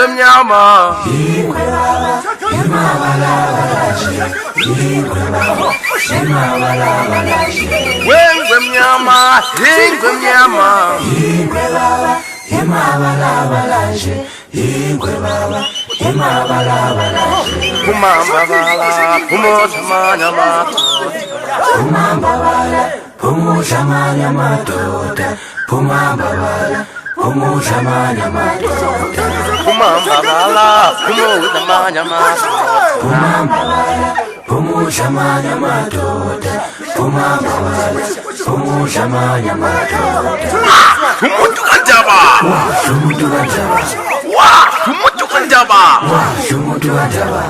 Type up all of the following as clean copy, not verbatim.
mnyama wengwe mnyama ingwe mnyama kumamba bala kumoshamanya matoda kumamba bala kumoshamanya matoda kumamba bala kumoshamanya matoda kumamba bala kumoshamanya matoda kumamba bala kumoshamanya matoda kumamba bala kumoshamanya matoda umuntu kanjaba umuntu kanjaba umuntu kanjaba umuntu kanjaba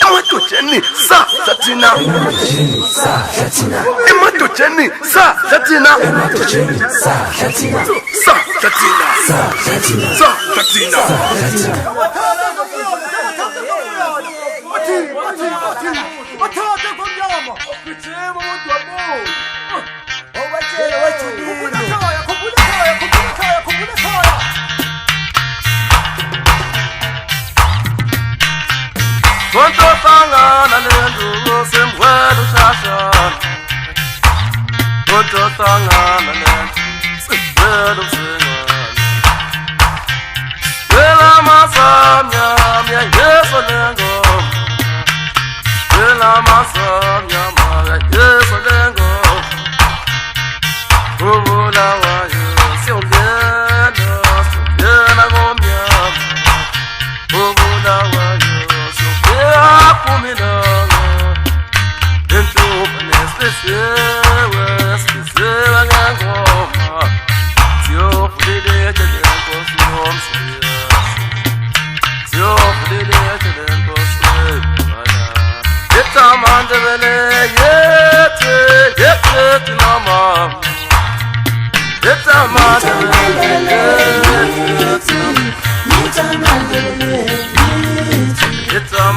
emadojeni sa sathina emadojeni sa sathina emadojeni sa sathina emadojeni sa sathina sa sathina sa sathina sa sathina Bathatha komnyama kuthema umuntu wabo owatshela wajulile khumbula ekhaya Konto sangana lendulo semvelo shasha Konto sangana lendulo semvelo sengana Vela masamya mya yeso lengo Vela masamya mya yeso lengo Bulawayo siongena ngomnyama Bulawayo Kumilanga, into Nestle, Ngoma, Tio Fidel, Tio Fidel, Get a man the vele, yet, Mama. Get a man the It's a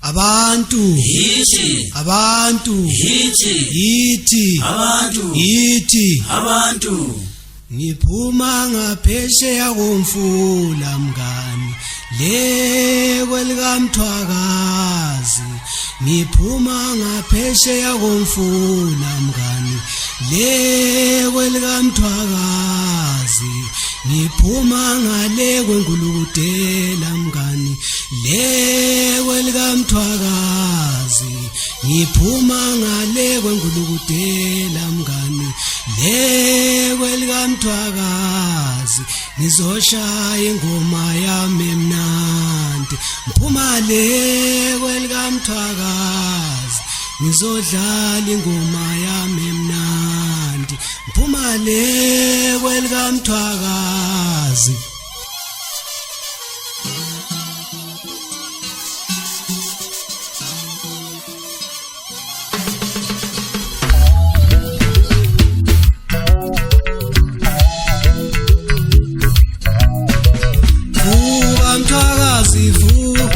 Abantu yithi abantu yithi abantu yithi abantu ngiphuma ngaphesheya komfula mngani lekwe lika Mthwakazi ngiphuma ngaphesheya komfula mngani lekwe lika Mthwakazi ngiphuma ngale kweNgulukudela mngani lewe lika Mthwakazi ngiphuma ngale kwengulukudela mngani lewe lika Mthwakazi nizoshaya ingoma yami emnandi mphuma lewe lika Mthwakazi nizodlala ingoma yami emnandi mphuma lewe lika Mthwakazi Mthwakazi vuka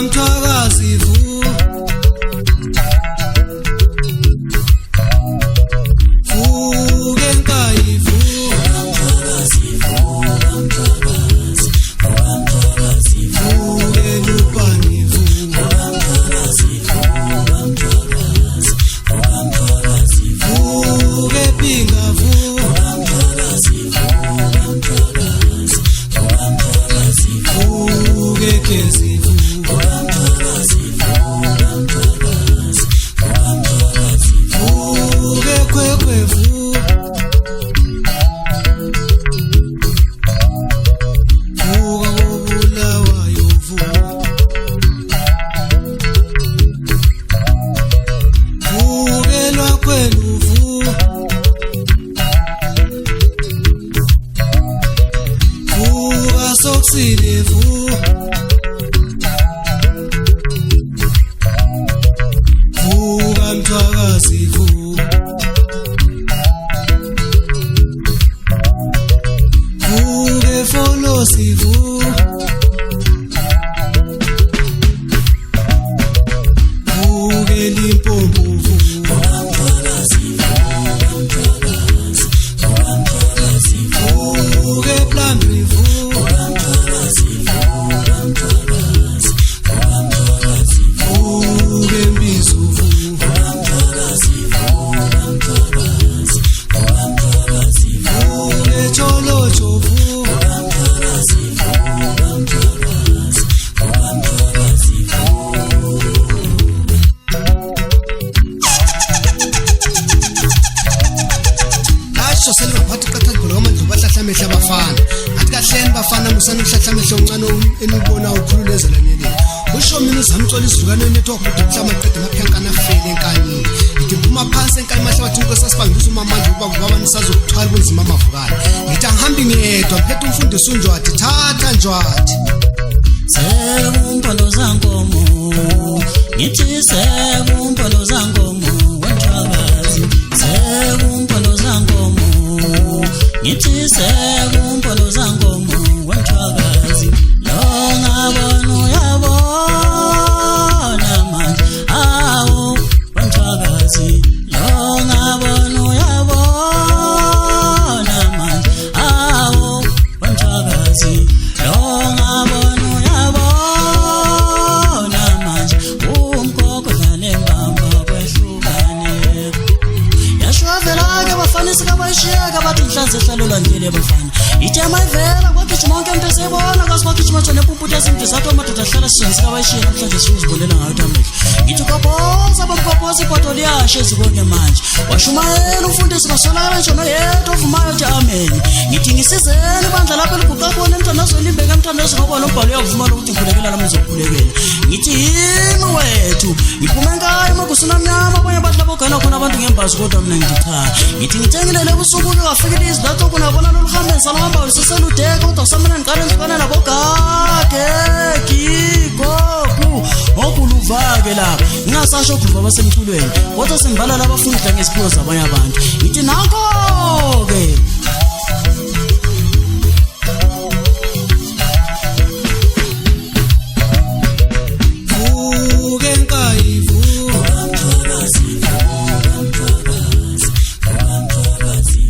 Mthwakazi vuka vuka enkayi vuka vuka elupani vuka vuka epinga vuka vuka ekhezi vuka vuka ekhwekhwe vuka vuka kobulawayo vuka vuka elwakhwelu vuka vuka sokusile vuka vuka Mthwakazi vuka vuka efolosi vuka vuka eLimpopo vuka vuka ePlumtree vuka vuka eMbizo vuka vuka eTsholotsho vuka asho selibaphathi qathaqolo amandlu bahlahla amehla abafana athi kahleni bafana musana ukuhlahla amehla omncane enubona ukhululezela nyeleni usho mina uzamthola isizukaneni ethi wakude mhlama qeda maphankana afele enkanyini ngithi phuma phansi enkani mahlabathi nkosasibangisa umamandla ukuba kubaba nisazokuthwala kunzima amavukala ngithi angihambi ngedwa ngiphethe umfundisi unjwathi thatha njwathi Sebumpolo zankomo ngithi sebumpolo zankomo Mthwakazi sebumpolo zankomo ngithi sebumpolo zankomo Mthwakazi longabona uyabona manje awu Mthwakazi longabona uyabona manje awu Mthwakazi longabona uyabona manje umkhokho dlale mbamba kwehlukane yashwavela ke bafana sikabashiyeka bathi inhlanze hlalolwa ndile bafana ithema ivela kwagijima wonke umuntu esebona kwasibagijima thona epumputa esimdizathi amadoda ahlala sisona sikabashiya namhlanje siwuzibonela ngayo amehlo ngithi ukaphosa bamkaphosa ibhodo liyashe ezibonke manje washumayela umfundisi kasolakala nje noyedwa ovumayo uthi amen ngithi ngisizeni ibandla lapho eliguqa khona emthandazweni imbeke emthandazweni ngoba lo mbhalo uyavuma ukuthi ngikhulekela nami ngizokhulekela ngithi yini wethu ngiphume enkayi magusina mnyama abanye abantu labogana khona abantu ngembazi kodwa mina ngithi cha ngithi ngithengelele ubusuku bekafikile izizathu kunabona loluhambisa lohamba usiseludeka kodwa kusamana niqale nifana nabogage kikoku okuluvake lapha ngingasasho ukuva basemculweni kodwa sengibala labafuna udla ngeziphiwo zabanye abantu ngithi nakho-ke vuka enkayi vuka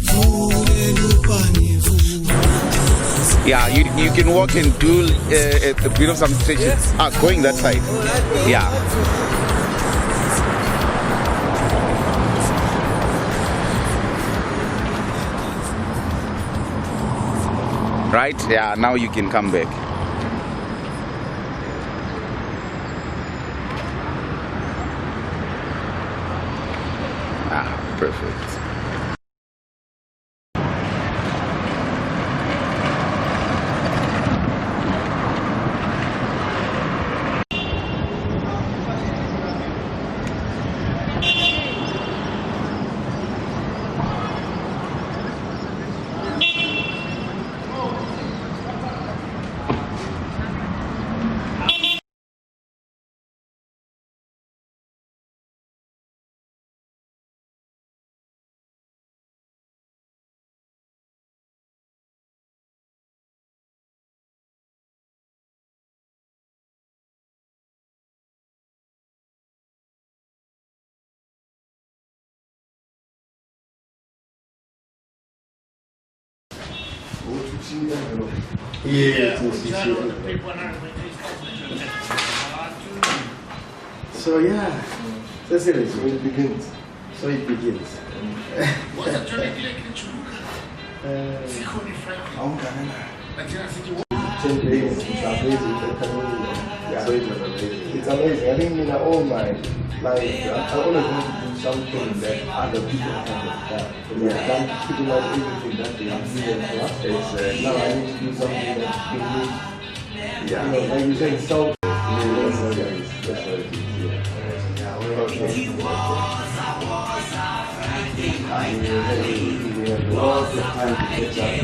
vuka elupani vuka Yeah, you can walk and do a bit of some stretches. Going that side. Yeah. Right? Yeah, now you can come back. Ah, perfect. So yeah, that's it. So it begins. So it begins. It's amazing. I think all my life, I always want to do something that other people have done. Because I've done pretty much everything that they have given to us. Now I need to do something that's unique. Yeah. Like you said, so. That's what it is. We have lots of time to catch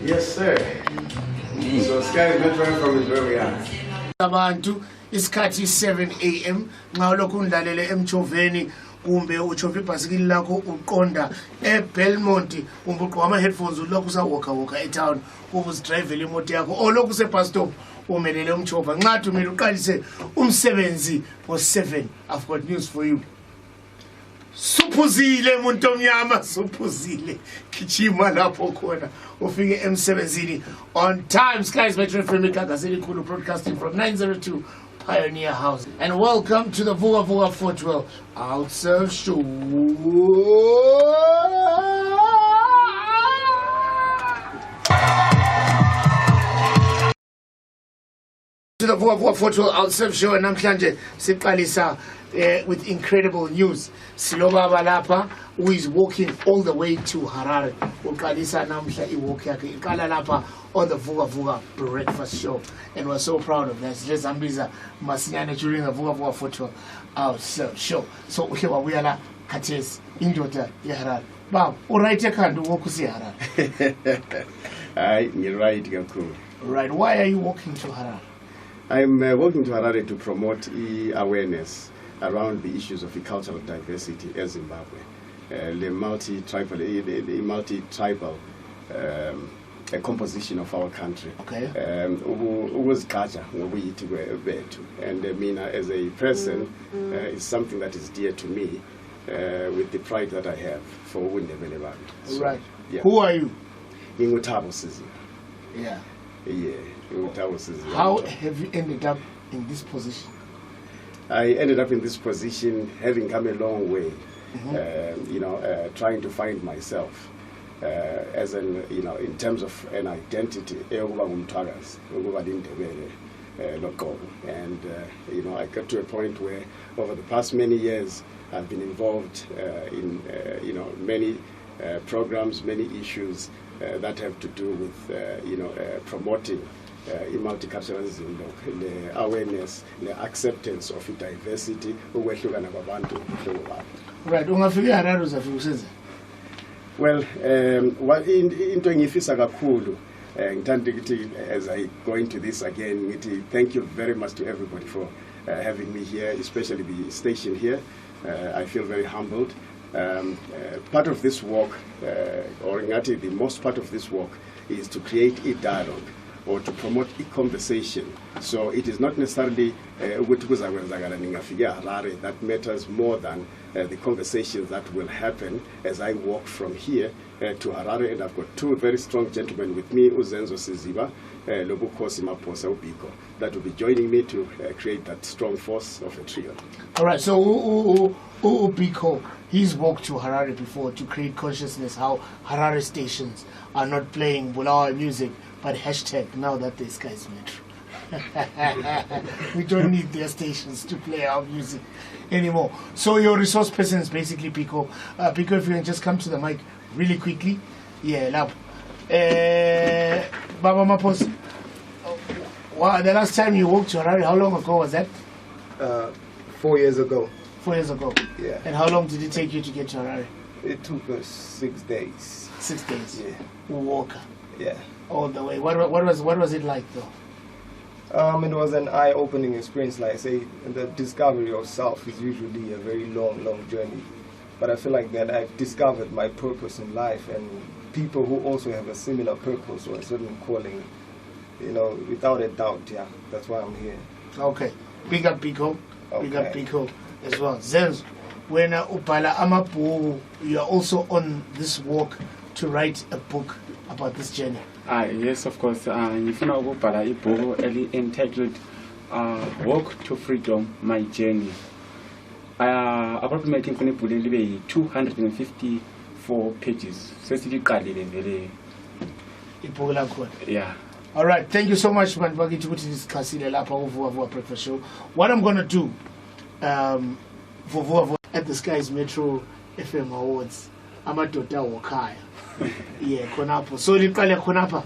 Yes, sir. So Sky is metro from is where we are. Abantu isikhathi 7 AM nxa lokhu undlalele emchoveni kumbe uchova ibhasikili lakho uqonda eBelmont kumbe ugqoka ama headphones ulokhu usawalka etown kumbe usidrivele imoto yakho olokhu sebus stop umelele umchova nxa dumile uqalise umsebenzi ngo7. I've got news for you. Suphuzile umuntu omnyama, suphuzile, kichima lapho khona ufike emsebenzini on time. Skies Metro FM Gagazeli Kulu broadcasting from 902 Pioneer House. And welcome to the Vuga Vuga 412 Outserve Show. To the Vuga Vuga 412 Outserve Show, and namhlanje siqalisa with incredible news. Silobaba lapha, who is walking all the way to Harare. Uqalisa namhla iwalk yakhe iqala lapha on the Vuga Vuga breakfast show, and we're so proud of that. Let's ambiza masinyane during the Vuga Vuga 412 Outserve Show. So here we are, Kates indoda yeHarare. Bab, alright ekhanda walk usi Harare. You're right, Gaku. Right, why are you walking to Harare? I'm walking to Harare to promote awareness around the issues of the cultural diversity in Zimbabwe, the multi-tribal composition of our country. Okay. Was culture we and I mean, as a person, it's something that is dear to me, with the pride that I have for Windebeleban. So, right. Yeah. Who are you? Yeah. Yeah. How have you ended up in this position? I ended up in this position having come a long way, trying to find myself as an, in terms of an identity. Mthwakazi, and I got to a point where over the past many years I've been involved in many programs, many issues that have to do with promoting multiculturalism, the awareness, the acceptance of diversity. Right, ungafika Harare uzafika usenze. Well, what into ngifisa kakhulu ngithanda ukuthi as I go into this again, thank you very much to everybody for having me here, especially the station here. I feel very humbled. Part of this work, or the most part of this work, is to create a dialogue or to promote a conversation. So it is not necessarily that matters more than the conversations that will happen as I walk from here to Harare. And I've got two very strong gentlemen with me, Uzenzo Siziba, Lobukosi Maposa Ubiko, that will be joining me to create that strong force of a trio. All right, so Ubiko, he's walked to Harare before to create consciousness how Harare stations are not playing Bulawayo music, but hashtag now that the sky is metro. We don't need their stations to play our music anymore. So your resource person is basically Pico. Pico, if you can just come to the mic really quickly. Yeah, love. Baba Mapos, the last time you walked to Harare, how long ago was that? 4 years ago. 4 years ago? Yeah. And how long did it take you to get to Harare? It took us 6 days. 6 days? Yeah. Walk Yeah. all the way. What was it like though? It was an eye-opening experience. Like I say, the discovery of self is usually a very long journey. But I feel like that I've discovered my purpose in life, and people who also have a similar purpose or a certain calling, you know, without a doubt, yeah, that's why I'm here. Okay. Big up Pico. Big up Pico as well. Zenz, when Upala Amapu, you are also on this walk to write a book about this journey. Yes, of course. Ngifuna ukubhala ibhuku entitled Walk to Freedom, My Journey. Approximately ngifuna ibhuku libe 254 pages. Sesiliqalile vele. Ibhuku lakho. Yeah. All right, thank you so much, man. Bakithi ukuthi discussile lapha uVuwa Breakfast Show. What I'm going to do for Vuwa at the Skies Metro FM Awards, amadoda wokhaya. Yeah, khonapho. So liqale khonapha.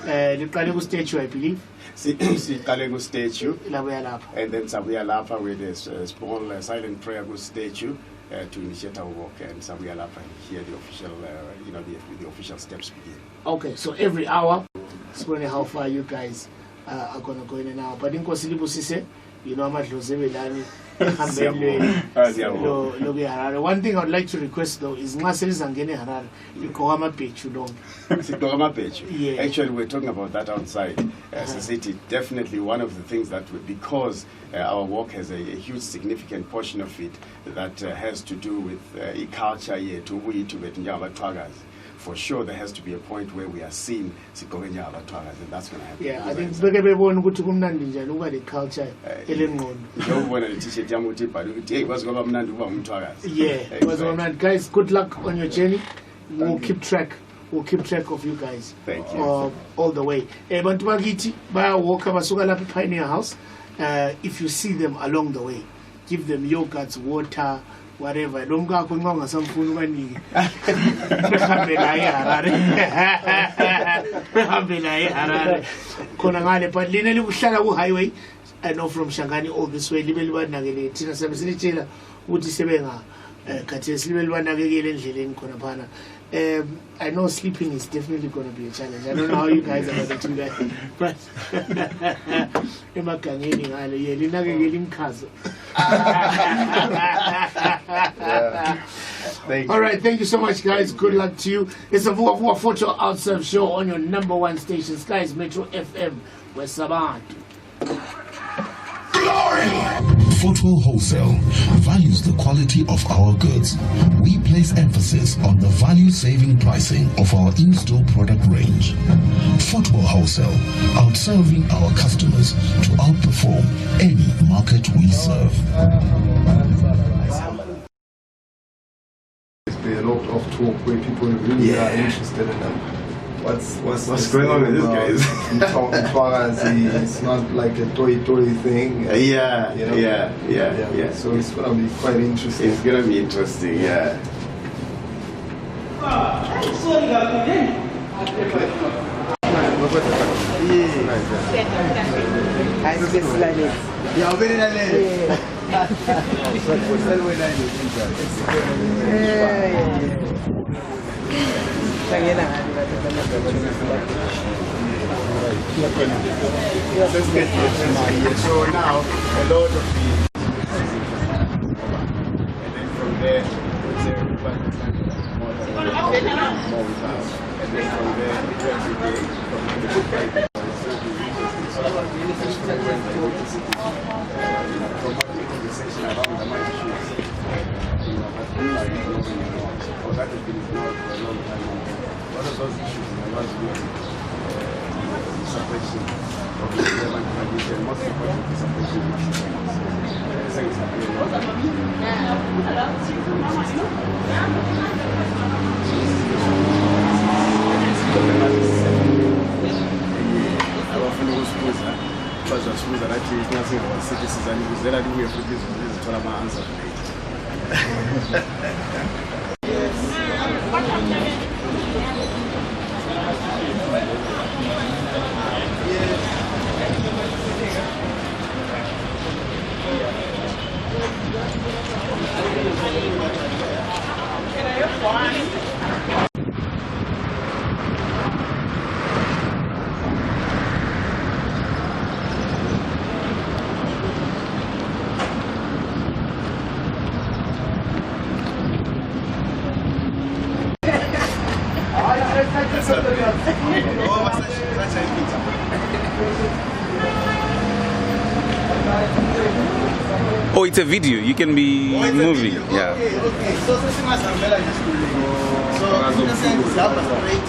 Liqale ku statue, I believe. Siqale ku statue. Labuya lapha. And then sabuya lapha with a small silent prayer ku statue to initiate our walk, and sabuya lapha here the official the official steps begin. Okay, so every hour, explain how far you guys are going to go in an hour. But in Kosilibusise, you know, one thing I would like to request though is Harare, you go on my page, you don't. Yeah. Actually, we're talking about that outside as a city. Definitely one of the things that, because our walk has a huge significant portion of it that has to do with culture here, to Mthwakazi. For sure, there has to be a point where we are seen, and that's going to happen. Yeah, I think the culture. Yeah, guys, good luck on your journey. We'll keep track of you guys. Thank you. All the way. Pioneer House. If you see them along the way, give them yogurts, water, whatever. Don't go on some food money. But Lina Shana highway, I know from Shangani all this way, Libel Nagale, Tina Samsinichela, Woody Sebenga, Katis Libel Nagale, Jilin Konapana. I know sleeping is definitely going to be a challenge. I don't know how you guys are going to do that, but all right, thank you so much, guys. Good luck to you. It's a Vuwa Photo Outserve show on your #1 station, Skies Metro FM, West Saban. Footwell Wholesale values the quality of our goods. We place emphasis on the value-saving pricing of our in-store product range. Footwell Wholesale, outserving our customers to outperform any market we serve. There's been a lot of talk where people really are interested in them. What's going on with this, guys? It's not like a toy thing. Yeah. So it's gonna be quite interesting. It's gonna be interesting, yeah. So now a lot of the and then from there more and then from there like moving around. So that has been ignored for a long time. One of those issues was really suppression of the German tradition, most importantly suppression of abafuna ukusibuza bazasibuza nathi singasingawasithi sizanibuzela libuye futhi izithola ama-answer. Oh, it's a video. You can be moving. Yeah. Okay. So in a sense, that was great.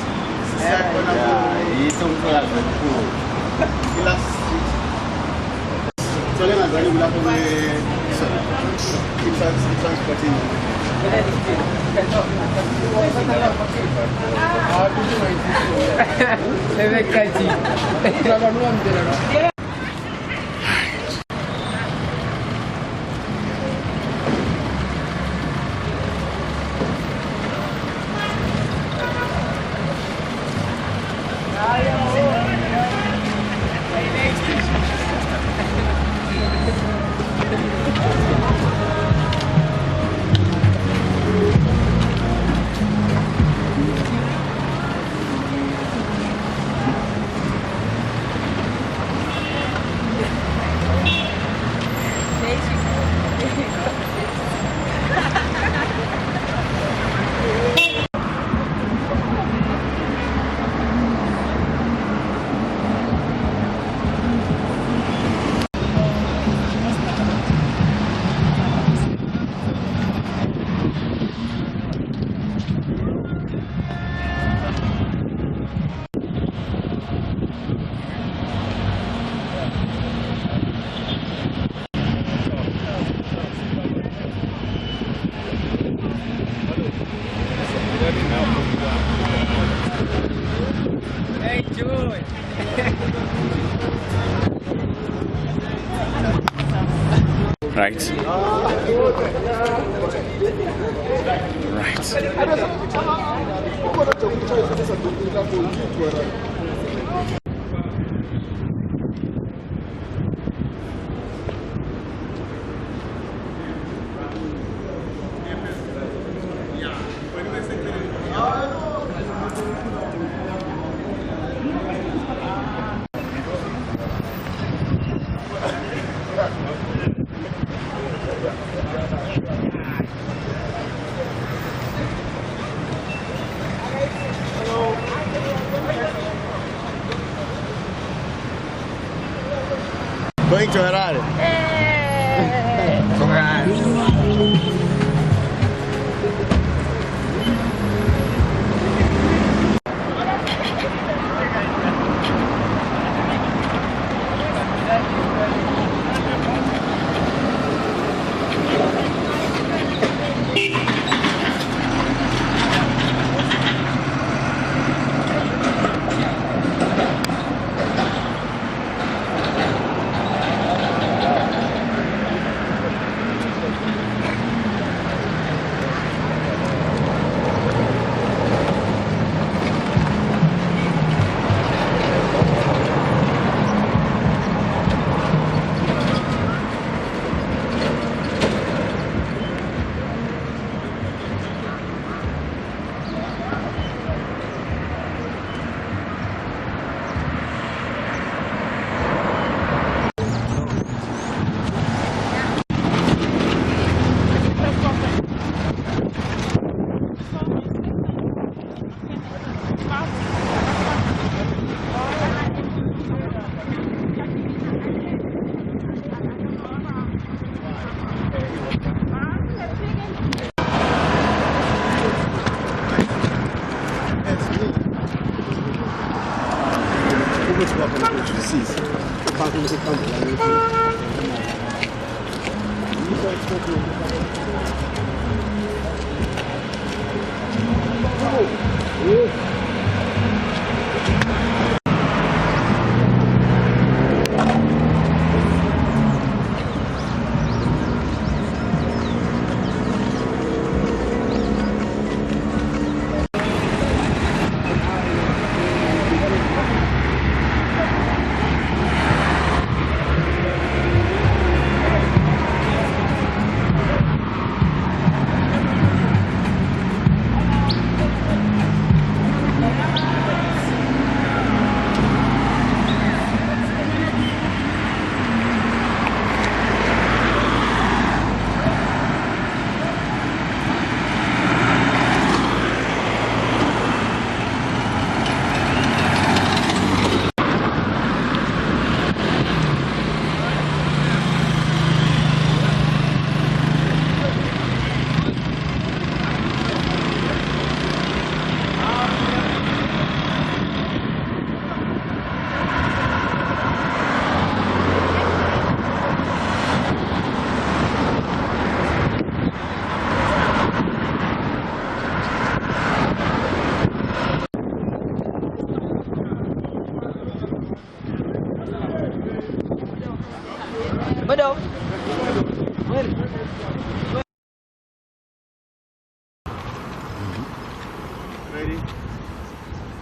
Right. Going to Harare.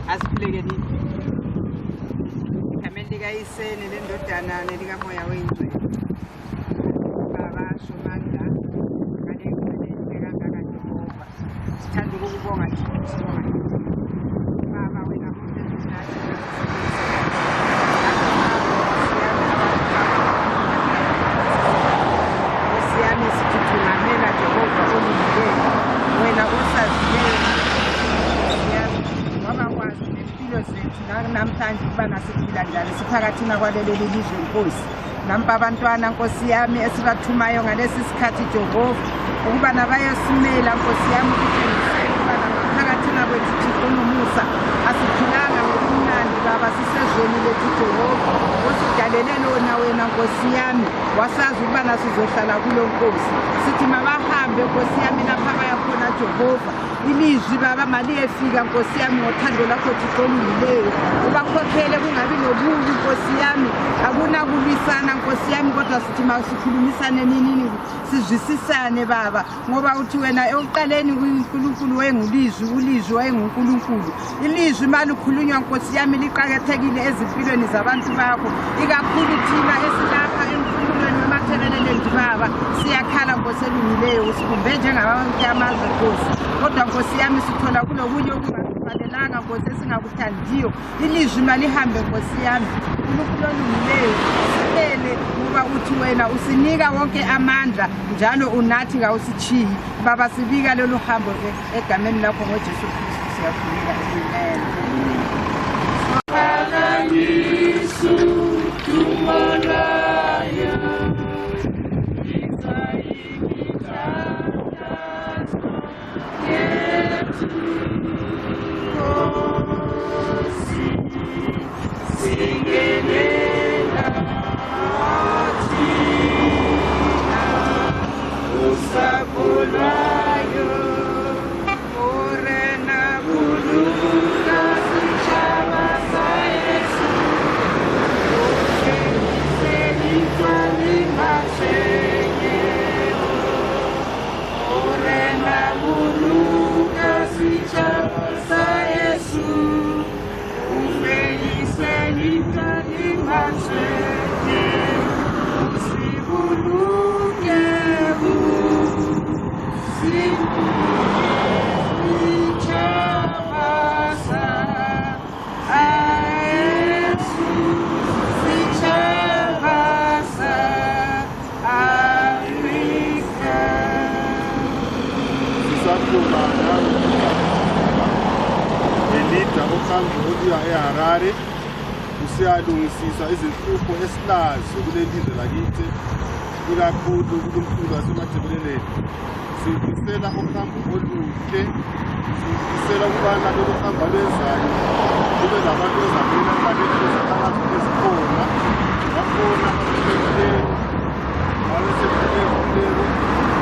Asipilekeni kamende kayise nelendodana nelikamoya wendwe baba Shona kade kangaka Jehova sithanda ukubonga baba wena siyami sithuthumela Jehova olungile wena usazileyo namhlanje kuba nasiphila njalo siphakathina kwaleli lizwe Nkosi nampa abantwana Nkosi yami esibathumayo ngalesi sikhathi Jehova ukuba nabayosimela Nkosi yami ukuba phakathina kwethu Thixo nomusa asiphilanga ngokumnandi baba sisezweni lethu Jehova osidalele lona wena Nkosi yami wasazi ukuba nasizohlala kulo Nkosi sithi mabahambe Nkosi yami lapha bayakhona Jehova ilizwi baba maliyefika Nkosi yami ngothando lakho Thixo oluyileyo ubakhokhele kungabi nobubi Nkosi yami akunakulwisana Nkosi yami kodwa sithi masikhulumisane nini sizwisisane baba ngoba uthi wena ekuqaleni uNkulunkulu wayengulizwi ulizwi wayenguNkulunkulu ilizwi malukhulunywa Nkosi yami liqhakathekile ezimpilweni zabantu bakho ikakhulu thina esilapha emfundweni ematheleleni baba siyakhala Nkosi elungileyo usikumbe njengabantu amazwe Nkosi kodwa Nkosi yami sithola kulokunye okungafanelanga Nkosi esingakuthandiyo ilizwi malihambe Nkosi yami uNkulunkulu olungileyo sibele ngoba uthi wena usinika wonke amandla njalo unathi ngawusichiyi baba sibika lolu hambo egameni lakho ngoJesu Kristu siyakhuleka amen. Siyalungisisa izinhlupho esilazo kuleli lizwe lakithi ikakhulu kulumfundo wasemathebeleleni sifisela uhambo oluhle sifisela ukubana lolu hambo lwezayo kube labantu ezabela babethu beziphakathi ezikhona bakhona abasebenzileyo abasebenzileyo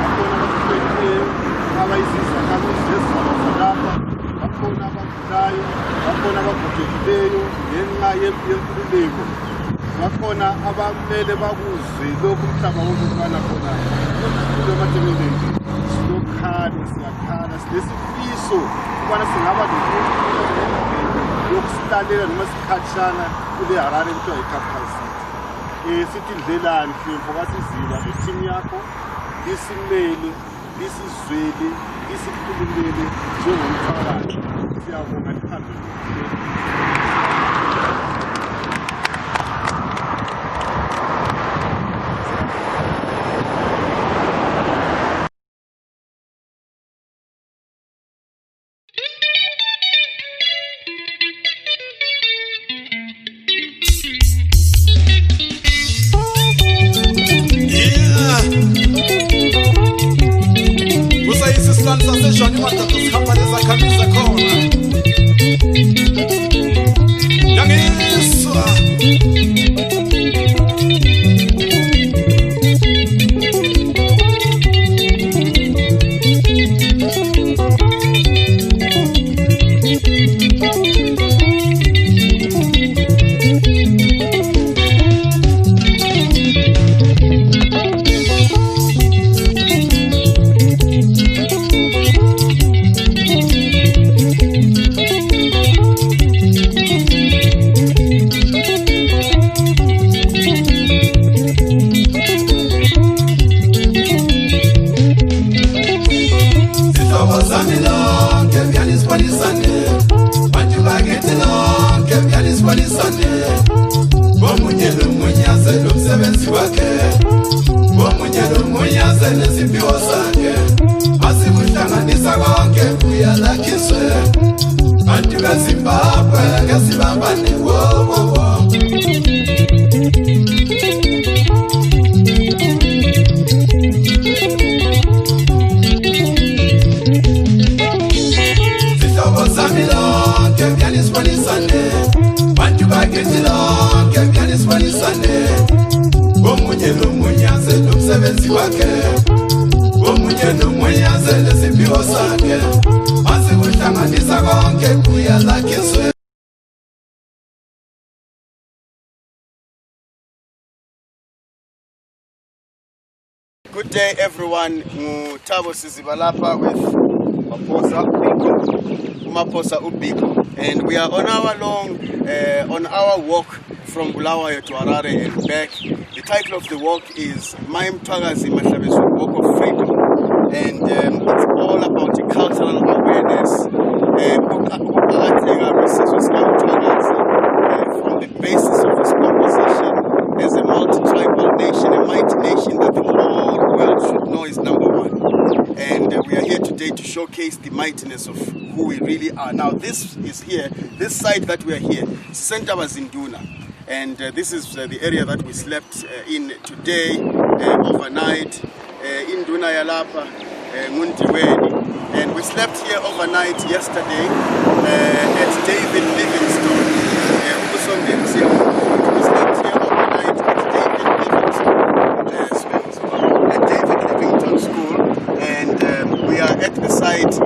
bakhona abasebenzileyo abayizizakhamuzi zezizaba zalapha bakhona abagulayo bakhona abagogekileyo ngenxa yenkululeko bakhona abamele bakuzwe lokhu umhlaba wonke ukubana khona kulumfundo emathebeleleni silokhalo siyakhala silesifiso ukubana singaba yokusilalela noma sikhatshana kule Harare kuthiwa yi-capital city. Sithi ndlelani Mhlongo kaSiziba ithimu yakho lisimele lisizwele lisikhulumele njengomphakathi siyabonga lihambe Shona imadada sikhamba lezakhamisa khona yangiswa Zimbabwe, Zimbabwe, whoa, whoa, whoa. Zithobo zamilo, kebyani swanisane. Bantu bagethilo, kebyani swanisane. Omunye nomunyaze nomsebenzi wakhe. Omunye nomunyaze neziphiwo zakhe. Asikuhlanganisa konke kuya lakhe. Good day, everyone. Ngutabo Sizibalapa with Maposa Ubiko, and we are on our walk from Bulawayo to Harare and back. The title of the walk is Mthwakazi and Mashonaland Walk of Freedom, and it's all about the cultural awareness. From the basis of its composition as a multi-tribal nation, a mighty nation that the whole world should know is number one. And we are here today to showcase the mightiness of who we really are. Now this is here, this site that we are here, Center was in Duna. And this is the area that we slept in today, overnight, in Duna Yalapa, Mundiweni. And we slept here overnight yesterday at David Livingstone. We slept here overnight at David Livingstone School. And we are at the site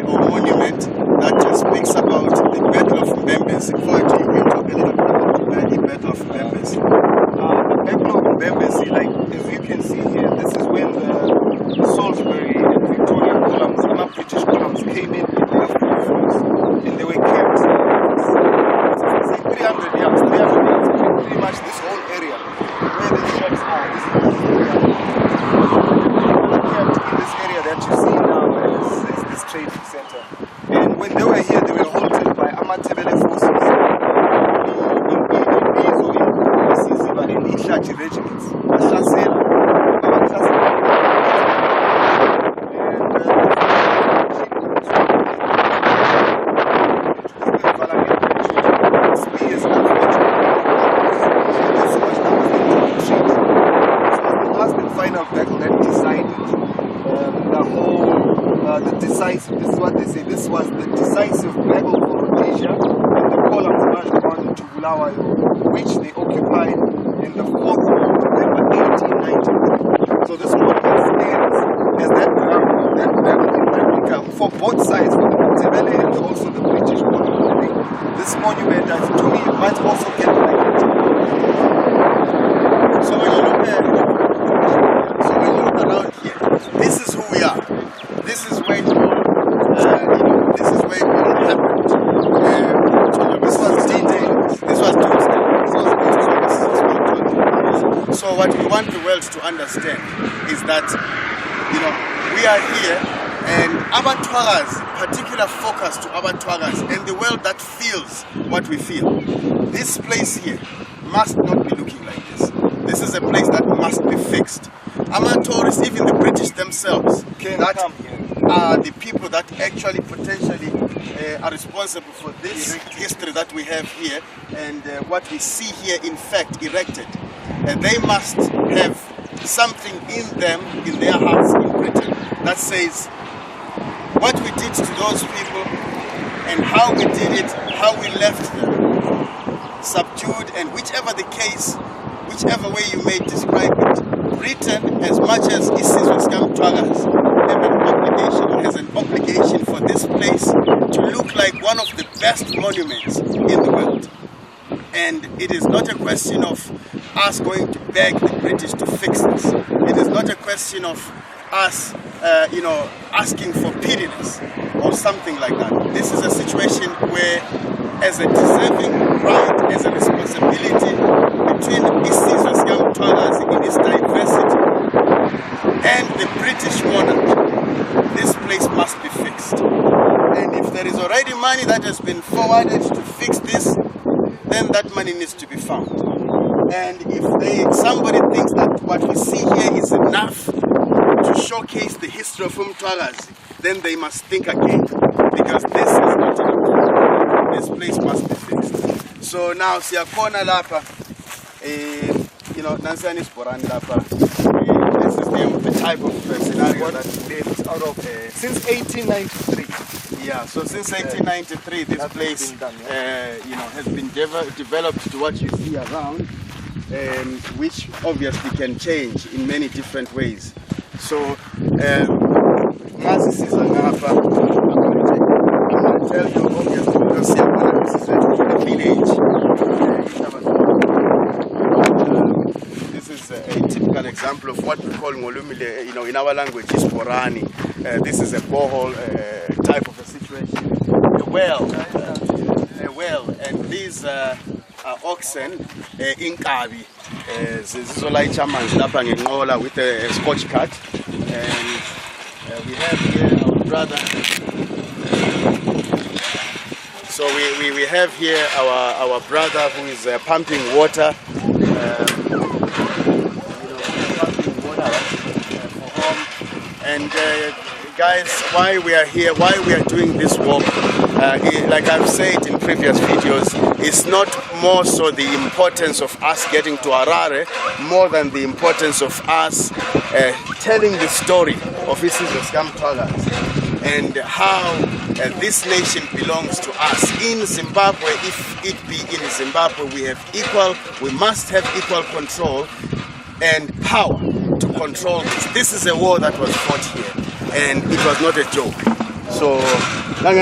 or monument that speaks about the Battle of Mbembezi. Before you can talk a little bit about the Battle of Mbembezi. The Battle of Mbembezi, like as you can see here, this is when the Salisbury and Victoria columns, British columns came in after the force, and they were kept decisive, this is what they say, this was the decisive battle for Rhodesia and the columns marched on to Bulawayo, which they occupied in the 4th of November 1893. So this monument stands as that battle in replica for both sides, for the Mthwakazi and also the British monument. This monument, to me, might also get like it. So when you look around here, this is who we are. This is where it all, this is where it all happened. This was D-Day. This was Tuesday. So what we want the world to understand is that, we are here, and Mthwakazi, particular focus to Mthwakazi and the world that feels what we feel. This place here must not be looking like this. This is a place that must be fixed. Tourists, even the British themselves, that are the people that actually potentially are responsible for this history that we have here and what we see here, in fact, erected. They must have something in them, in their hearts in Britain, that says what we did to those people and how we did it, how we left them subdued, and whichever the case, whichever way you may describe it, Britain, as much as Isizwe sikaMthwakazi, has an obligation for this place to look like one of the best monuments in the world. And it is not a question of us going to beg the British to fix this. It is not a question of us, asking for pittance or something like that. This is a situation where, as a deserving right, as a responsibility between Isizwe sikaMthwakazi in its diversity and the British monarch, this place must be fixed. And if there is already money that has been forwarded to fix this, then that money needs to be found. And if somebody thinks that what we see here is enough to showcase the history of Mthwakazi, then they must think again, because this is not enough. This place must be fixed. So now, siyakona lapha, Nansani Sporani lapha. This is the type of scenario that built out of since 1893. Yeah, so since 1893, this place has been developed to what you see around, which obviously can change in many different ways. So, this is tell you obviously because this is a village. This is a typical example of what we call ngolumile, in our language is porani. This is a borehole type of a situation. A well, and these are oxen, inkabi, zizolayicha amanzi lapha ngenqola with a scotch cut, and we have here our brother. So we have here our brother who is pumping water. And guys, why we are here, why we are doing this walk, like I've said in previous videos, it's not more so the importance of us getting to Harare, more than the importance of us telling the story of Isizwe sikaMthwakazi and how this nation belongs to us. In Zimbabwe, if it be in Zimbabwe, we must have equal control and power to control this. This is a war that was fought here, and it was not a joke. So, my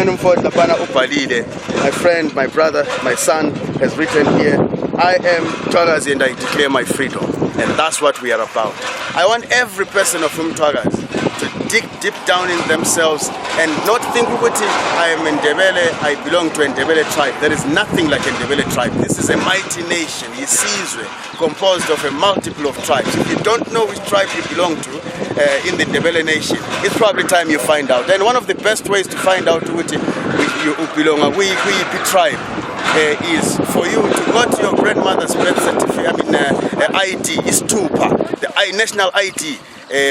friend, my brother, my son has written here, I am Mthwakazi and I declare my freedom. And that's what we are about. I want every person of Mthwakazi to dig deep down in themselves and not think, I am Ndebele, I belong to a Ndebele tribe. There is nothing like a Ndebele tribe. This is a mighty nation, Isizwe, composed of a multiple of tribes. If you don't know which tribe you belong to in the Ndebele nation, it's probably time you find out. And one of the best ways to find out which you belong to, which tribe, is for you to go to your grandmother's birth certificate, ID, is Tupa, the national ID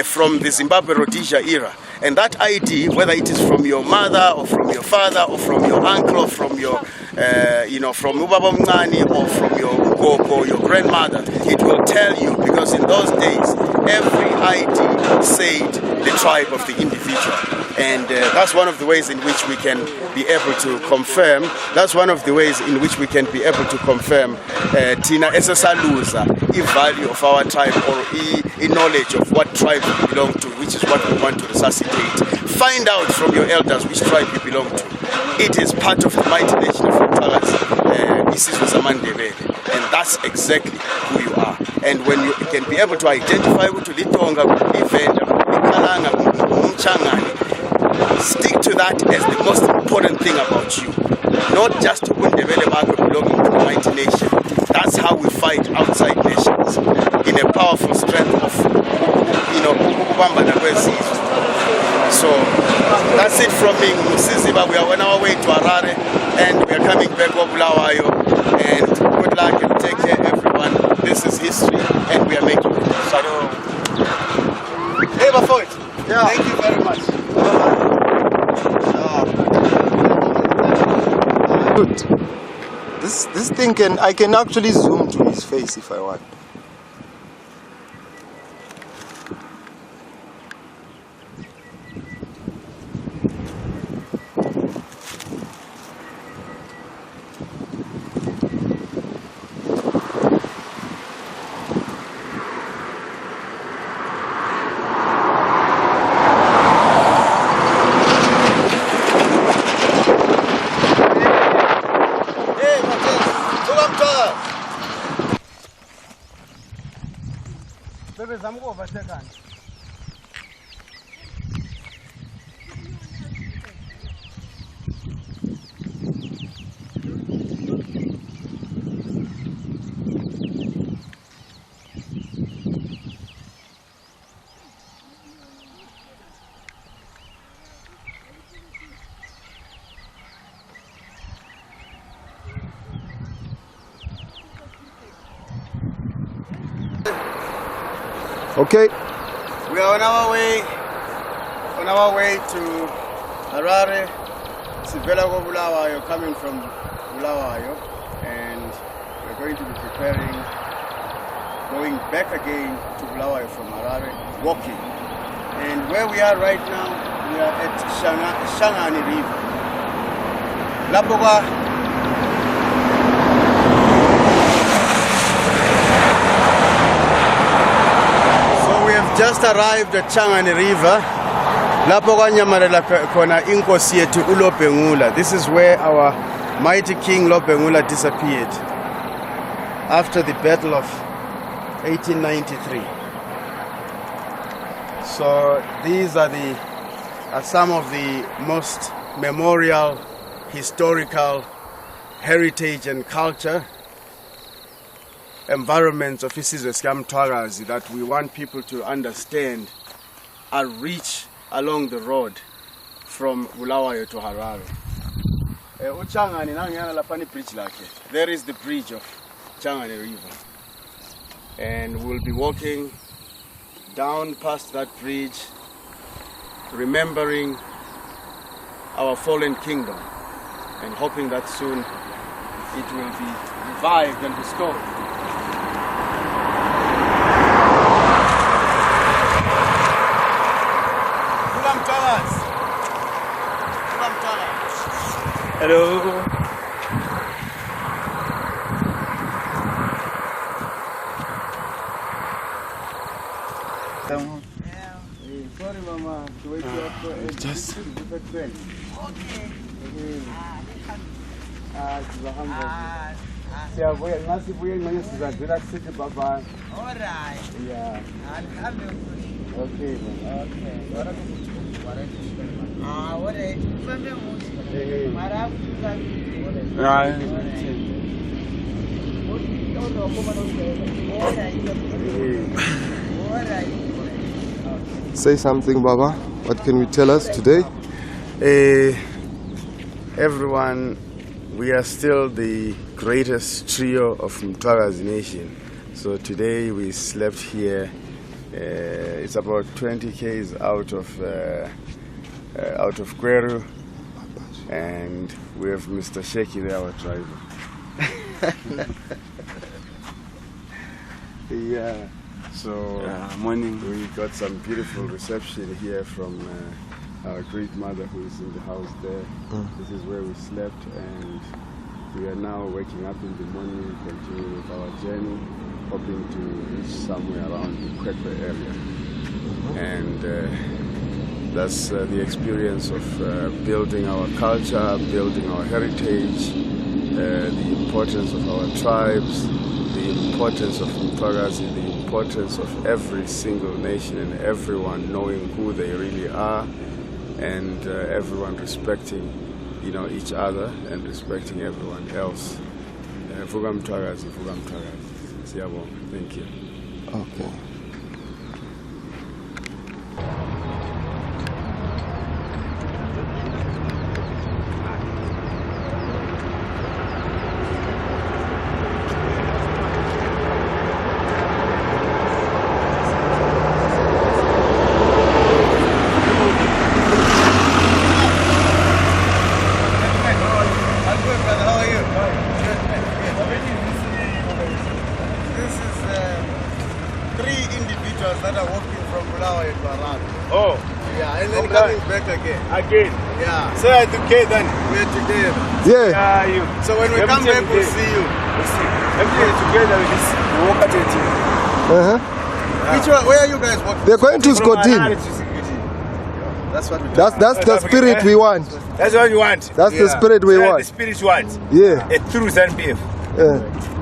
from the Zimbabwe Rhodesia era. And that ID, whether it is from your mother or from your father or from your uncle or from your, from Ubaba Mncane or from your Gogo, your grandmother, it will tell you, because in those days, every ID said the tribe of the individual. And that's one of the ways in which we can be able to confirm. That's one of the ways in which we can be able to confirm Tina Esasaluza, the value of our tribe or a knowledge of what tribe we belong to, which is what we want to resuscitate. Find out from your elders which tribe you belong to. It is part of the mighty nation of Mthwakazi, Isizwe Samandebele, and that's exactly who you are. And when you can be able to identify with Litonga, Ivenda, Kalanga, Mchangani, stick to that as the most important thing about you. Not just to Undebele Bako belonging to the mighty nation. That's how we fight outside nations in a powerful strength of, So that's it from me, Zimbabwe. We are on our way to Harare and we are coming back to Bulawayo. And good luck and take care, everyone. This is history and we are making it. Shalom. Hey, Bafoit. Yeah. Thank you very much. Good. This thing I can actually zoom to his face if I want. Okay. We are on our way to Harare, Bulawayo, coming from Bulawayo, and we're going to be preparing, going back again to Bulawayo from Harare, walking. And where we are right now, we are at Shona River. Lapoga. Just arrived at Changani River. Lapho kwanyamarela khona inkosi yethu uLobhengula. This is where our mighty king Lobhengula disappeared after the battle of 1893. So these are some of the most memorial, historical, heritage and culture environments of Isizwe Mthwakazi that we want people to understand are rich along the road from Bulawayo to Harare. There is the bridge of Changani River, and we'll be walking down past that bridge, remembering our fallen kingdom and hoping that soon it will be revived and restored. Hello. Sorry, Mama, to wake you up. Just. Okay. Siyabuya nasibuye manje sizadlula sithi baba. All right. Yeah. Okay. What is Say something, Baba. What can you tell us today? Everyone, we are still the greatest trio of Mthwakazi nation. So today we slept here. It's about 20 k's out of Kweru, and we have Mr. Sheki there, our driver. So morning. We got some beautiful reception here from our great mother who is in the house there. This is where we slept, and we are now waking up in the morning, continue with our journey, hoping to reach somewhere around the Kwekwe area. And that's the experience of building our culture, building our heritage, the importance of our tribes, the importance of Mthwakazi, the importance of every single nation and everyone knowing who they really are, and everyone respecting, each other and respecting everyone else. Vuka Mthwakazi, Vuka Mthwakazi. Siyabonga. Thank you. Okay. That are walking from Bulawayo to Harare. Oh. Yeah, and then coming back again. Again? Yeah. So you're together then? We're together. Yeah. You. So when we come back, we'll see you. We'll see. Everything together, we just walk at it. Which one? Where are you guys walking? They're going to Scotland. That's what we do. That's the spirit we want. That's what you want. That's the spirit we want. The spirit you want. Yeah. A true ZPF.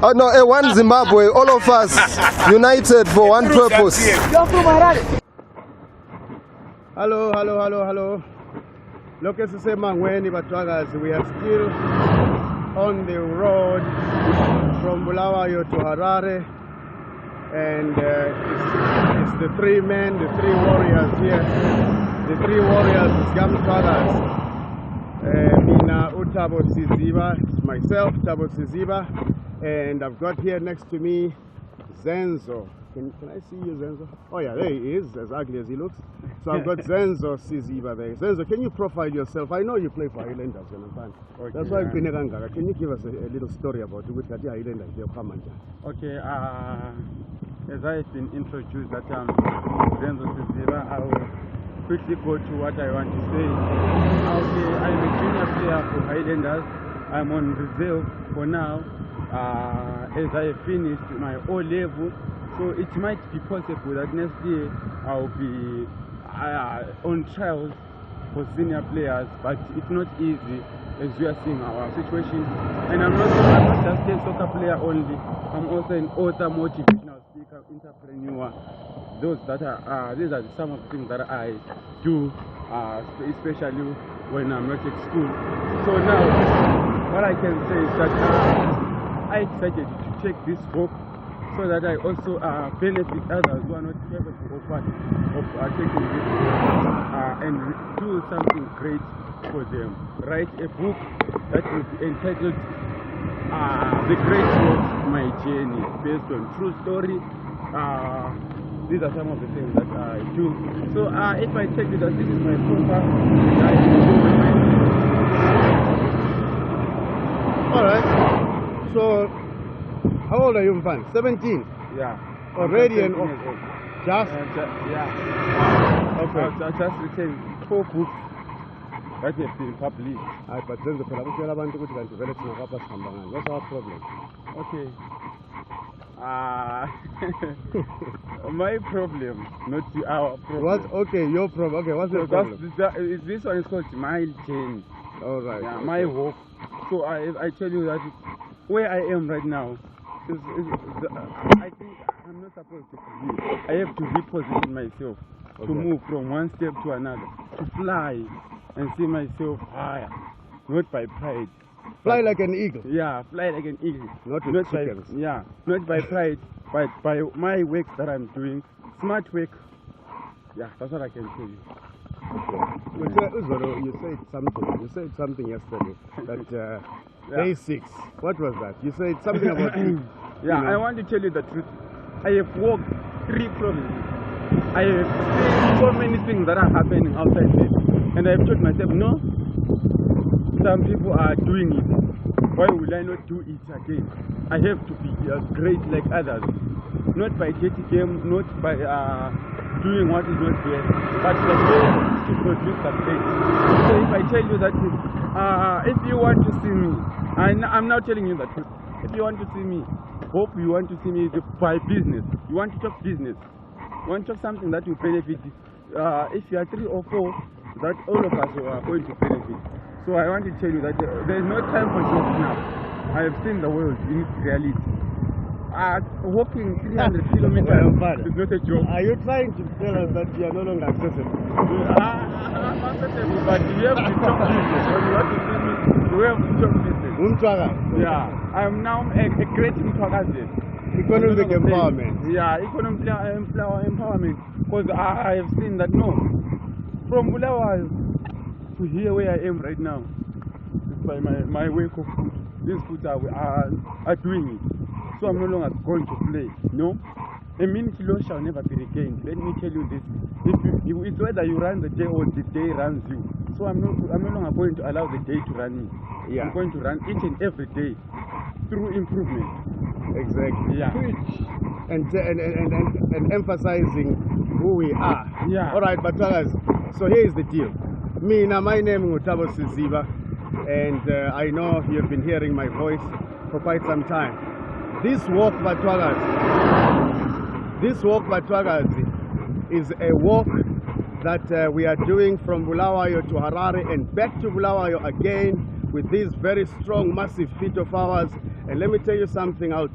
Oh no, one Zimbabwe, all of us united for one purpose. Hello. Look at the same Mangweni Mthwakazi. We are still on the road from Bulawayo to Harare, and it's the three men, the three warriors here. The three warriors is Mthwakazi. Mina Utabo Siziba, myself, Tabo Siziba, and I've got here next to me Zenzo. Can I see you, Zenzo? Oh yeah, there he is, as ugly as he looks. So I've got Zenzo Siziba there. Zenzo, can you profile yourself? I know you play for Highlanders, you understand? Okay, that's why I've been here. Can you give us a little story about which Highlanders they come and Okay, as I've been introduced that I'm Zenzo Siziba, I will quickly go to what I want to say. Okay, I'm a junior player for Highlanders. I'm on reserve for now, as I finished my O level. So it might be possible that next year I'll be on trials for senior players, but it's not easy as you are seeing our situation. And I'm not just a soccer player only. I'm also an author, motivational speaker, entrepreneur. These are some of the things that I do, especially when I'm not at school. So now, what I can say is that I decided to take this book so that I also benefit others who are not capable of taking this and do something great for them. Write a book that will be entitled The Great Walk, My Journey, based on true story. These are some of the things that I do. So if I take it that this is my sofa, I do my Alright. So how old are you, Mfan? 17? Yeah. Already and just? Yeah. Okay. I just retained 4 books that have been published. But then the what's our problem? Okay. My problem, not our problem. What? Okay, your problem. Okay, what's your problem? This one is called my journey. All right. Yeah, okay. my hope. So I tell you that where I am right now, I think I'm not supposed to be. I have to reposition myself to move from one step to another, to fly and see myself higher, not by pride. Fly like an eagle. Yeah, fly like an eagle. Not with chickens. Not by pride, but by my work that I'm doing, smart work. Yeah, that's what I can tell you. Okay. You said something yesterday that basics. What was that? You said something about I want to tell you the truth. I have walked 3 provinces. I have seen so many things that are happening outside this, and I've told myself, no, some people are doing it. Why will I not do it again? I have to be great like others, not by dirty game, not by doing what is not there, but the way to produce the place. So if I tell you that if you want to see me, I'm now telling you the truth. If you want to see me, hope you want to see me by business. You want to talk business. You want to talk something that will benefit. If you are 3 or 4, that all of us are going to benefit. So I want to tell you that there is no time for jokes now. I have seen the world in its reality. Walking 300 kilometers is not a joke. Are you trying to tell us that you are no longer accessible? I'm accessible, but we have to talk business. When you want to see me, we have to talk business. Yeah, I'm now a great Mthwakazi. Economic empowerment. Yeah, economic empowerment. Because I have seen that from Bulawayo to here where I am right now, it's by my wake of food. These foods are doing it. So I'm no longer going to play. No, a minute law shall never be regained. Let me tell you this: it's whether you run the day or the day runs you. So I'm no longer going to allow the day to run me. Yeah. I'm going to run each and every day through improvement. Exactly. Yeah. And emphasizing who we are. Yeah. All right, but so here is the deal. My name is Mthwakazi Ziba, and I know you've been hearing my voice for quite some time. This walk Mthwakazi is a walk that we are doing from Bulawayo to Harare and back to Bulawayo again with these very strong, massive feet of ours. And let me tell you something, I'll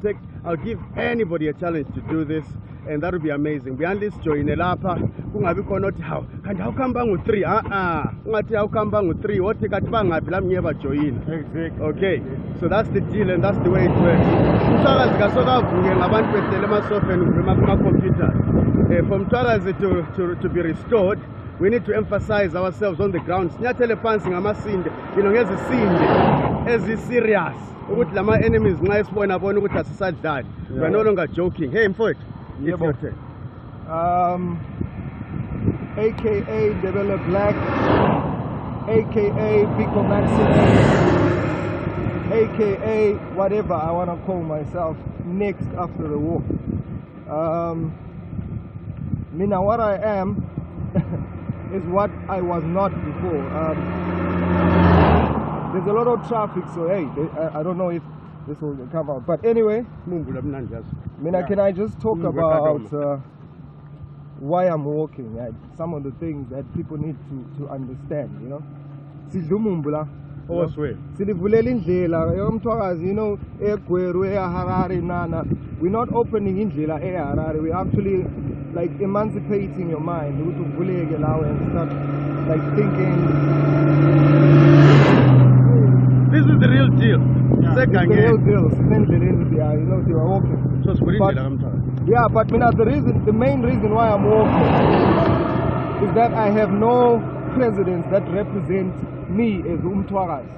give anybody a challenge to do this, and that would be amazing. Behind this join elapha kungabi khona uthi how kanti awukhamba ngo3 ungathi awukhamba ngo3 wothi kathi bangaphi la mnye bajoyina. Exactly. Okay, so that's the deal and that's the way it works. Mthwakazi kasokavuke ngabantu behlele emasofeni kuma-computers. For Mthwakazi to be restored, we need to emphasize ourselves on the ground. Sinyathele phansi ngamasinde, ngezisinde ezi-serious ukuthi lama enemies nxa esibona bona ukuthi asisadlali. We are no longer joking. Hey mfowethu, it's your turn. AKA Develop Black, AKA Biko Maximum, AKA whatever I want to call myself next after the war. Mina, what I am is what I was not before. There's a lot of traffic, so hey, I don't know if this will come out. But anyway, Mina, can I just talk about why I'm walking? Right? Some of the things that people need to understand, you know. Silivuleli indlela Mthwakazi, you know, eGweru, Harare, Nana. We're not opening indlela Harare. We're actually like emancipating your mind. And start like thinking. This is the real deal. Yeah, it's the real deal. You know, they were walking. Yeah, but the main reason why I'm walking is that I have no presidents that represent me as Mthwakazi.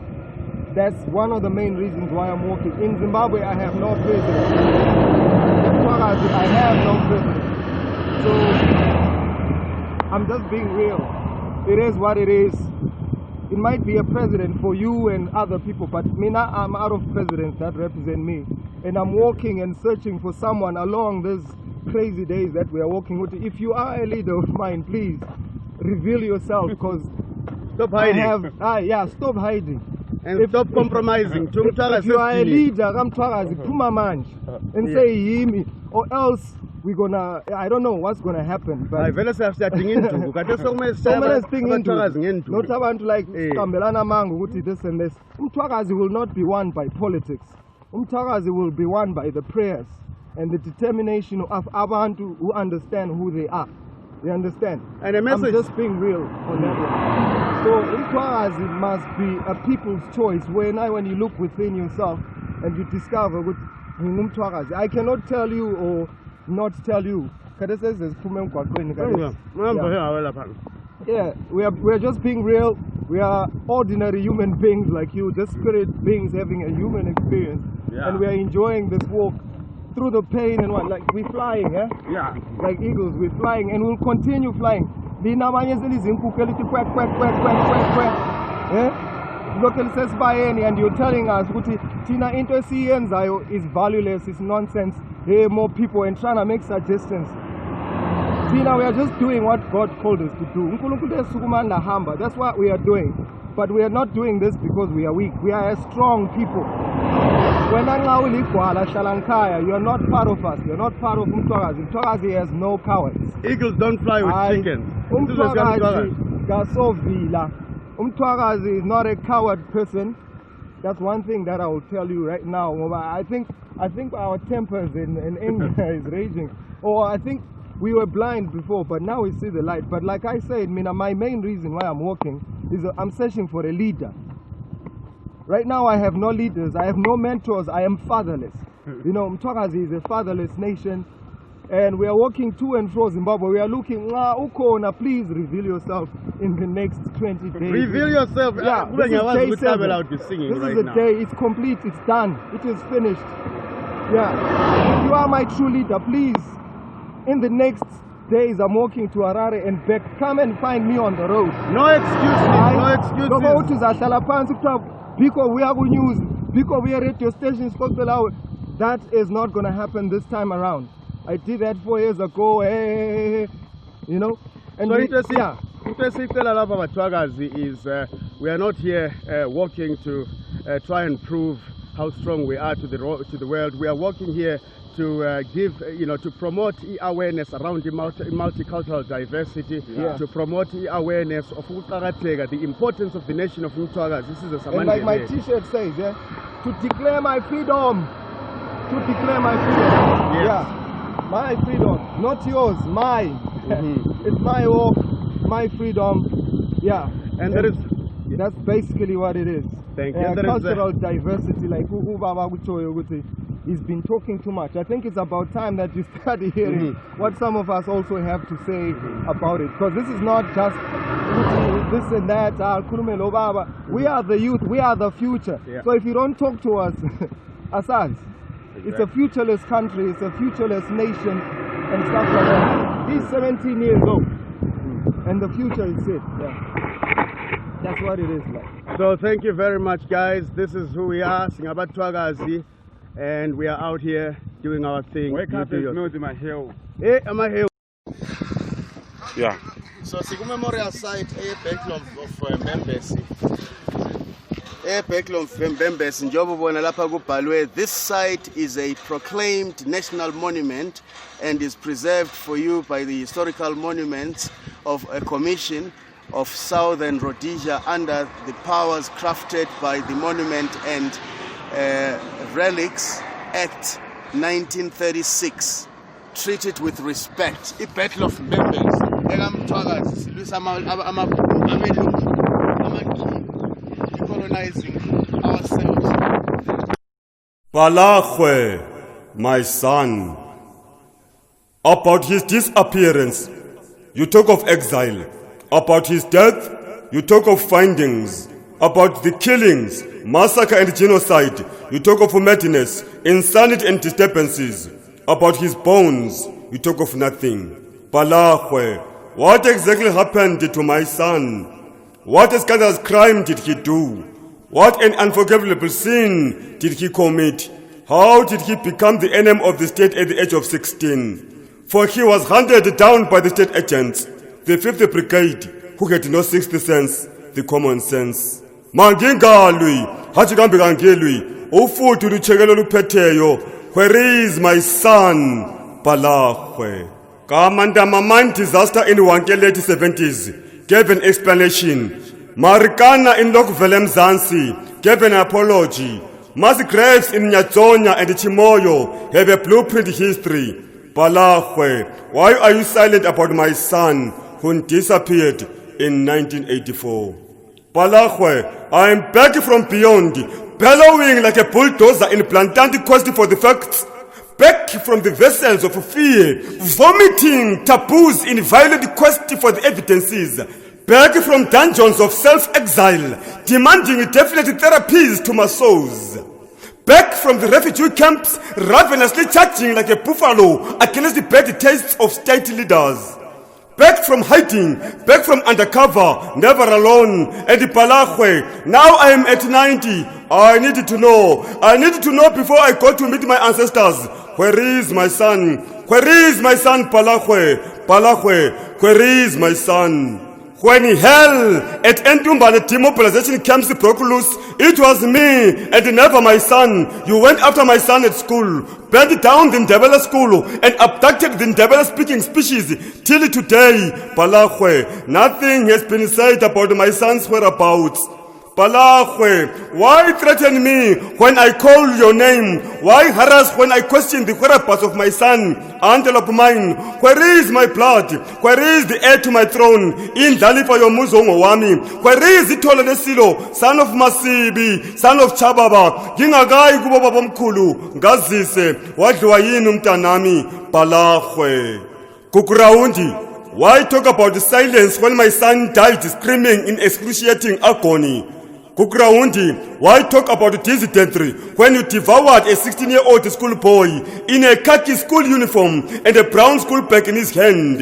That's one of the main reasons why I'm walking. In Zimbabwe, I have no president. In Mthwakazi, I have no president. So I'm just being real. It is what it is. It might be a president for you and other people, but I'm out of presidents that represent me. And I'm walking and searching for someone along these crazy days that we are walking with. If you are a leader of mine, please reveal yourself, because stop hiding. Stop hiding. And stop compromising. If you are a leader, and say Yimi, or else we're gonna, I don't know what's gonna happen. But so many things into it. Not about to like Kambelana Mango, this and this. Mthwakazi will not be won by politics. Mthwakazi will be won by the prayers and the determination of abantu who understand who they are. You understand? And a message. I'm just being real on that one. So Mthwakazi must be a people's choice. When you look within yourself and you discover what Mthwakazi, I cannot tell you or not tell you. Yeah, we are just being real. We are ordinary human beings like you, just spirit beings having a human experience. Yeah. And we are enjoying this walk through the pain and what, like we're flying, eh? Yeah. Like eagles, we're flying and we'll continue flying. And you're telling us Tina into is valueless, it's nonsense. Hey, more people and trying to make suggestions. Tina, we are just doing what God called us to do. That's what we are doing. But we are not doing this because we are weak. We are a strong people. When you are not part of us. You are not part of Mthwakazi. Mthwakazi has no cowards. Eagles don't fly with chickens. Mthwakazi is not a coward person. That's one thing that I will tell you right now. I think our tempers in anger is raging. Or I think we were blind before, but now we see the light. But like I said, my main reason why I'm walking is I'm searching for a leader. Right now I have no leaders, I have no mentors, I am fatherless. Mthwakazi is a fatherless nation, and we are walking to and fro Zimbabwe. We are looking, Ukona, please reveal yourself in the next 20 days. Reveal yourself. Yeah, this is day 7. This is the day, it's complete, it's done, it is finished. Yeah, if you are my true leader, please, in the next days I'm walking to Harare and Back. Come and find me on the road. No excuses, no excuses. Because we have news, because we are radio stations, that is not going to happen this time around. I did that 4 years ago, And so interesting thing about Mthwakazi is we are not here working to try and prove how strong we are to the world. We are working here to give, to promote awareness around the multicultural diversity, to promote awareness of the importance of the nation of Mthwakazi. This is a and like my t-shirt says, to declare my freedom. To declare my freedom. Yes. Yeah. My freedom, not yours, mine. It's my walk, my freedom. Yeah. And that's basically what it is. Thank you. Cultural diversity, like he's been talking too much. I think it's about time that you start hearing what some of us also have to say about it. Because this is not just this and that. We are the youth, we are the future. Yeah. So if you don't talk to us, Asad, it's a futureless country, it's a futureless nation and stuff like that. He's 17 years old and the future is it. Yeah. That's what it is like. So thank you very much, guys. This is who we are, Mthwakazi, and we are out here doing our thing. Wake up and know my hill. Hey, am I here? Yeah. So Siku Memorial Site, a backlog of members. A backlog of members in Balwe. This site is a proclaimed national monument and is preserved for you by the Historical Monuments of a Commission of Southern Rhodesia under the powers crafted by the Monument and Relics Act 1936. Treat it with respect. A battle of members. Decolonizing ourselves. Balagwe, my son, about his disappearance, you talk of exile. About his death, you talk of findings. About the killings, massacre and genocide, you talk of madness, insanity and disturbances. About his bones, you talk of nothing. Balagwe, what exactly happened to my son? What scandalous crime did he do? What an unforgivable sin did he commit? How did he become the enemy of the state at the age of 16? For he was hunted down by the state agents, the 5th Brigade, who had no sixth sense, the common sense. Mangingalui, hachikambikangelui, ufuthi luchekelo luphetheyo, where is my son, Balagwe? Kamandama mine disaster in Wanke late 70s, gave an explanation. Marikana in Lokvele Mzansi gave an apology. Mass graves in Nyatsonya and Chimoyo have a blueprint history. Balagwe, why are you silent about my son who disappeared in 1984? Balagwe, I am back from beyond, bellowing like a bulldozer in blatant quest for the facts. Back from the vessels of fear, vomiting taboos in violent quest for the evidences. Back from dungeons of self-exile, demanding definite therapies to my souls. Back from the refugee camps, ravenously charging like a buffalo against the bad tastes of state leaders. Back from hiding, back from undercover, never alone, and Balagwe, now I am at 90. I need to know before I go to meet my ancestors. Where is my son? Where is my son, Balagwe? Palahwe, where is my son? When hell at Entumba the demobilization camps broke loose, it was me and never my son. You went after my son at school, burned down the Ndebele school and abducted the Ndebele speaking species. Till today, Palahwe, nothing has been said about my son's whereabouts. Palahwe, why threaten me when I call your name? Why harass when I question the whereabouts of my son, uncle of mine? Where is my blood? Where is the heir to my throne? In Dalifa Yomuzongo Wami. Where is the Tolele Silo, son of Masibi, son of Chababa? Gingagai Gubaba Mkulu, Gazise, Wadwayinum Tanami, Palahwe. Kukuraundi, why talk about the silence when my son died screaming in excruciating agony? Kukuraundi, why talk about dissidentry when you devoured a 16-year-old school boy in a khaki school uniform and a brown school bag in his hand?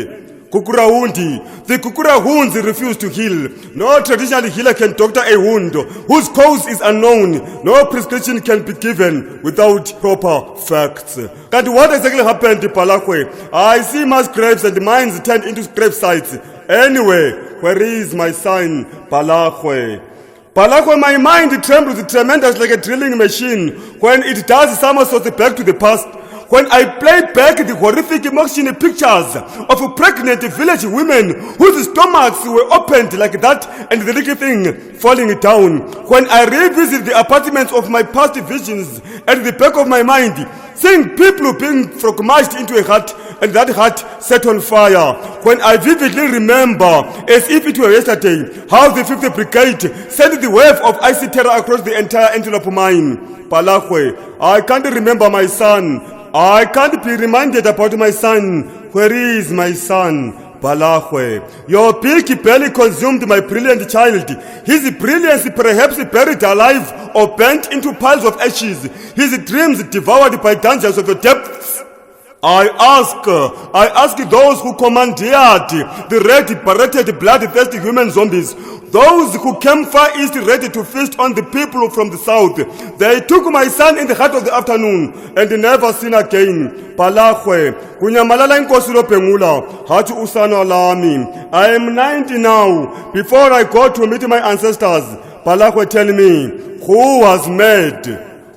Kukuraundi, the Kukurahuns refuse to heal. No traditional healer can doctor a wound whose cause is unknown. No prescription can be given without proper facts. And what exactly happened to Palahwe? I see mass graves and mines turned into grave sites. Anyway, where is my son, Palahwe? Palahwe, my mind trembles tremendous like a drilling machine when it does somersaults back to the past. When I play back the horrific motion pictures of pregnant village women whose stomachs were opened like that and the little thing falling down. When I revisit the apartments of my past visions at the back of my mind, seeing people being frogmashed into a hut and that hut set on fire. When I vividly remember, as if it were yesterday, how the 5th Brigade sent the wave of icy terror across the entire antelope mine. Palahwe, I can't remember my son. I can't be reminded about my son. Where is my son? Palahwe, your big belly consumed my brilliant child. His brilliance perhaps buried alive or bent into piles of ashes. His dreams devoured by dungeons of the depths. I ask those who commandeered the red-barretted, bloodthirsty human zombies, those who came far east ready to feast on the people from the south. They took my son in the heart of the afternoon and never seen again. Palahwe, kunyamalala inkosi lopengula, hathi usana lami. I am 90 now. Before I go to meet my ancestors, Palahwe, tell me, who was mad?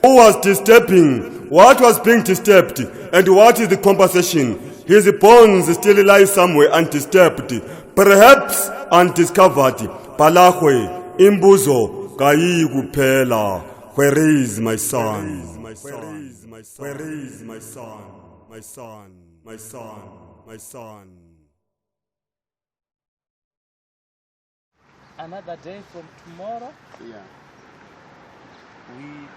Who was disturbing? What was being disturbed? And what is the compensation? His bones still lie somewhere undisturbed, perhaps undiscovered. Palahwe, imbuzo, kayi kuphela. Where is my son? Where is my son? Where is my son? My son, my son, my son. Another day from tomorrow, we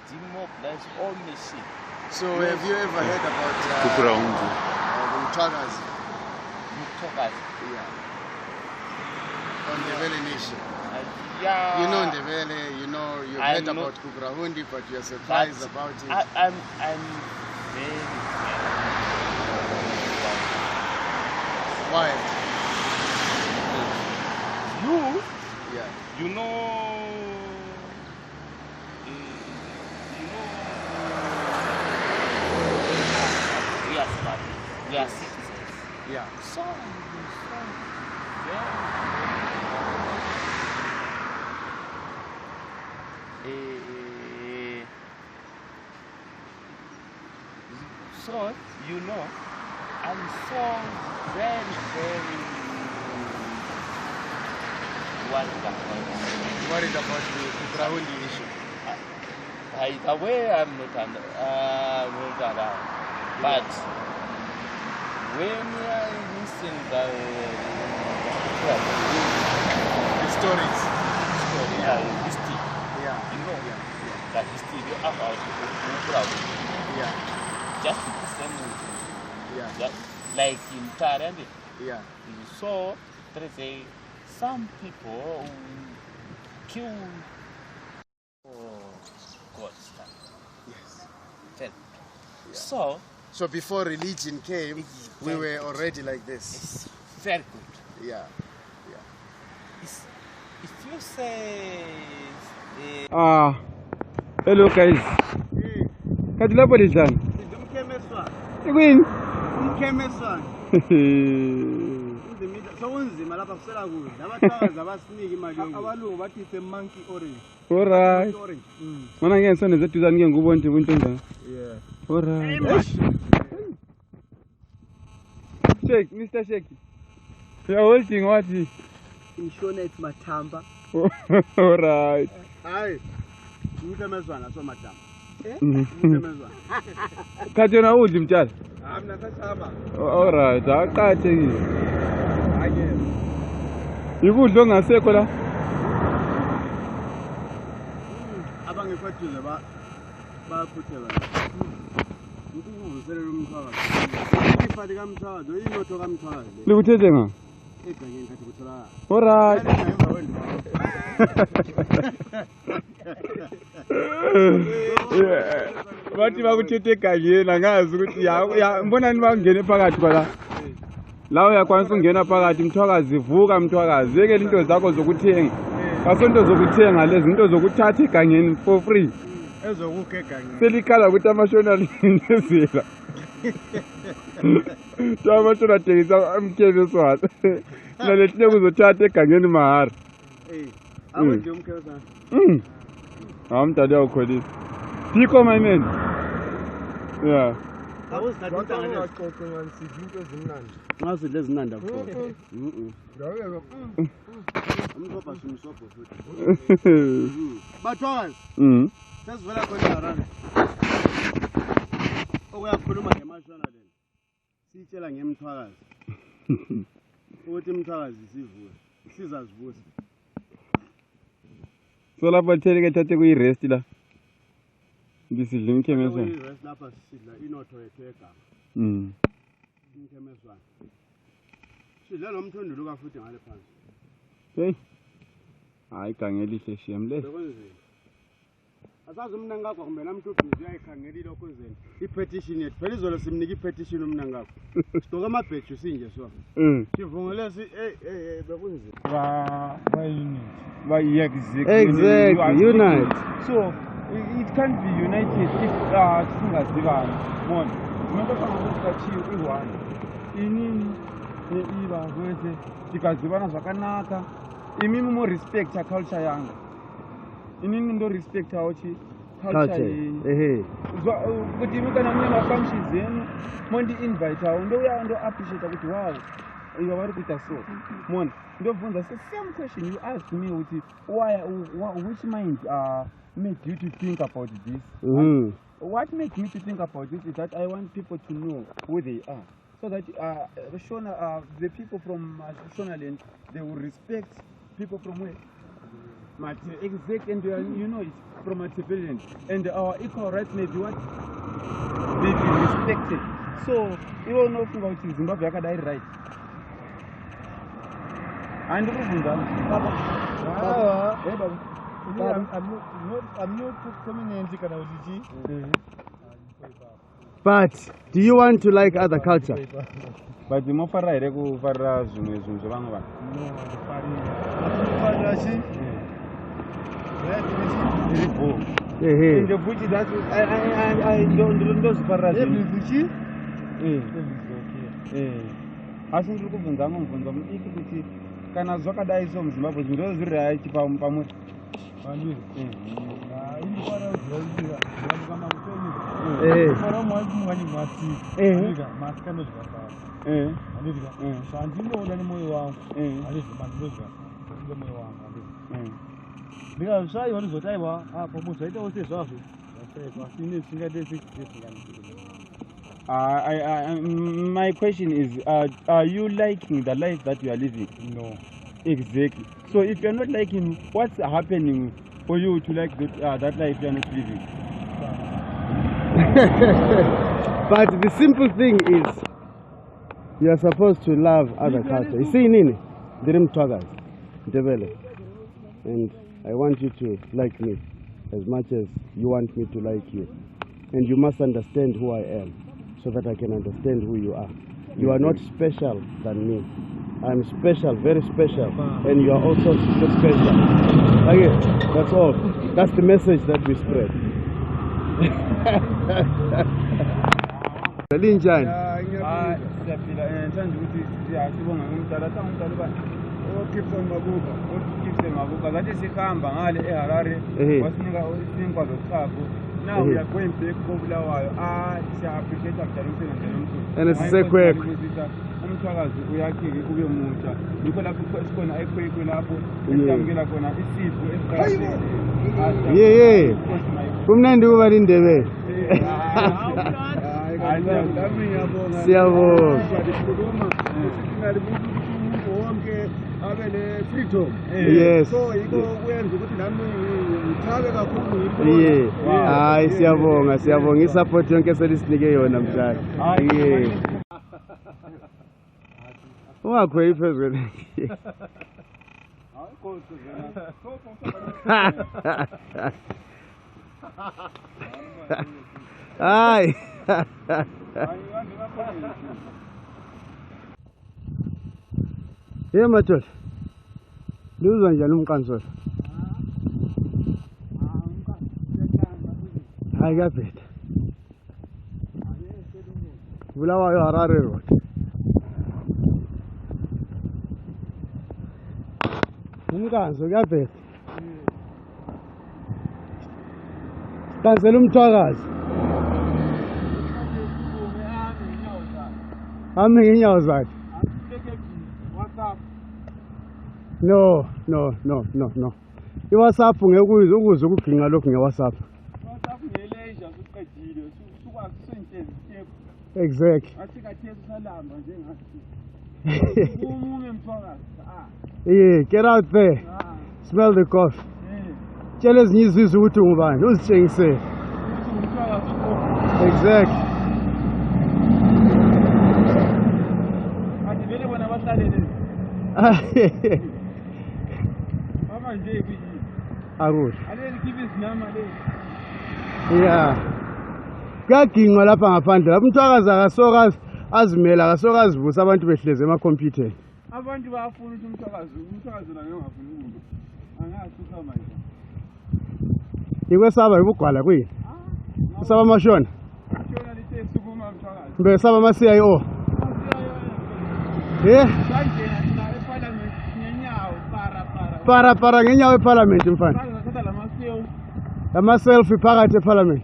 demobilize all machines. So have you ever heard about Mthwakazi? Mthwakazi? Yeah. On Ndebele nation? Yeah. You know Ndebele, you know, you've heard about Kukurahundi, but you're surprised about it. I'm very Why? You know, we are citizens. Yeah. So you know, I'm so very worried about the Kukurahundi issue. Either way, I'm not around. But when I listen the stories, history, you know, the history about Kukurahundi. Just the same, just like in Thailand. So there is some people who kill God stuff. So before religion came, we were already like this. It's very good. If you say hello guys. Kadila Polizan. Win. sokunzima lapha kusela kudla abathakazi abasiniki imali abalungu bathi it's a monkey orange. Alright. Mana ngeke sone zetuzani ke ngubona nje into njani. Yeah. Alright. Shake, Mr. Shake. You are holding what? Shona it's matamba. Alright. Hayi. Ngikemezwana so matamba. Khathi yona udli mtshali? Mina sashaba. Alright, aqhathekile. Ikudla ongasekho la? Abangefatuze bayaphuthela. Ngikuvuselela umthwakazi. Ifati kaMthwakazi, inotho kaMthwakazi. Likuthethe nga? Egangeni kathi kutholakala. Alright. Bathi bakuthethe egangeni angazi ukuthi ya mbona ni bangene phakathi kwala. La uyakwanisa ungena phakathi Mthwakazi vuka Mthwakazi yeke into zakho zokuthenga. Asonto zokuthenga lezi into zokuthatha egangeni for free. Ezokukhe egangeni. Selikhala ukuthi Mashonaland nezela. Tamasho thengisa umkebe swala. Nalehle kuzothatha egangeni mahara. Awundi umkebe sana. Amdala ukholisa. Diko my man. Yeah. Awuzithatha intanga leziqoqo nganisithi into ezimnandi. Ngasidle ezinanda kuphela. Ngaweke. Umsobha simsobho futhi. Bathwakazi. Sesivela khona Harare. Okuyakhuluma ngeMashonaland. Sitshela ngeMthwakazi. Ukuthi Mthwakazi sivuke. Sizazivusa. So lapha theleke thathe kuyi rest la. Ndisidla imkhemezo. Kuyi rest lapha sidla inotho yethu egama. Imkhemezwana. Sidla lo mthundu luka futhi ngale phansi. Hey. Hayi kangelihle shemle. Sekwenzeni. Asazi umnangakho kumbe namhlubhizi uyayikhangela ilokho zeni. I-petition yethu. Phela izolo simnika i-petition umnangakho. Sidoka amabheju sinje so. Sivungele bekunzima. Exactly. Unite. So it can't be united if singazivani. Bona. Umuntu sangakusikathiwe i-one. Inini iba kwese tikazivana zvakanaka. Imimi mo respect culture yanga. Inini ndo respect auchi culture. Kuti mukana muna function zenu mondi invite au ndo ya ndo appreciate kuti wow. You are kuita so. Mon, ndo funza the same question you asked me which mind made you to think about this? What made me to think about this is that I want people to know who they are. So that Shona, the people from Mashonaland, they will respect people from where? Exact, and you know it's from a civilian. And our equal rights may be what? May be respected. So, you don't know about Zimbabwe, I right. And I'm not coming in. But do you want to like other culture? But the more far I go for Zoom. In the bush, that's I don't know Bushi. I think you can go from equity. Can I zoka die some Zimbabwe? Those right pamwe. My question is, are you liking the life that you are living? No. Exactly. So if you're not liking, what's happening for you to like that life you're not living? But the simple thing is, you are supposed to love other culture. You see, Nini, Mthwakazi, develop. And I want you to like me as much as you want me to like you. And you must understand who I am so that I can understand who you are. You are not special than me. I'm special, very special, and you are also special. Okay, that's all. That's the message that we spread. siyasibonga kumdala sangumdala uba Gibson Mabuka, Gibson Mabuka, that is Ikamba, ngale eHarare, wasinika isinkwa zosapho. Now we are going back to Bulawayo. Siya appreciate umsebenzi omkhulu. And sisekwekho. Umthwakazi uyakhike ube mutsha. Yikho lapho sikhona ekwekwe lapho esamukela khona isipho esiqhakathekile. Yeah. Kumnandi kuba lindebele. Siyabonga. Yes. Yeah. Hayi siyabonga siyabonga isupport yonke selisinike yona mjani. Yeah. Ungakho iphezulu. Hayi. Ye madoda. Luzwa njani umqanso? Hayi kaphetha. Bulawayo Harare Road. Umqanso kaphetha. Kansela Mthwakazi. Ame ngenyawo zakhe. No. iWhatsApp ngekuyizo ukuze ukuginqa lokhu ngeWhatsApp. WhatsApp ngeleisure uqedile usukwazi usenhlezi step. Exactly. Athi kathesi salamba njengathi. Umume Mthwakazi. Yeah, get out there. Smell the coffee. Tshela ezinye izizwe ukuthi ungubani, uzitshengise. Exactly. Athi vele bona bahlalele. Mama nje kuyi. Akuhle. Aleni kibis nama le. Yeah. Kuyaginqwa lapha ngaphandle. Lapha Mthwakazi akasoka azimela akasoka azivusa abantu behleze emakhompyutheni. Abantu bayafuna ukuthi Mthwakazi la ngengafuni umuntu. Angasuka manje. Ikwesaba ibugwala kuyini? Usaba amashona? Shona lithe sukuma Mthwakazi. Mbe saba ama CIO. Para ngenyawo eParliament mfana. Ama selfie phakathi eParliament.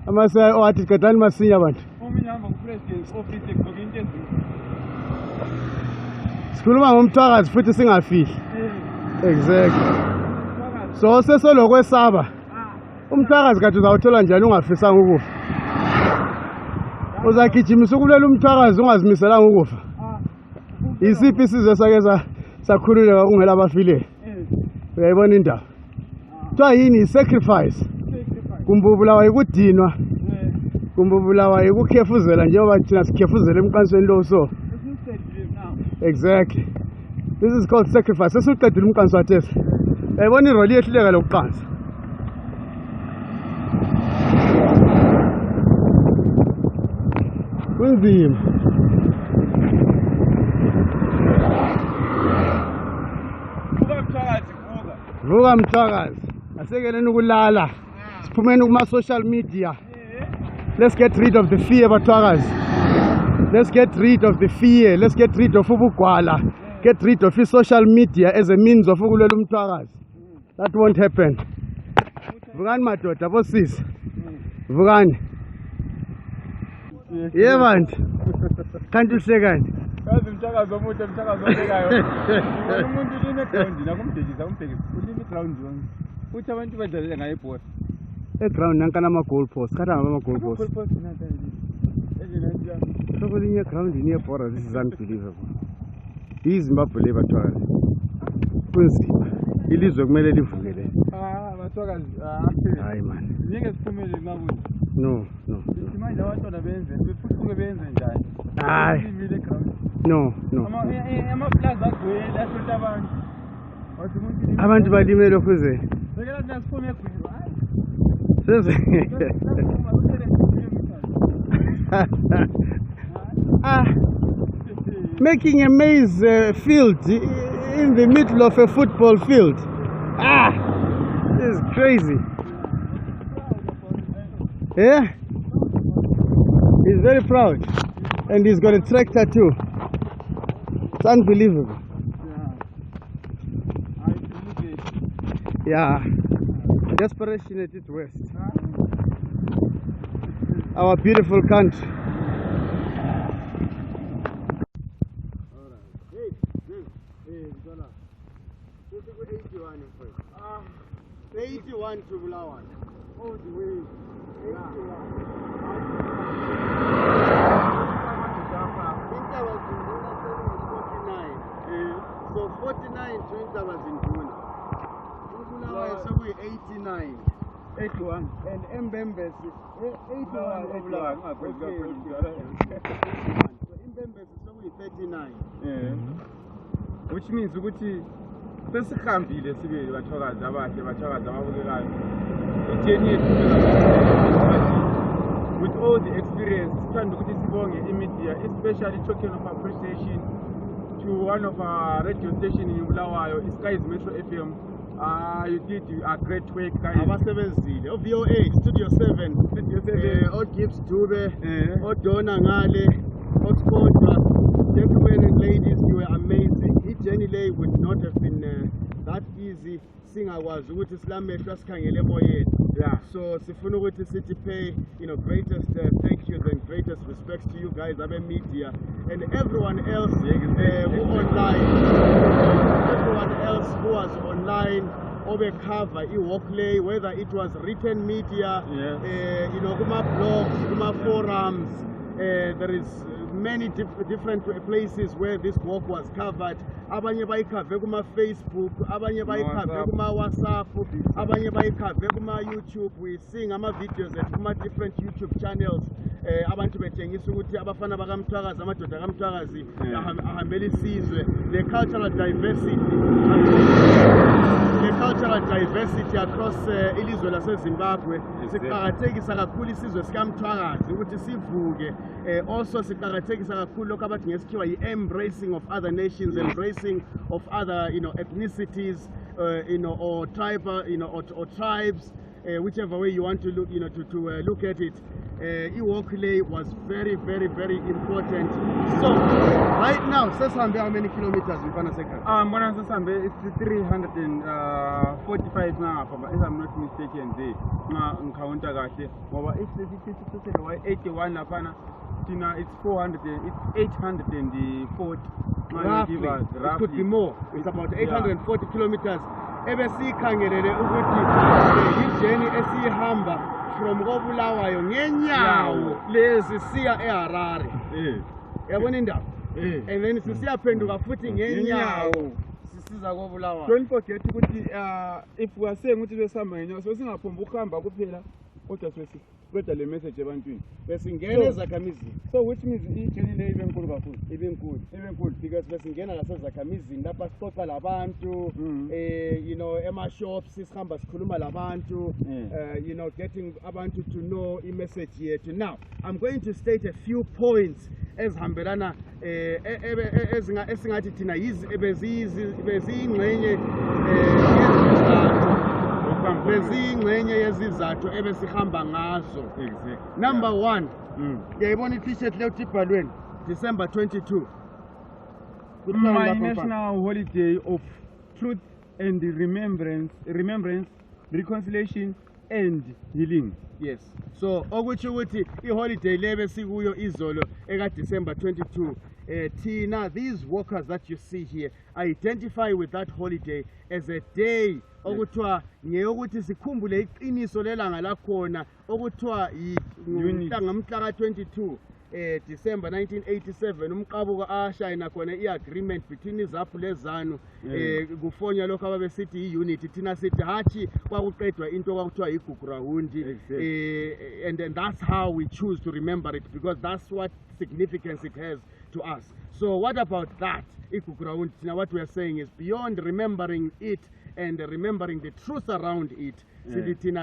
Ama CIO athi qedani masinya abantu. Umnyamba kupresident office egqoke into ezimbi. Sikhuluma ngomthwakazi futhi singafihli. Exactly. So sesolokwesaba. Umthwakazi kathi uzawuthola njani ungafisanga ukufa? Uzagijimisa ukulela umthwakazi ungazimiselanga ukufa. Isiphi isizwe sake sakhululeka kungela abafile. Uyayibona indaba. Kuthiwa yini sacrifice. Kumbubulawa ikudinwa. Kumbubulawa ikukhefuzela njengoba thina sikhefuzela emqansweni lo so. Exactly. This is called sacrifice. Sesiqedile umqanso wathesi. Uyayibona iroli yehluleka lokuqansa. Kunzima. Vuka Mthwakazi. Asekeleni ukulala. Siphumeni kuma social media. Let's get rid of the fear Mthwakazi. Let's get rid of the fear. Let's get rid of ubugwala. Get rid of social media as a means of ukulela umthwakazi. That won't happen. Vukani madoda bosisi. Vukani. Yeah bantu. Kanti uhlekani? Kazi Mthwakazi omuhle Mthwakazi obekayo. Umuntu line ground nakumdekisa umbhekisa. Uline ground yonke. Uthi abantu badlalela ngaye ibhola. Ground nankana ama goal post. Khatha ngama goal post. Goal post natha yini. So kulinye ground ni ebhola, this is unbelievable. Zimbabwe le Mthwakazi. Kunzima. Ilizwe kumele livukele. Mthwakazi. Hayi man. Ngeke siphumele ngakuthi. No. Manje abantwana benze befuthi benze njani? Hayi. No. Ama-plaza agwele asonta abantu. Abantu balimele ofuzeni. Bekela thina siphume egwele. Making a maize field in the middle of a football field. This is crazy. Yeah? He's very proud. And he's got a tractor too. It's unbelievable. Yeah. Desperation at its worst. Our beautiful country. Hey, 81 to Bulawayo. All the way. 81. So 49 to was in June. Bulawayo, so we 89. 81. And Mbembe 81. So Mbembe so we 39. Which means ukuthi sesikhambile sibili bathakazi abahle bathakazi ababukekayo ijeni with all the experience sithanda ukuthi sibonge imedia, especially token of appreciation to one of our radio station in Bulawayo, Skies Metro FM. You did a great work, guys. Abasebenzile VOA Studio 7 Gibbs Dube Donna Ngale Oxford. Gentlemen and ladies, you were amazing. Each journey lay would not have been that easy. Singa was ukuthi silamehlo asikhangele emoyeni. Yeah. So sifuna ukuthi sithi pay, greatest thank yous and greatest respects to you guys, abe media, and everyone else who online. Everyone else who was online. Cover walklay, whether it was written media, kuma blogs, kuma forums. There is many different places where this walk was covered. Abanye bayikhave kuma Facebook, abanye bayikhave kuma WhatsApp, abanye bayikhave kuma YouTube. We seeing ama videos at kuma different YouTube channels. Abantu betshengisa ukuthi abafana bakaMthwakazi amadoda kaMthwakazi ahambela isizwe. The cultural diversity across ilizwe laseZimbabwe siqhakathekisa kakhulu isizwe sikaMthwakazi ukuthi sivuke. Also siqhakathekisa kakhulu lokho abathi ngesikhiwa embracing of other nations, embracing of other ethnicities, or tribal, or tribes, whichever way you want to look, to look at it. Walklay was very, very, very important. So right now, Sesambe, how many kilometers in Panaseka? Sesambe, it's 345 now, if I'm not mistaken. It's 81 lapana. It's 400. It's 840. Roughly. It could be more. It's about 840 kilometers. Ebesi kangerere ukuthi ijeni esihamba from Bulawayo ngenyawo lezi siya eHarare. Yabona indawo? And then sisiyaphenduka futhi ngenyawo sisiza koBulawayo. Don't forget ukuthi if we are saying ukuthi besihamba ngenyawo so singaphomba ukuhamba kuphela kodwa sesibeda le message ebantwini besingena ezakhamizini. So which means ijeni le ibenkulu kakhulu. Ibenkulu because besingena ngasezakhamizini lapha sixoxa labantu ema-shops sihamba sikhuluma labantu getting abantu to know i-message yethu. Now I'm going to state a few points ezihambelana esingathi thina beziyingxenye beziyingxenye yezizathu ebesihamba ngazo. Number 1, yayibona i-t-shirt le utibhalweni December 22. My national holiday of truth and remembrance, reconciliation and healing. Yes. So okuthi ukuthi i-holiday lebe sikuyo izolo eka December 22. Tina, these workers that you see here identify with that holiday as a day okuthiwa ngeyokuthi sikhumbule iqiniso lelanga lakhona okuthiwa mhla 22 December 1987 umqabuko ashayina khona i-agreement between iZAPU leZANU kufonya lokho ababesithi i-unity thina sithi hathi kwakuqedwa into kwakuthiwa igugurahundi and then that's how we choose to remember it because that's what significance it has to us. So what about that igugurahundi? What we are saying is beyond remembering it and remembering the truth around it,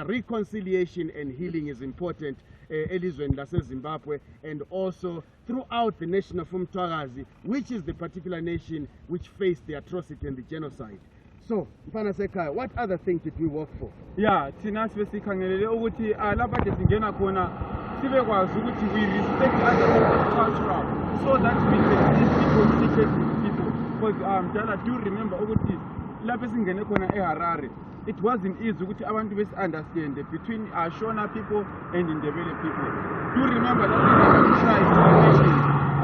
reconciliation and healing is important elizweni laseZimbabwe and also throughout the nation of Mthwakazi, which is the particular nation which faced the atrocity and the genocide. So, Mfana Sekhaya, what other thing did we work for? Yeah, thina sibesikhangelele ukuthi lapha ke singena khona sibekwazi ukuthi we respect other cultural so that we can communicate with people. because Mdala, do remember ukuthi lapho esingene khona eHarare, it wasn't easy ukuthi abantu besi-understand between Shona people and Ndebele people. Do remember that we tried to mention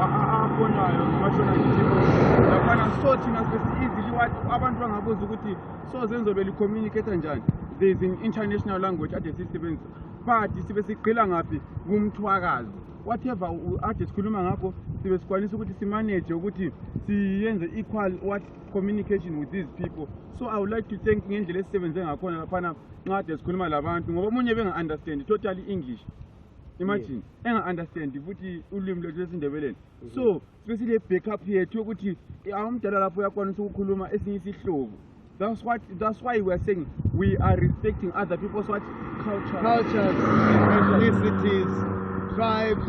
afonwayo Mashonaland people laphana so thina sesi-easily wathi abantu bangabuza ukuthi so zenzobele communicate njani. There is an international language ade sisebenzisa but sibe sigqila ngaphi kumthwakazi whatever ade sikhuluma ngakho sibe sikwanisa ukuthi simanage ukuthi siyenze equal what communication with these people. So I would like to thank ngendlela esisebenze ngakhona laphana nxa ade sikhuluma labantu ngoba omunye benga-understand totally English. Imagine enga-understand futhi ulimi lwethu lwesindebeleni. So sibe sile backup yethu yokuthi umdala lapho uyakwanisa ukukhuluma esinye isihlobo. That's why we are saying we are respecting other people's cultures, ethnicities, tribes,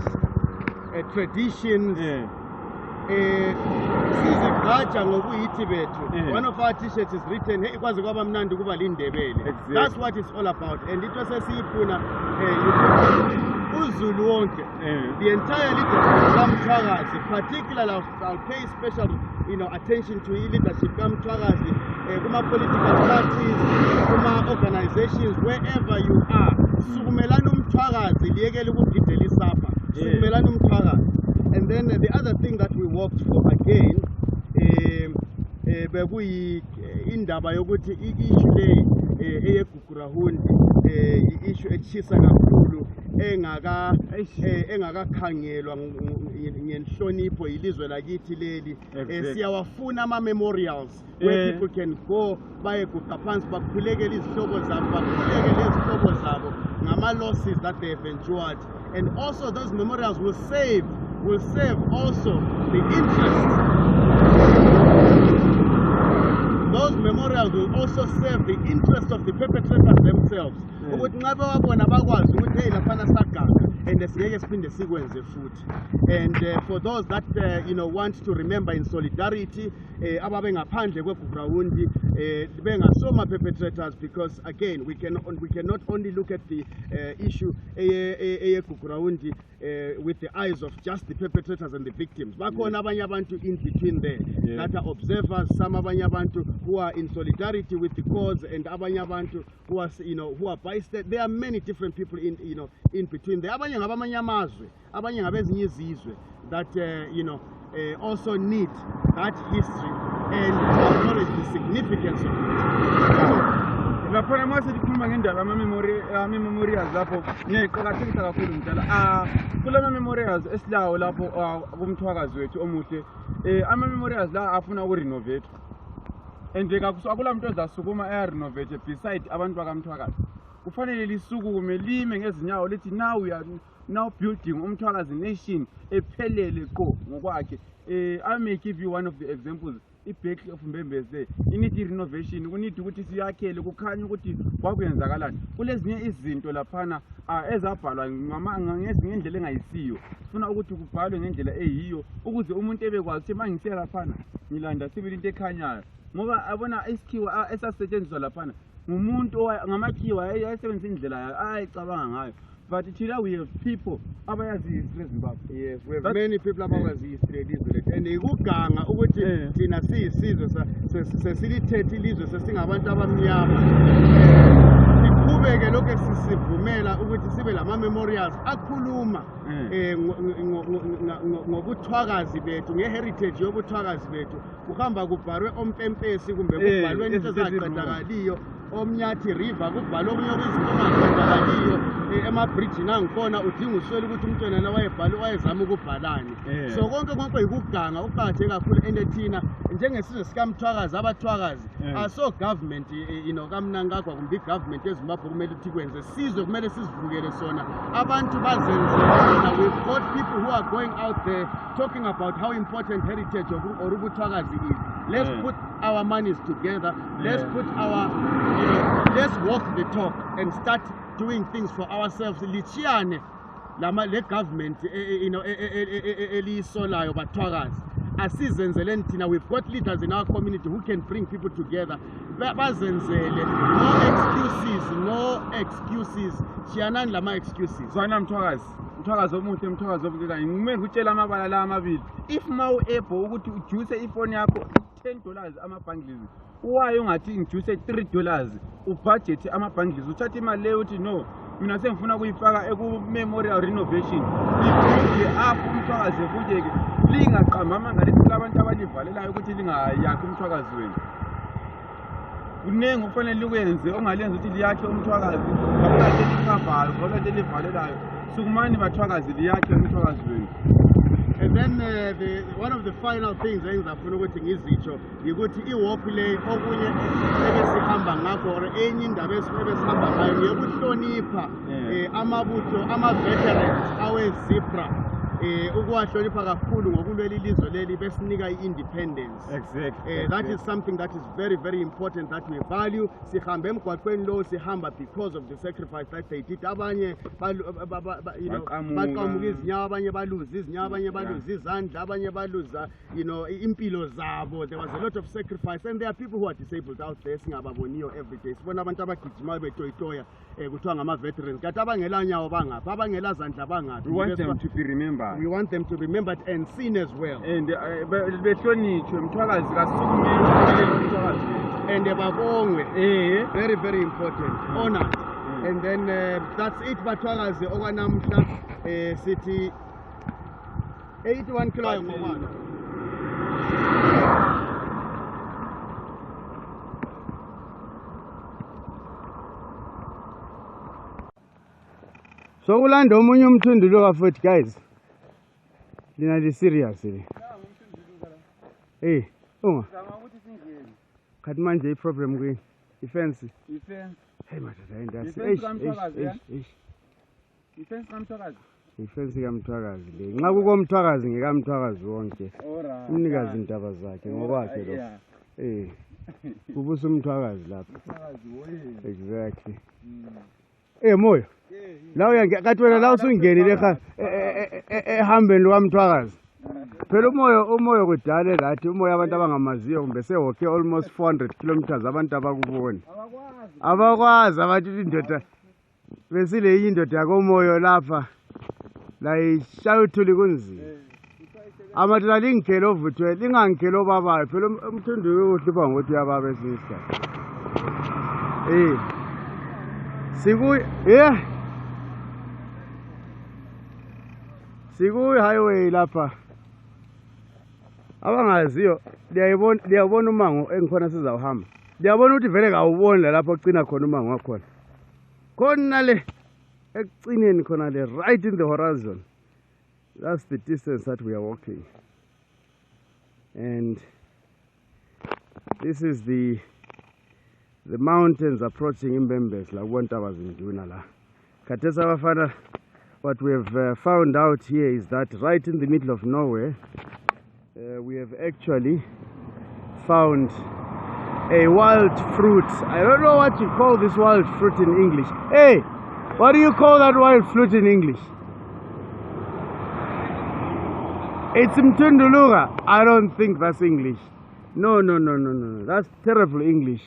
traditions. Sizigqaja ngokuyithi bethu. One of our t-shirts is written, hey kwaze kwaba mnandi kuba lindebele. That's what it's all about. And it was sesiyifuna uZulu wonke, the entire leadership kaMthwakazi, particularly I'll pay special attention to leadership kaMthwakazi, political parties, organizations, wherever you are. Sukumelana uMthwakazi liyekele ukugidela isapha. Sukumelana uMthwakazi. And then the other thing that we worked for again, bekuyi indaba yokuthi i-issue le eyegugurahundi, i-issue etshisa kakhulu engakakhangelwa ngenhlonipho yilizwe lakithi leli. Siyawafuna ama-memorials where people can go bayeguqa phansi bakhulekele izihlobo zabo, bakhulekele izihlobo zabo ngama-losses that they have endured. And also those memorials will serve also the interest. Those memorials will also serve the interest of the perpetrators themselves. Ukuthi nxa bewabona bakwazi ukuthi hey laphana saganga and singeke siphinde sikwenze futhi. And for those that want to remember in solidarity, ababe ngaphandle kwegugrawundi bengasoma perpetrators, because again we cannot only look at the issue eyegugrawundi with the eyes of just the perpetrators and the victims. Bakhona abanye abantu in between there that are observers, some abanye abantu who are in solidarity with the cause, and abanye abantu who are bystander. There are many different people in between there. Abanye ngabamanye amazwe, abanye ngabezinye izizwe that also need that history and acknowledge the significance of it. Laphana mase sikhuluma ngendaba ama-memorials lapho ngiqakathekisa kakhulu Mdala. Kula memorials esilawo lapho kumthwakazi wethu omuhle, ama-memorials la afuna ukurenovate, and akula muntu ozasukuma renovate beside abantu bakamthwakazi. Kufanele lisukume lime ngezinyawo lithi now we are now building uMthwakazi nation ephelele qo ngokwakhe. I may give you one of the examples. I-Bakery of Mbembeze, you need renovation, we need ukuthi siyakhele kukhanya ukuthi kwakuyenzakalani. Kulezinye izinto laphana ezabhalwa ngendlela engayisiyo. Sifuna ukuthi kubhalwe ngendlela eyiyo ukuze umuntu ebekwazi ukuthi mangisiya laphana ngilanda sibili into ekhanyayo. Ngoba abona isikhiwa esasetshenziswa laphana ngumuntu ngamakhiwa ayisebenzisa indlela yayo ayicabanga ngayo. But today we have people abayazi history Zimbabwe. Yes, we have many people abayazi history elizwe, and ikuganga ukuthi thina siyisizwe sesilithethe ilizwe sesingabantu abamnyama. Siqhubeke lokho sisivumela ukuthi sibe lama memorials akhuluma ngobuthwakazi bethu, ngeheritage yobuthwakazi bethu. Kuhamba kubhalwe ompempesi kumbe kubhalwe into ezaqedakaliyo, omnyathi river kubhalwe okunye okuyizinto ezaqedakaliyo emabridge nangikhona udinga uswele ukuthi umntwana wayezama ukubhalani. So konke yikuganga ukuqhatheke kakhulu enethina njengesizwe sikaMthwakazi abathwakazi aso government kamnankagwa kumbe government eZimbabwe kumele ukuthi kwenze sizwe kumele sizivukele sona abantu bazenze. We've got people who are going out there talking about how important heritage of ubuthwakazi is. Let's put our monies together. Let's put our let's walk the talk and start doing things for ourselves. Lichiyane le government eliyisolayo bathwakazi asizenzele thina. We've got leaders in our community who can bring people together. Bazenzele, no excuses. Shiyanani lama excuses. Zwana Mthwakazi omuhle, Mthwakazi obukekayo. Ngimele ngitshela amabala la amabili. If now able ukuthi ujuice ifoni yakho $10 ama-bundles, why ungathi ngijuice $3 ubudget ama-bundles? Uthatha imali leyo uthi no, mina sengifuna ukuyifaka eku-memorial renovation. Ibuye apho uMthwakazi efujeke lingaqamba amangalithi labantu abalivalelayo ukuthi lingayakhi uMthwakazi wenu. Kuningi okufanele likwenze ongalenza ukuthi liyakhe uMthwakazi, ngaphandle likhavayo, ngaphandle livalelayo. Sukumani bathwakazi liyakhe uMthwakazi wenu. And then one of the final things engizafuna ukuthi ngizitsho ukuthi iwalk le okunye ebesihamba ngakho or enye indaba ebesihamba ngayo ngiyokuhlonipha amabutho ama-veterans awe-zebra ukuwahlonipha kakhulu ngokulwela ilizwe leli besinika i-independence. Exactly. That is something that is very, very important that we value. Sihambe emgwaqweni lo sihamba because of the sacrifice that they did. Abanye baqamuka izinyawo, abanye baluza izinyawo, abanye baluza izandla, abanye baluza impilo zabo. There was a lot of sacrifice, and there are people who are disabled out there singababoniyo every day. Sibona abantu abagijimayo betoyitoya kuthiwa ngama-veterans. Kanti abangela nyawo bangaphi, abangela zandla bangaphi. We want them to be remembered. We want them to be remembered and seen as well. And behlonitshwe Mthwakazi kasukumele uMthwakazi. And babongwe. Very, very important. Honored. And then that's it. Bathwakazi okwanamhla sithi 81 kilo ngokwana. So kulanda omunye umthundulo kafuthi guys. Lina li serious le. Unga. Khathi manje i-problem kuyini? Ifence. Hey madoda indasi. Ifence kaMthwakazi. Ifence kaMthwakazi le. Nxa kukoMthwakazi ngekaMthwakazi wonke. Umnikazi indaba zakhe ngokwakhe lo. Kubusa uMthwakazi lapha. Exactly. Moyo. La uyakathi wena la usungenile ehambeni likaMthwakazi. Phela umoyo kudala lathi umoya abantu abangamaziyo kumbe sewoke almost 400 kilometers abantu abakubona. Abakwazi abathi indoda besile indoda yakomoyo lapha la ishaya uthuli kunzima. Amathi la lingikelo ovuthwe lingangikelo babayo phela umthundu uhlupha ngokuthi uyababa esinista. Sikuyi highway lapha. Abangaziyo liyabona umango engikhona sizawuhamba. Liyabona ukuthi vele kawuboni lapho ogcina khona umango wakhona. Khona le ekucineni khona le right in the horizon. That's the distance that we are walking. And this is the mountains approaching Mbembes la Wontawas in Juna la. Katesa bafana, what we have found out here is that right in the middle of nowhere we have actually found a wild fruit. I don't know what you call this wild fruit in English. Hey, what do you call that wild fruit in English? It's Mtunduluga. I don't think that's English. No. That's terrible English.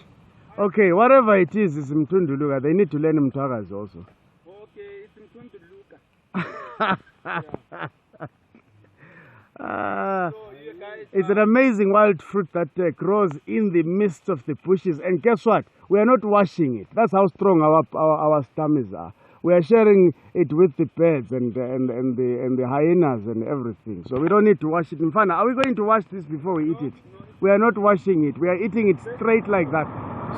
Okay, whatever it is Mtunduluga. They need to learn Mthwakazi also. Okay, it's Mtunduluga. It's an amazing wild fruit that grows in the midst of the bushes. And guess what? We are not washing it. That's how strong our stomachs are. We are sharing it with the birds and the hyenas and everything. So we don't need to wash it. In fact, are we going to wash this before we eat it? We are not washing it. We are eating it straight like that.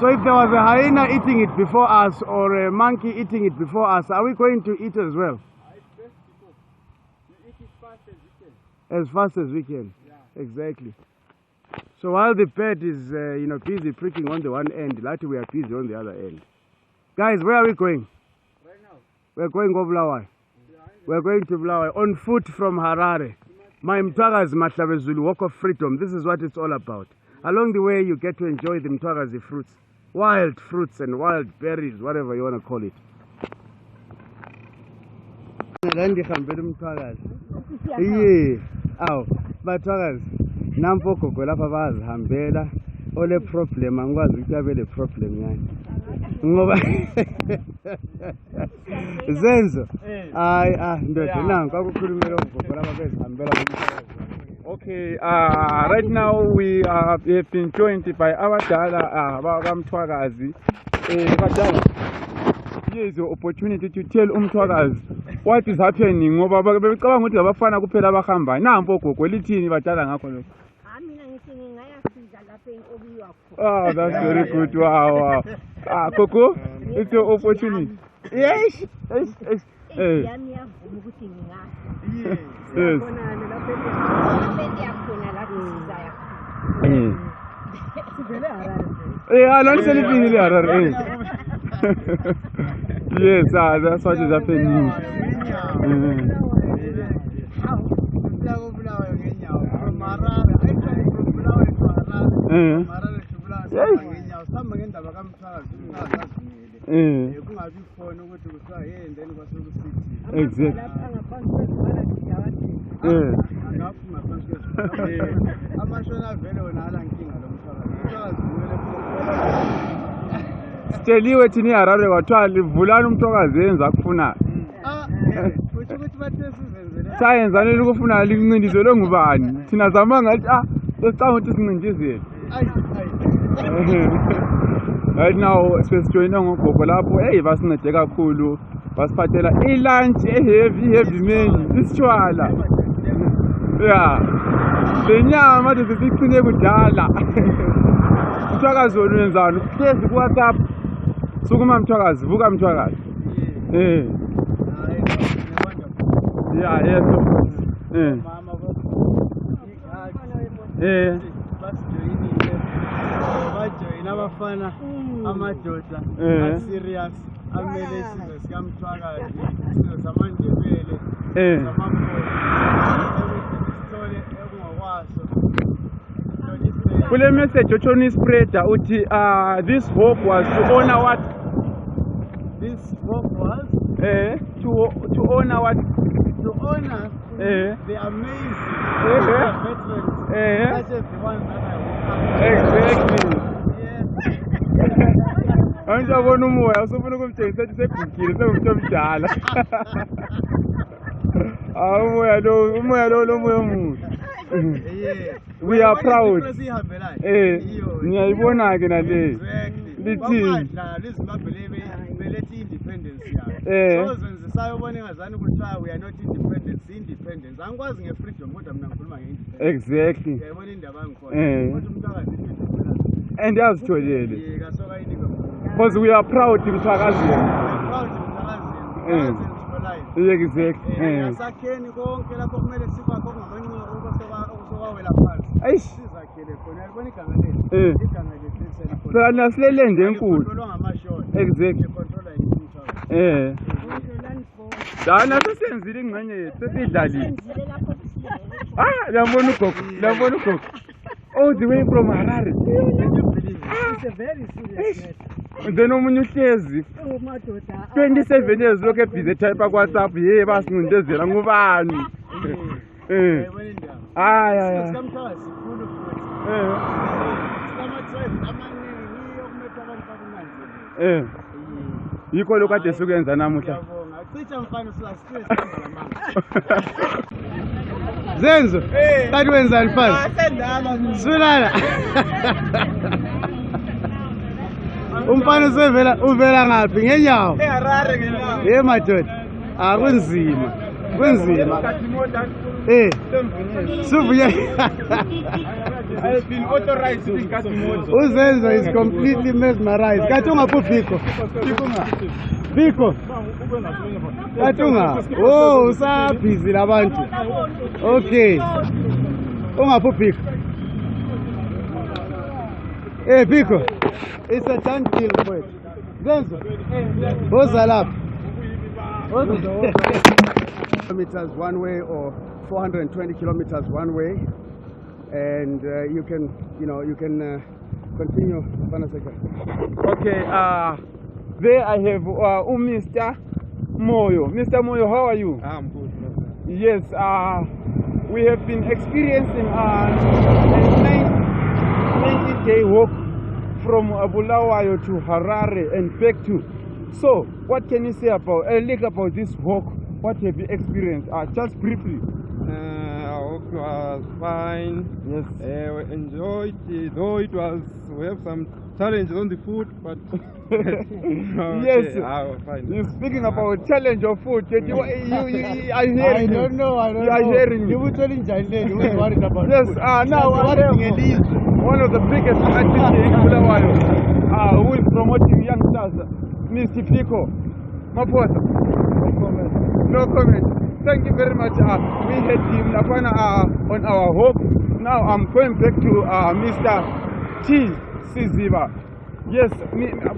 So if there was a hyena eating it before us or a monkey eating it before us, are we going to eat as well? As fast as we can. Yeah. Exactly. So while the bird is busy pricking on the one end, later we are busy on the other end. Guys, where are we going? Right now. We're going to Bulawayo. We're going to Bulawayo on foot from Harare. My Mthwakazi Mahlabezulu Walk of Freedom. This is what it's all about. Along the way, you get to enjoy the Mthwakazi fruits, wild fruits and wild berries, whatever you want to call it. Yeah. Aw, Mthwakazi. nampo gogo lapha bazihambela ole problem angikwazi ukuthi abe le problem yani ngoba Zenzo hayi ndoda nangu akukhulumela gogo lapha bezihambela. Okay, right now we have been joined by abadala bakamthwakazi. Badala, here is your opportunity to tell umthwakazi what is happening ngoba becabanga ukuthi abafana kuphela abahamba nampo gogo lithini badala ngakho lokho. Oh, that's very good. Wow. Coco, it's your opportunity. Yes. Yes. Yes, that's what is happening. Steliwe thini Harare wathwali vulana umthwakazi yenza akufuna. Sayenza lokufuna lincindizelo ngubani? Thina zama ngathi sesicanga ukuthi sincindizele. Right now sesijoyina ngogogo lapho basincede kakhulu basiphathela lunch heavy meal isitshwala. Yeah. Lenyama sesicine kudala. Mthwakazi wenzani? Uhlezi ku WhatsApp. Sukuma Mthwakazi, vuka Mthwakazi. Yeah, yes. Abafana amadoda serious amele isizwe sikaMthwakazi isizwe samandebele samampola sithole ekungakwaso. Kule message ochoni spreader uthi this walk was to honor what? This walk was to honor what? To honor the amazing veterans such as the ones that I exactly. Anjabona umoya usufuna ukumtshengisa ukuthi segugile sekumuntu omdala. Umoya lo omuhle. We are proud. Ngiyayibona ke nale. Lithini? We are not independent. Angikwazi nge-freedom kodwa mina ngikhuluma nge-independence. Exactly. Yayibona indaba ngikhona. And yazitholele. Because we are proud Mthwakazi. Exactly. Asakheni konke lapho kumele sikwakho ngamanqoko osokwawela phansi. Sizakhele khona yabona igama lethu. Igama lethu phela nasilelende enkulu. Exactly. Dana sesenzile ingcenye yethu sesidlalile. Yabona ugogo. All the way from Harare. It's a very serious matter. Then omunye uhlezi 27 years lokho ebhize type ku WhatsApp basincindezela ngubani. Yikho lokho kade sikuyenza namuhla. Zenzo, kanti wenzani mfana? Sulala. Umfana uvela ngaphi ngenyawo? eHarare ngenyawo. Madoda. Kunzima. I've been authorized to cut motor. Uzenzo is completely mesmerized. Kathi ungaphi Biko? Katunga. Usabhizi labantu. Okay. Ungaphi Biko. It's a done deal for it. Zenzo. Boza lapha. Kilometers one way or 420 kilometers one way, and you can continue. Okay, there I have Mr. Moyo. Mr. Moyo, how are you? I'm good. Yes, we have been experiencing a 90-day walk from Bulawayo to Harare and back to. So, what can you say about this walk? What have you experienced? Just briefly. Walk was fine. Yes. We enjoyed it, though we have some challenges on the food, but yes. Fine. You're speaking about challenge of food. You are hearing. I don't know. You are hearing. You were telling Jailene, you were worried about yes. food. Now I have one of the biggest artists in Bulawayo, who is promoting youngsters, Mr. Pico. Maposa. No comment. Thank you very much. We had him on our hope. Now I'm going back to Mr. T. Siziba. Yes,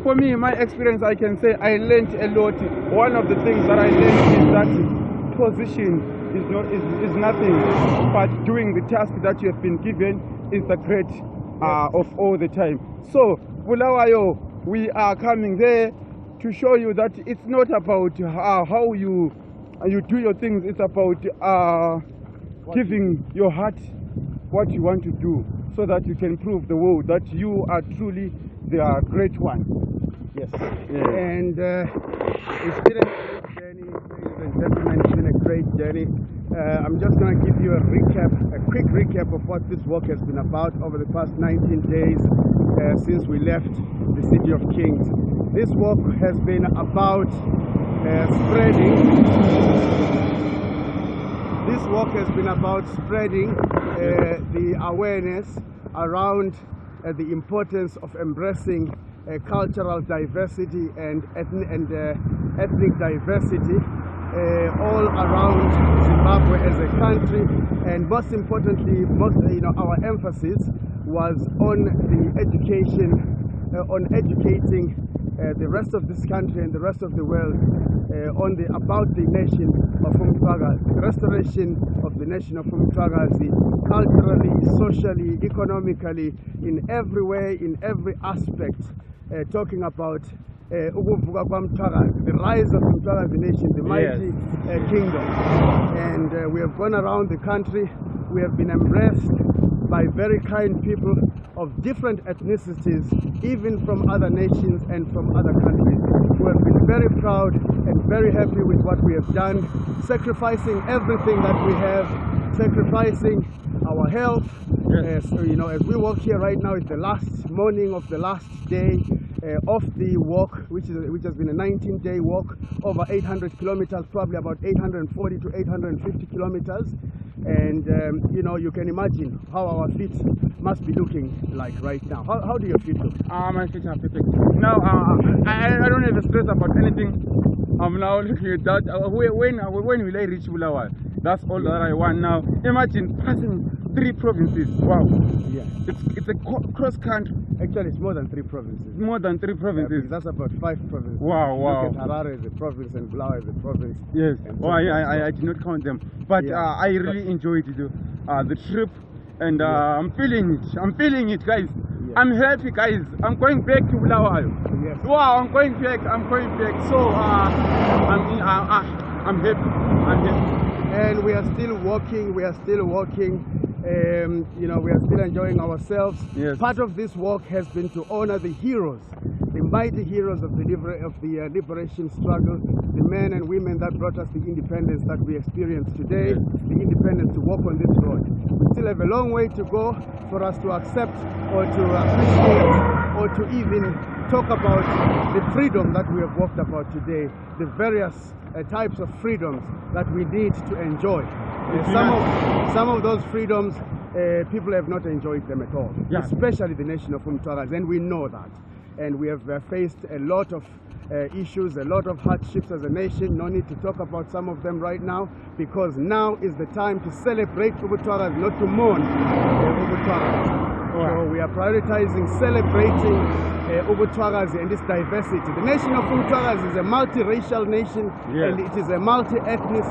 for me, my experience, I can say I learned a lot. One of the things that I learned is that position is nothing, but doing the task that you have been given is the great of all the time. So, Bulawayo, we are coming there to show you that it's not about how you do your things. It's about giving your heart what you want to do, so that you can prove the world that you are truly the great one. Yes. Yeah. And it's been a great journey, ladies and gentlemen. It's been a great journey. I'm just going to give you a quick recap of what this walk has been about over the past 19 days since we left the City of Kings. This walk has been about spreading the awareness around the importance of embracing cultural diversity and ethnic diversity all around Zimbabwe as a country, and most importantly, our emphasis was on the education, on educating the rest of this country and the rest of the world about the nation of Mthwakazi, the restoration of the nation of Mthwakazi, culturally, socially, economically, in every way, in every aspect, talking about the rise of the Mthwakazi nation, the mighty kingdom. And we have gone around the country. We have been embraced by very kind people of different ethnicities, even from other nations and from other countries, who have been very proud and very happy with what we have done, sacrificing everything that we have, sacrificing our health. As we walk here right now, it's the last morning of the last day of the walk, which has been a 19-day walk, over 800 kilometers, probably about 840 to 850 kilometers. And you can imagine how our feet must be looking like right now. How do your feet look? My feet are perfect. Now I don't have a stress about anything. I'm now looking at that. When will I reach Bulawayo? That's all that I want now. Imagine passing 3 provinces. Wow. Yeah. It's a cross country. Actually, it's more than 3 provinces. More than 3 provinces. That's about 5 provinces. Wow, wow. Look at Harare as a province and Bulawayo as a province. Yes. Oh, I did not count them. But I really enjoyed the trip, and I'm feeling it. I'm feeling it, guys. Yeah. I'm happy, guys. I'm going back to Bulawayo. Yes. Wow, I'm going back. So I'm happy. I'm happy. And we are still walking. We are still enjoying ourselves. Yes. Part of this walk has been to honor the heroes, the mighty heroes of the liberation struggle, the men and women that brought us the independence that we experience today, the independence to walk on this road. We still have a long way to go for us to accept or to appreciate or to even talk about the freedom that we have walked about today, the various types of freedoms that we need to enjoy. Some of those freedoms, people have not enjoyed them at all, especially the nation of Mthwakazi, and we know that. And we have faced a lot of issues, a lot of hardships as a nation. No need to talk about some of them right now, because now is the time to celebrate Mthwakazi, not to mourn Mthwakazi. So we are prioritizing celebrating Mthwakazi and its diversity. The nation of Mthwakazi is a multiracial nation, and it is a multi-ethnic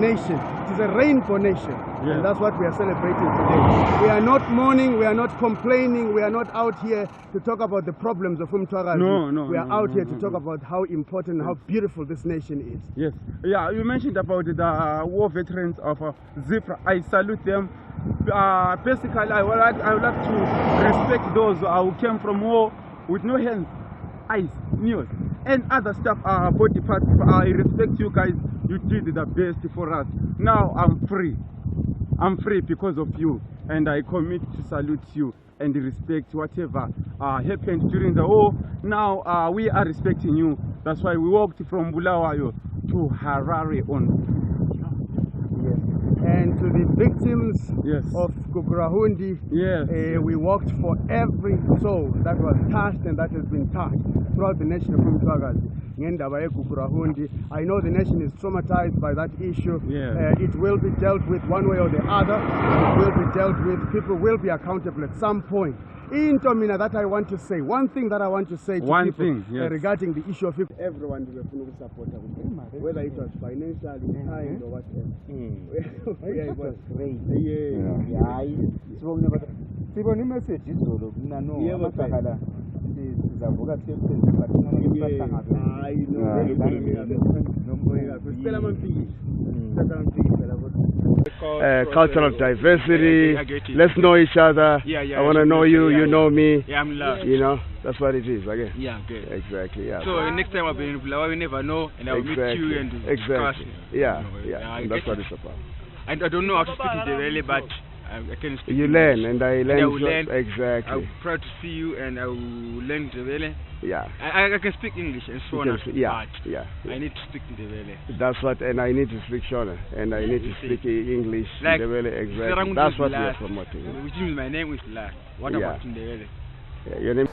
nation. It is a rainbow nation, and that's what we are celebrating today. We are not mourning, we are not complaining, we are not out here to talk about the problems of Mthwakazi. We are out here to talk about how important, how beautiful this nation is. Yes. Yeah, you mentioned about the war veterans of Zipra. I salute them. Basically, I would like to respect those who came from war with no hands, eyes, nose, and other stuff, body parts. I respect you guys. You did the best for us. Now I'm free. I'm free because of you, and I commit to salute you and respect whatever happened during the war. Now we are respecting you. That's why we walked from Bulawayo to Harare on. And to the victims of Guguраhundi, we walked for every soul that was touched and that has been touched throughout the nation of Mthwakazi. I know the nation is traumatized by that issue. It will be dealt with one way or the other. It will be dealt with. People will be accountable at some point. In Tomina, that I want to say, one thing that I want to say to people regarding the issue of everyone will support them, whether it was financially, kind, or whatever. It was great. Cultural diversity. Let's know each other. I want to know you. You know me. I'm loved. You know, that's what it is. Okay. Yeah, good. Exactly. Yeah. So next time I'll be in Bulawayo, we never know, and I'll meet you and discuss. Yeah. And that's what it's about. And I don't know how to speak Ndebele, but I can speak. You learn, and I learn. And I will learn. Exactly. I'm proud to see you, and I will learn Ndebele. Yeah. I can speak English and Shona, but I need to speak Ndebele. That's what, and I need to speak Shona, and I need to speak English. Like, Ndebele, exactly. That's what we are promoting. Which means my name is La. What about Ndebele? Yeah, your name.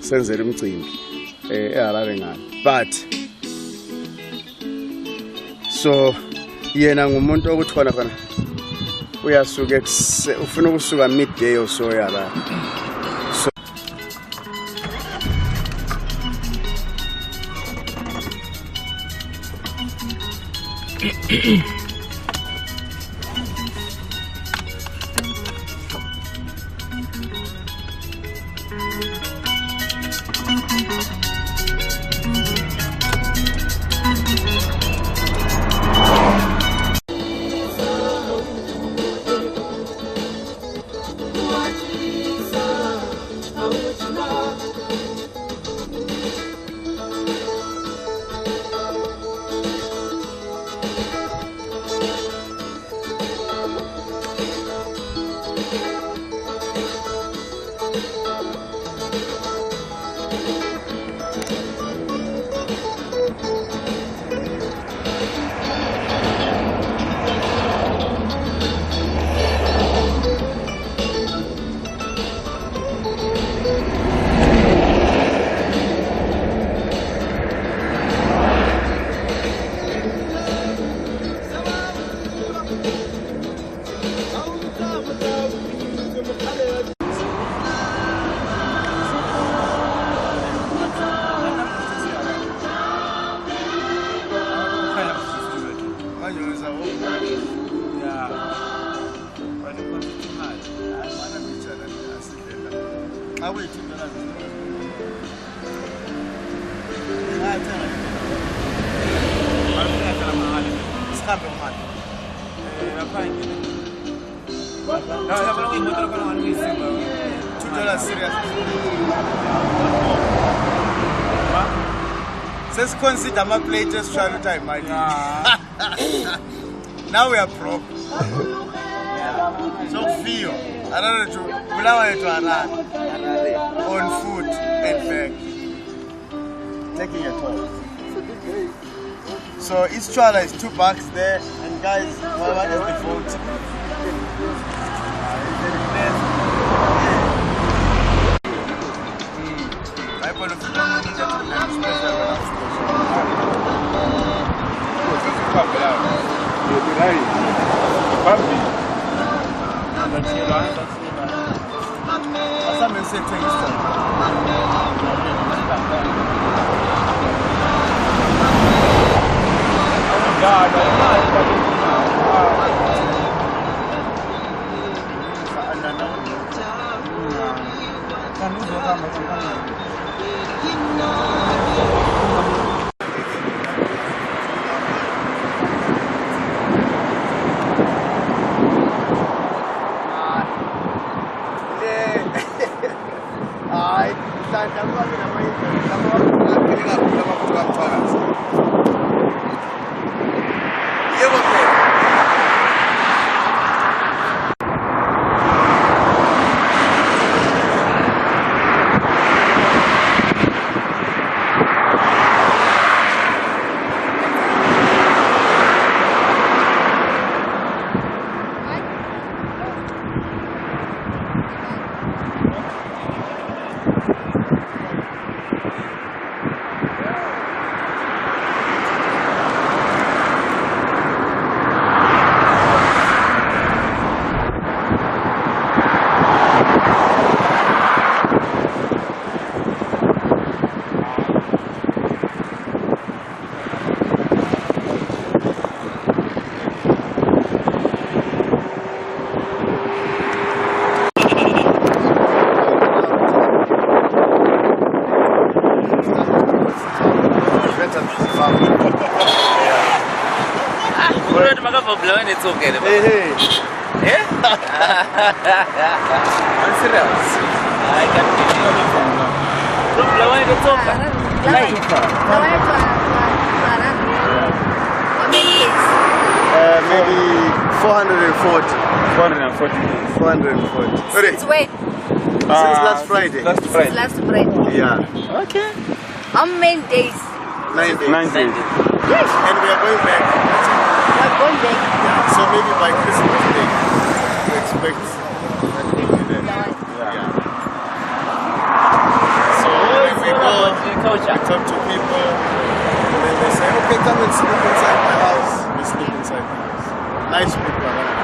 senzele umcimbi eHarare ngalo, but so yena ngumuntu okuthi khona uyasuka ufuna ukusuka midday or so eHarare. So I wait $2. $2 serious. Let's consider my plate just try to time, my Now we are broke. So feel. I don't know to Bulawayo to Harare on food and back. Taking a toll. So each trawler is $2 there, and guys, what is the vote? It's okay. Hey. Yeah? I'm serious. I can't believe it. From Bulawayo to Harare. How many days? Maybe 440. 440. Since when? Since last Friday. Since last Friday. Yeah. Okay. How many days? 9 days. 9 days. Yes. And we are going back. We are going back. Yeah. So maybe by Christmas Day, we expect that we will be there. Yeah. So when we go, we talk to people, and then they say, okay, come and sleep inside my house. We sleep inside the house. Nice people around.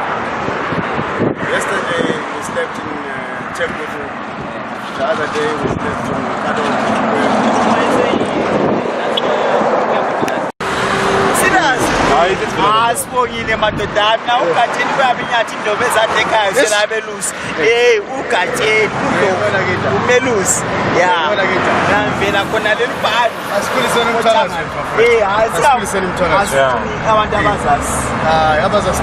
Yesterday we slept in Chepkoto. The other day we slept in Kado. Asibongile madodana na ugatsheni bayaminyathi indobo ezadekayo selabelusi ugatsheni umelusi ya navela khona leli bhani asikhuliseni umthakazo asikhuliseni umthakazo abantu abazazi abazazi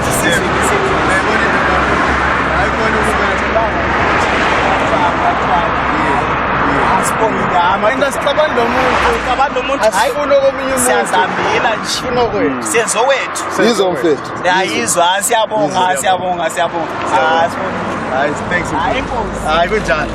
Siyazamela nje siyezowethu yizwa siyabonga hayi kunjani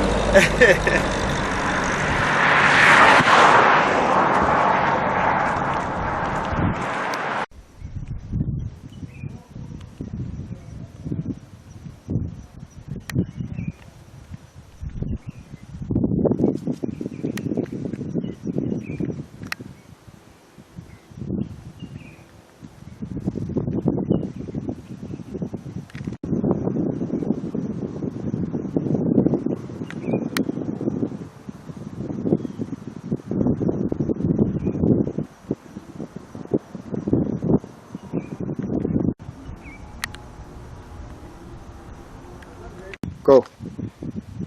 Go.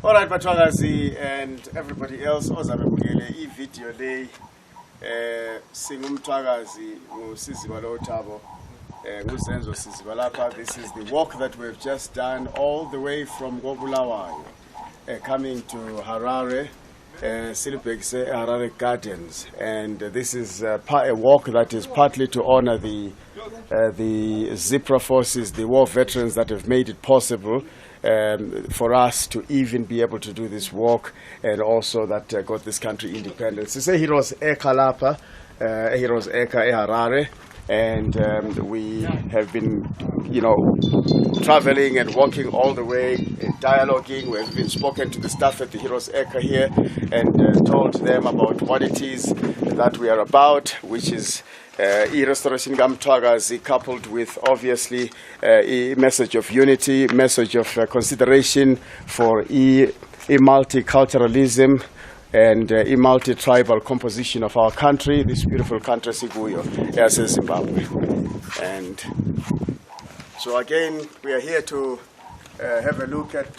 All right, Mthwakazi and everybody else, ozabebukele i-video le singumthwakazi ngusizibalo Thabo nguzenzo sizibalapha. This is the walk that we've just done all the way from Bulawayo, coming to Harare, Silipekise Harare Gardens, and this is a walk that is partly to honor the Zipra forces, the war veterans that have made it possible for us to even be able to do this walk, and also that got this country independence. It's a Heroes Eka Lapa, Heroes Eka Harare, and we have been, traveling and walking all the way, dialoguing. We've been spoken to the staff at the Heroes Eka here and told them about what it is that we are about, which is restoration Mthwakazi, coupled with obviously a message of unity, message of consideration for multiculturalism and a multi-tribal composition of our country, this beautiful country Siguyo, as Zimbabwe. And so again, we are here to have a look at,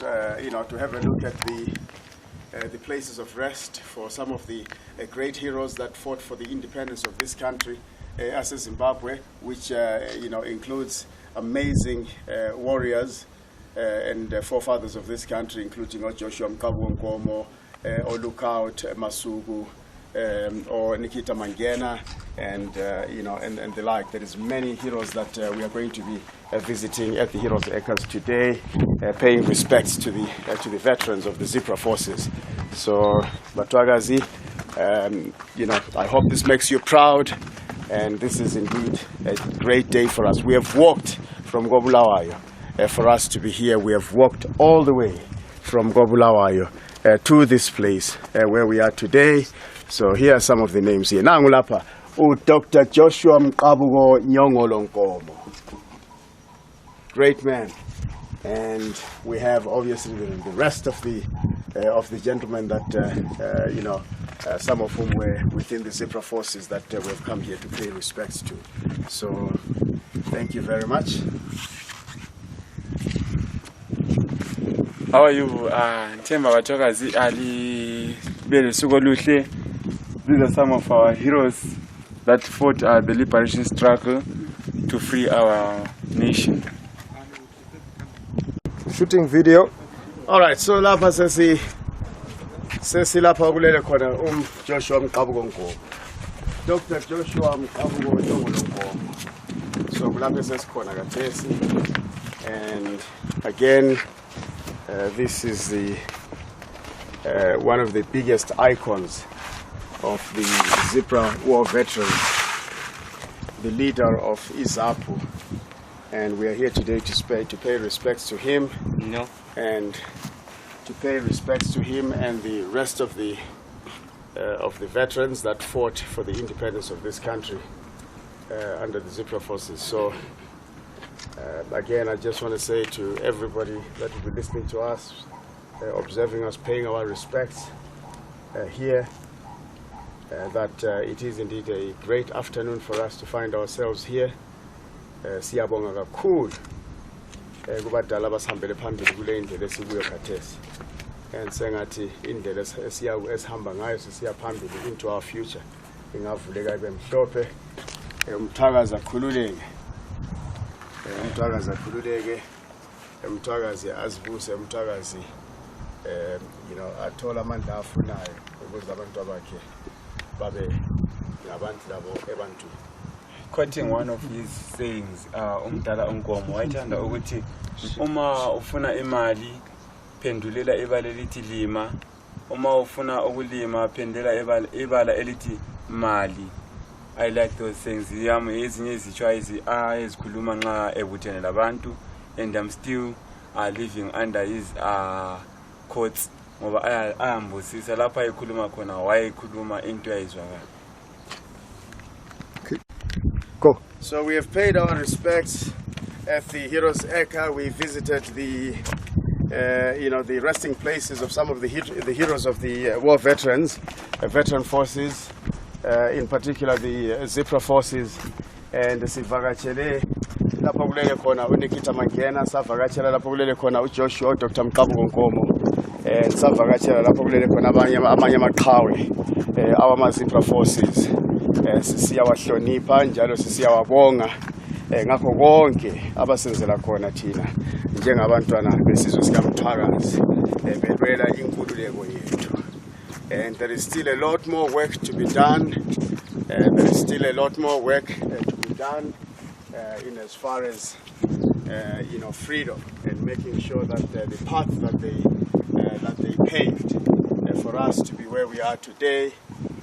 the places of rest for some of the great heroes that fought for the independence of this country, as Zimbabwe, which includes amazing warriors and forefathers of this country, including Joshua Mkabu, or Lookout Masuku, or Nikita Mangena, and and the like. There is many heroes that we are going to be visiting at the Heroes Ekas today, paying respects to the veterans of the Zipra forces. So, Mthwakazi, I hope this makes you proud, and this is indeed a great day for us. We have walked from Bulawayo for us to be here. We have walked all the way from Bulawayo to this place where we are today. So here are some of the names here. Nangulapa, Dr. Joshua Mkabugo Nyongolonkomo. Great man. And we have obviously the rest of the gentlemen that, some of whom were within the Zipra forces that we've come here to pay respects to. So thank you very much. How are you? Themba Mthwakazi Ali Belusugoluhle. These are some of our heroes that fought the liberation struggle to free our nation. Shooting video. All right, so lapha sesilapha kulele khona Joshua Mkabugo Nkomo. Dr. Joshua Mkabugo Nkomo. So kulapha sesikhona kathesi, and again this is the one of the biggest icons of the Zipra war veterans, the leader of ISAPU, and we are here today to pay respects to him, and to pay respects to him and the rest of the veterans that fought for the independence of this country under the Zipra forces. So again, I just want to say to everybody that will be listening to us, observing us, paying our respects here, that it is indeed a great afternoon for us to find ourselves here. Siyabonga kakhulu kubadala abasihambele phambili kule indlela esikuyo khathesi, and sengathi indlela esihamba ngayo sisiya phambili into our future ingavuleka ibe mhlophe. Umthwakazi akhululeke, Mthwakazi akhululeke, Mthwakazi azibuse, Mthwakazi athola amandla afunayo ukuze abantu bakhe babe ngabantu labo ebantu. Quoting one of his sayings, umdala Nkomo wayethanda ukuthi uma ufuna imali pendulela ibala elithi lima, uma ufuna ukulima pendela ibala elithi mali. I like those things. Ezinye izitshwa ezikhuluma nxa ebuthene labantu, and I'm still living under his quotes ngoba ayambusisa lapha ekhuluma khona wayekhuluma into eyizwakala. Go. So we have paid our respects at the Heroes Eka. We visited the the resting places of some of the heroes of the war veterans, veteran forces, in particular the Zipra forces, and the sivakachele lapho kulele khona uNikita Mangena, savakachela lapho kulele khona uJoshua, Dr. Mkabugo Nkomo, savakatshela lapho kulele khona amanye amaqhawe awama-zebra forces sisiyawahlonipha njalo sisiyawabonga ngakho konke abasenzela khona thina njengabantwana besizwe sikaMthwakazi belwela inkululeko yethu. And there is still a lot more work to be done. There is still a lot more work to be done in as far as freedom and making sure that the path that they paved for us to be where we are today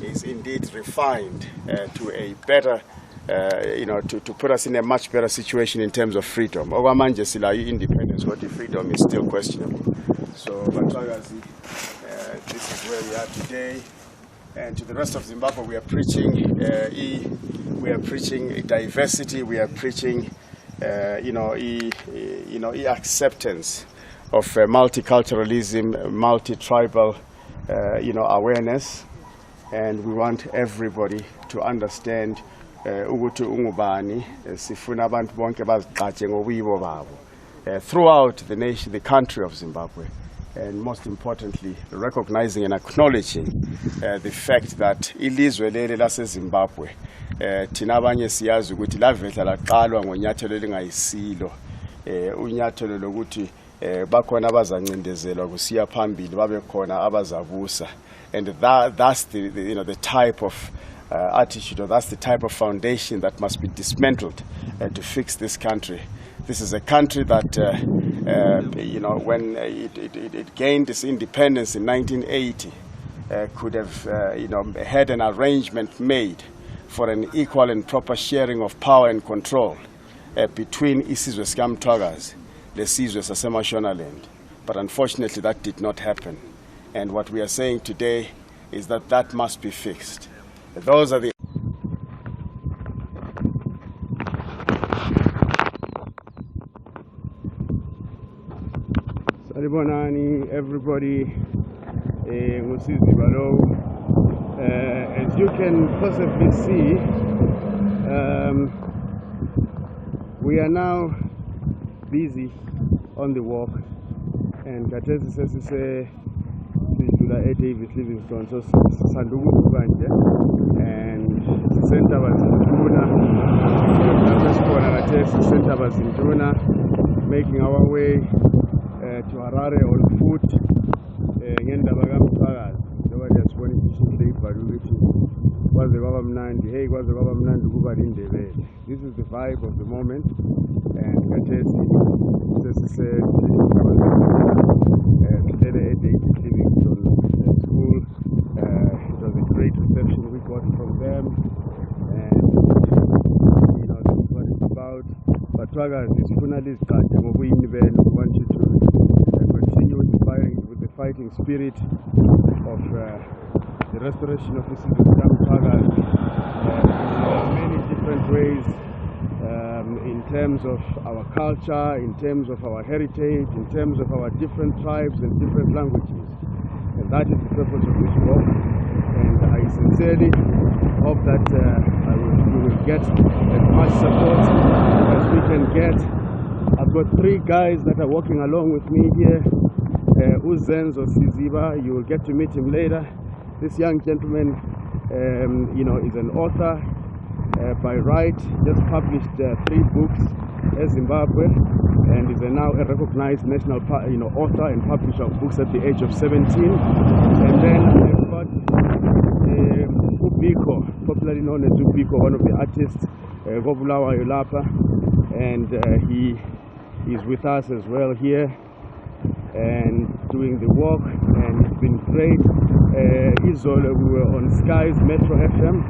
is indeed refined to a better, to put us in a much better situation in terms of freedom. Okwamanje silayo independence, but the freedom is still questionable. So, Mthwakazi, this is where we are today. And to the rest of Zimbabwe, we are preaching diversity. We are preaching, acceptance of multiculturalism, multi-tribal, awareness, and we want everybody to understand ukuthi ungubani sifuna abantu bonke bazigqaje ngobuyibo babo throughout the nation, the country of Zimbabwe. And most importantly, recognizing and acknowledging the fact that ilizwe leli laseZimbabwe thina abanye siyazi ukuthi lavela laqalwa ngonyathelo elingayisilo unyathelo lokuthi bakhona abazancindezelwa kusiya phambili babe khona abazabusa, and that's the type of attitude, or that's the type of foundation that must be dismantled to fix this country. This is a country that, when it gained its independence in 1980, could have, had an arrangement made for an equal and proper sharing of power and control between isizwe sikaMthwakazi, the isizwe saseMashonaland. But unfortunately, that did not happen. And what we are saying today is that that must be fixed. Those are the Salibonani, everybody, as you can possibly see, we are now busy on the walk, and Katesi says it's a Davis Livingstone, so Sandugu Banje, and Center was in Center was in Juna, making our way to Harare on foot. Ngenda bakamthwakazi njengoba ndiyasibona i-fishing day ibhalwe ukuthi kwaze kwaba mnandi, hey kwaze kwaba mnandi ukuba lindebele. This is the vibe of the moment, and Katesi sesise today at David Livingstone School. It was a great reception we got from them, and this is what it's about. Mthwakazi sifuna lizigqaje ngobuyini benu. We want you to continue with the fighting spirit of the restoration of isizwe sikaMthwakazi in many different ways, in terms of our culture, in terms of our heritage, in terms of our different tribes and different languages. And that is the purpose of this walk. And I sincerely hope that we will get as much support as we can get. I've got 3 guys that are walking along with me here. Uzenzo Siziba, you will get to meet him later. This young gentleman, is an author by right, just published 3 books in Zimbabwe, and is now a recognized national author and publisher of books at the age of 17. And then I've got Ubiko, popularly known as Ubiko, one of the artists, Bulawayo Lapa, and he is with us as well here and doing the walk, and it's been great. Izola, we were on Sky's Metro FM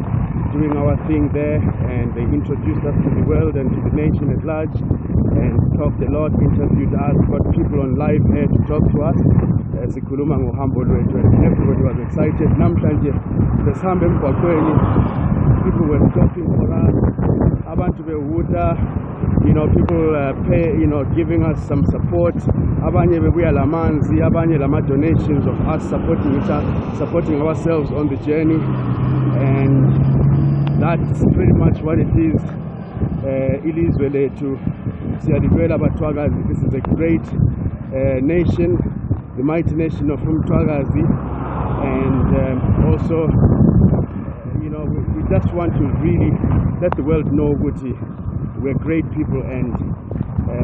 doing our thing there, and they introduced us to the world and to the nation at large, and talked a lot, interviewed us, got people on live here to talk to us. Sikhuluma ngohambo lwethu, and everybody was excited. Namhlanje sesihambe emgwaqweni, people were stopping for us, abantu behuda, people giving us some support. Abanye bebuya lamanzi, abanye lama donations of us supporting ourselves on the journey, and that's pretty much what it is. Ilizwe lethu siyalibela Mthwakazi. This is a great nation, the mighty nation of Mthwakazi, and also, you know, we just want to really let the world know we're great people, and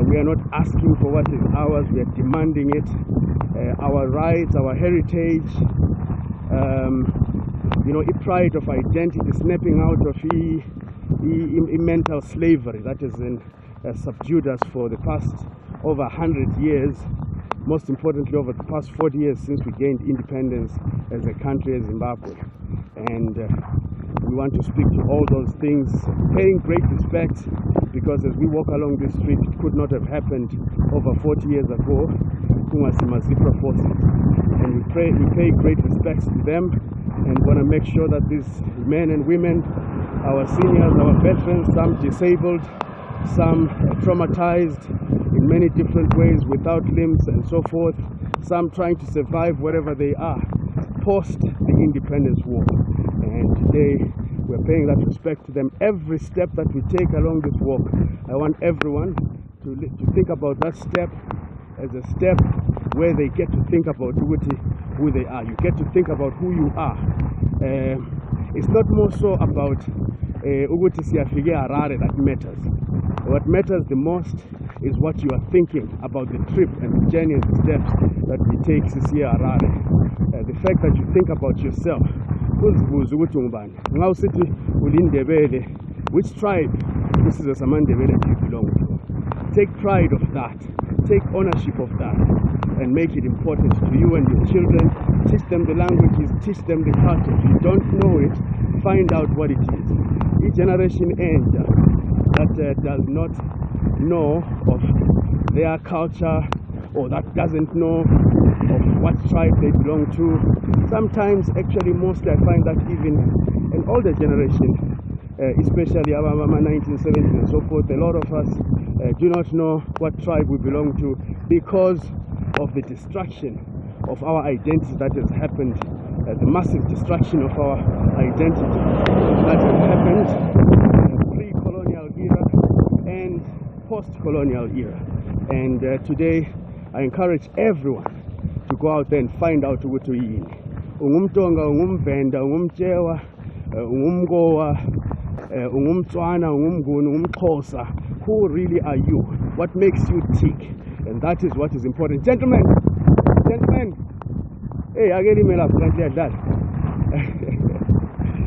we are not asking for what is ours, we are demanding it. Our rights, our heritage, you know, a pride of identity, snapping out of mental slavery that has subdued us for the past over 100 years, most importantly over the past 40 years since we gained independence as a country, as Zimbabwe. And we want to speak to all those things, paying great respect, because as we walk along this street, it could not have happened over 40 years ago. And we pay great respects to them, and want to make sure that these men and women, our seniors, our veterans, some disabled, some traumatized in many different ways without limbs and so forth, some trying to survive wherever they are post the independence war. And today we're paying that respect to them. Every step that we take along this walk, I want everyone to think about that step as a step where they get to think about who they are. You get to think about who you are. It's not more so about Harare that matters. What matters the most is what you are thinking about the trip and the journey and the steps that we take to see Harare. The fact that you think about yourself. Which tribe do you belong to? Take pride of that. Take ownership of that and make it important to you and your children. Teach them the languages, teach them the culture. If you don't know it, find out what it is. Each generation that does not know of their culture, or that doesn't know of what tribe they belong to, sometimes, actually mostly I find that even an older generation, especially our 1970s and so forth, a lot of us do not know what tribe we belong to because of the destruction of our identity that has happened, the massive destruction of our identity that has happened in the pre-colonial era and post-colonial era. And today I encourage everyone to go out there and find out what we are. Ungumtonga, ungumvenda, ungumchewa, ungumgoa, ungumtswana, ungumguni, ungumxhosa. Who really are you? What makes you tick? And that is what is important. Gentlemen, hey, I get email up, that.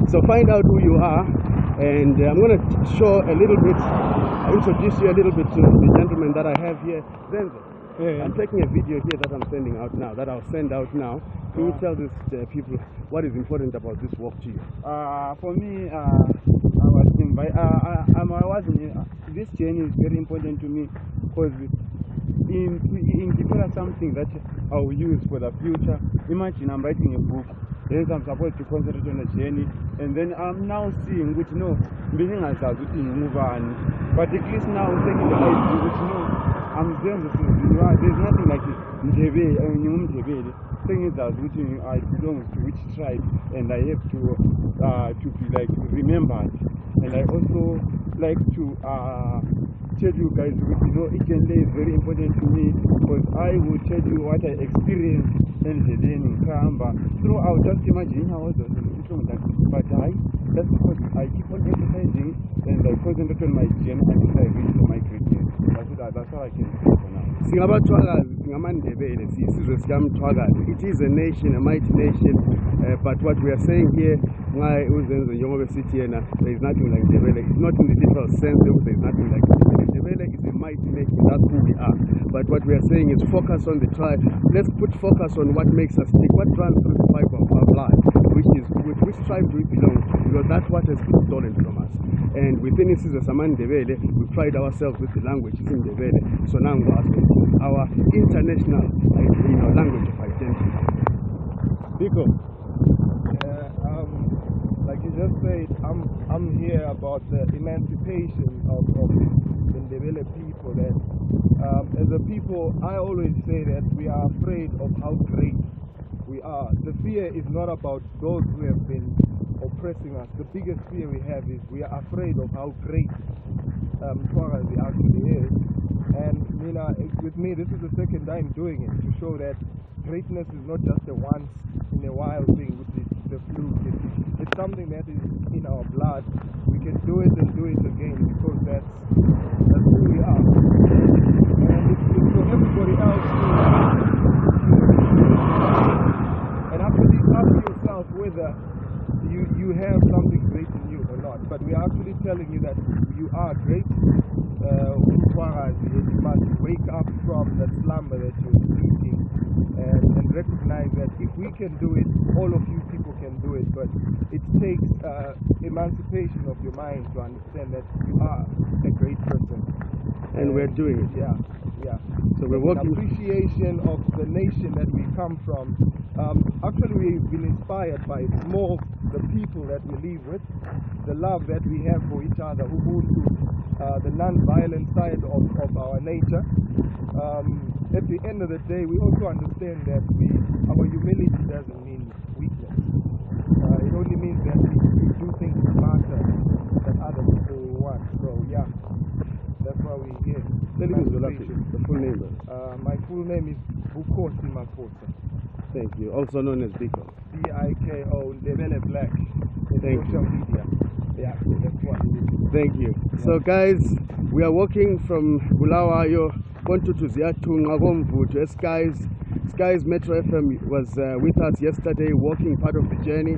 So find out who you are, and I'm going to show a little bit, introduce you a little bit to the gentleman that I have here. Zenzo, I'm taking a video here that I'm sending out now, that I'll send out now. Can you tell these people what is important about this walk to you? For me, this journey is very important to me because in develop something that I will use for the future. Imagine I'm writing a book, then I'm supposed to concentrate on the journey, and then I'm now seeing which meaning as I move on. But at least now I'm taking the idea which I'm saying there's nothing like it. Thing is that I belong to which tribe, and I have to be like remembered. And I also like to tell you guys, Ikenle is very important to me because I will tell you what I experienced in Kamba. So I'll just imagine how I was but that's because I keep on emphasizing and I concentrate on my journey until I reach my greatness. That's all I can say for now. It is a nation, a mighty nation, but what we are saying here, there is nothing like Ndebele. It's not in the literal sense, there is nothing like Ndebele is a mighty nation, that's who we are. But what we are saying is focus on the tribe. Let's put focus on what makes us tick, what runs through the pipe of our blood, which is which tribe do we belong to, because that's what has been stolen from us. And within Isiza Saman Ndebele, we pride ourselves with the language in Ndebele, so now our international language of identity. Biko, like you just said, I'm here about the emancipation of the Ndebele people. And as a people, I always say that we are afraid of how great we are. The fear is not about those who have been oppressing us. The biggest fear we have is we are afraid of how great Mthwakazi actually is. And with me, this is the second time doing it, to show that greatness is not just a once in a while thing, which is the fluke. It's something that is in our blood. We can do it and do it again because that's who we are. And it's for everybody else to and actually ask yourself whether you have something great in you or not. But we are actually telling you that you are great. You must wake up from the slumber that you're sleeping and recognize that if we can do it, all of you people can do it. But it takes emancipation of your mind to understand that you are a great person. And we're doing it. Yeah. So we're working. Appreciation of the nation that we come from. Actually, we've been inspired by more the people that we live with, the love that we have for each other, Ubuntu, the non-violent side of our nature. At the end of the day, we also understand that our humility doesn't mean weakness. It only means that we do things smarter than other people want. So yeah, that's why we're here. Tell me the full name. My full name is Bukhosi Maposa. Thank you. Also known as Biko. Biko, Ndebele Black in social media. Yeah, that's what it is. Thank you. So guys, we are walking from Bulawayo to Ziatunga Gomvutu. Skies Metro FM was with us yesterday, walking part of the journey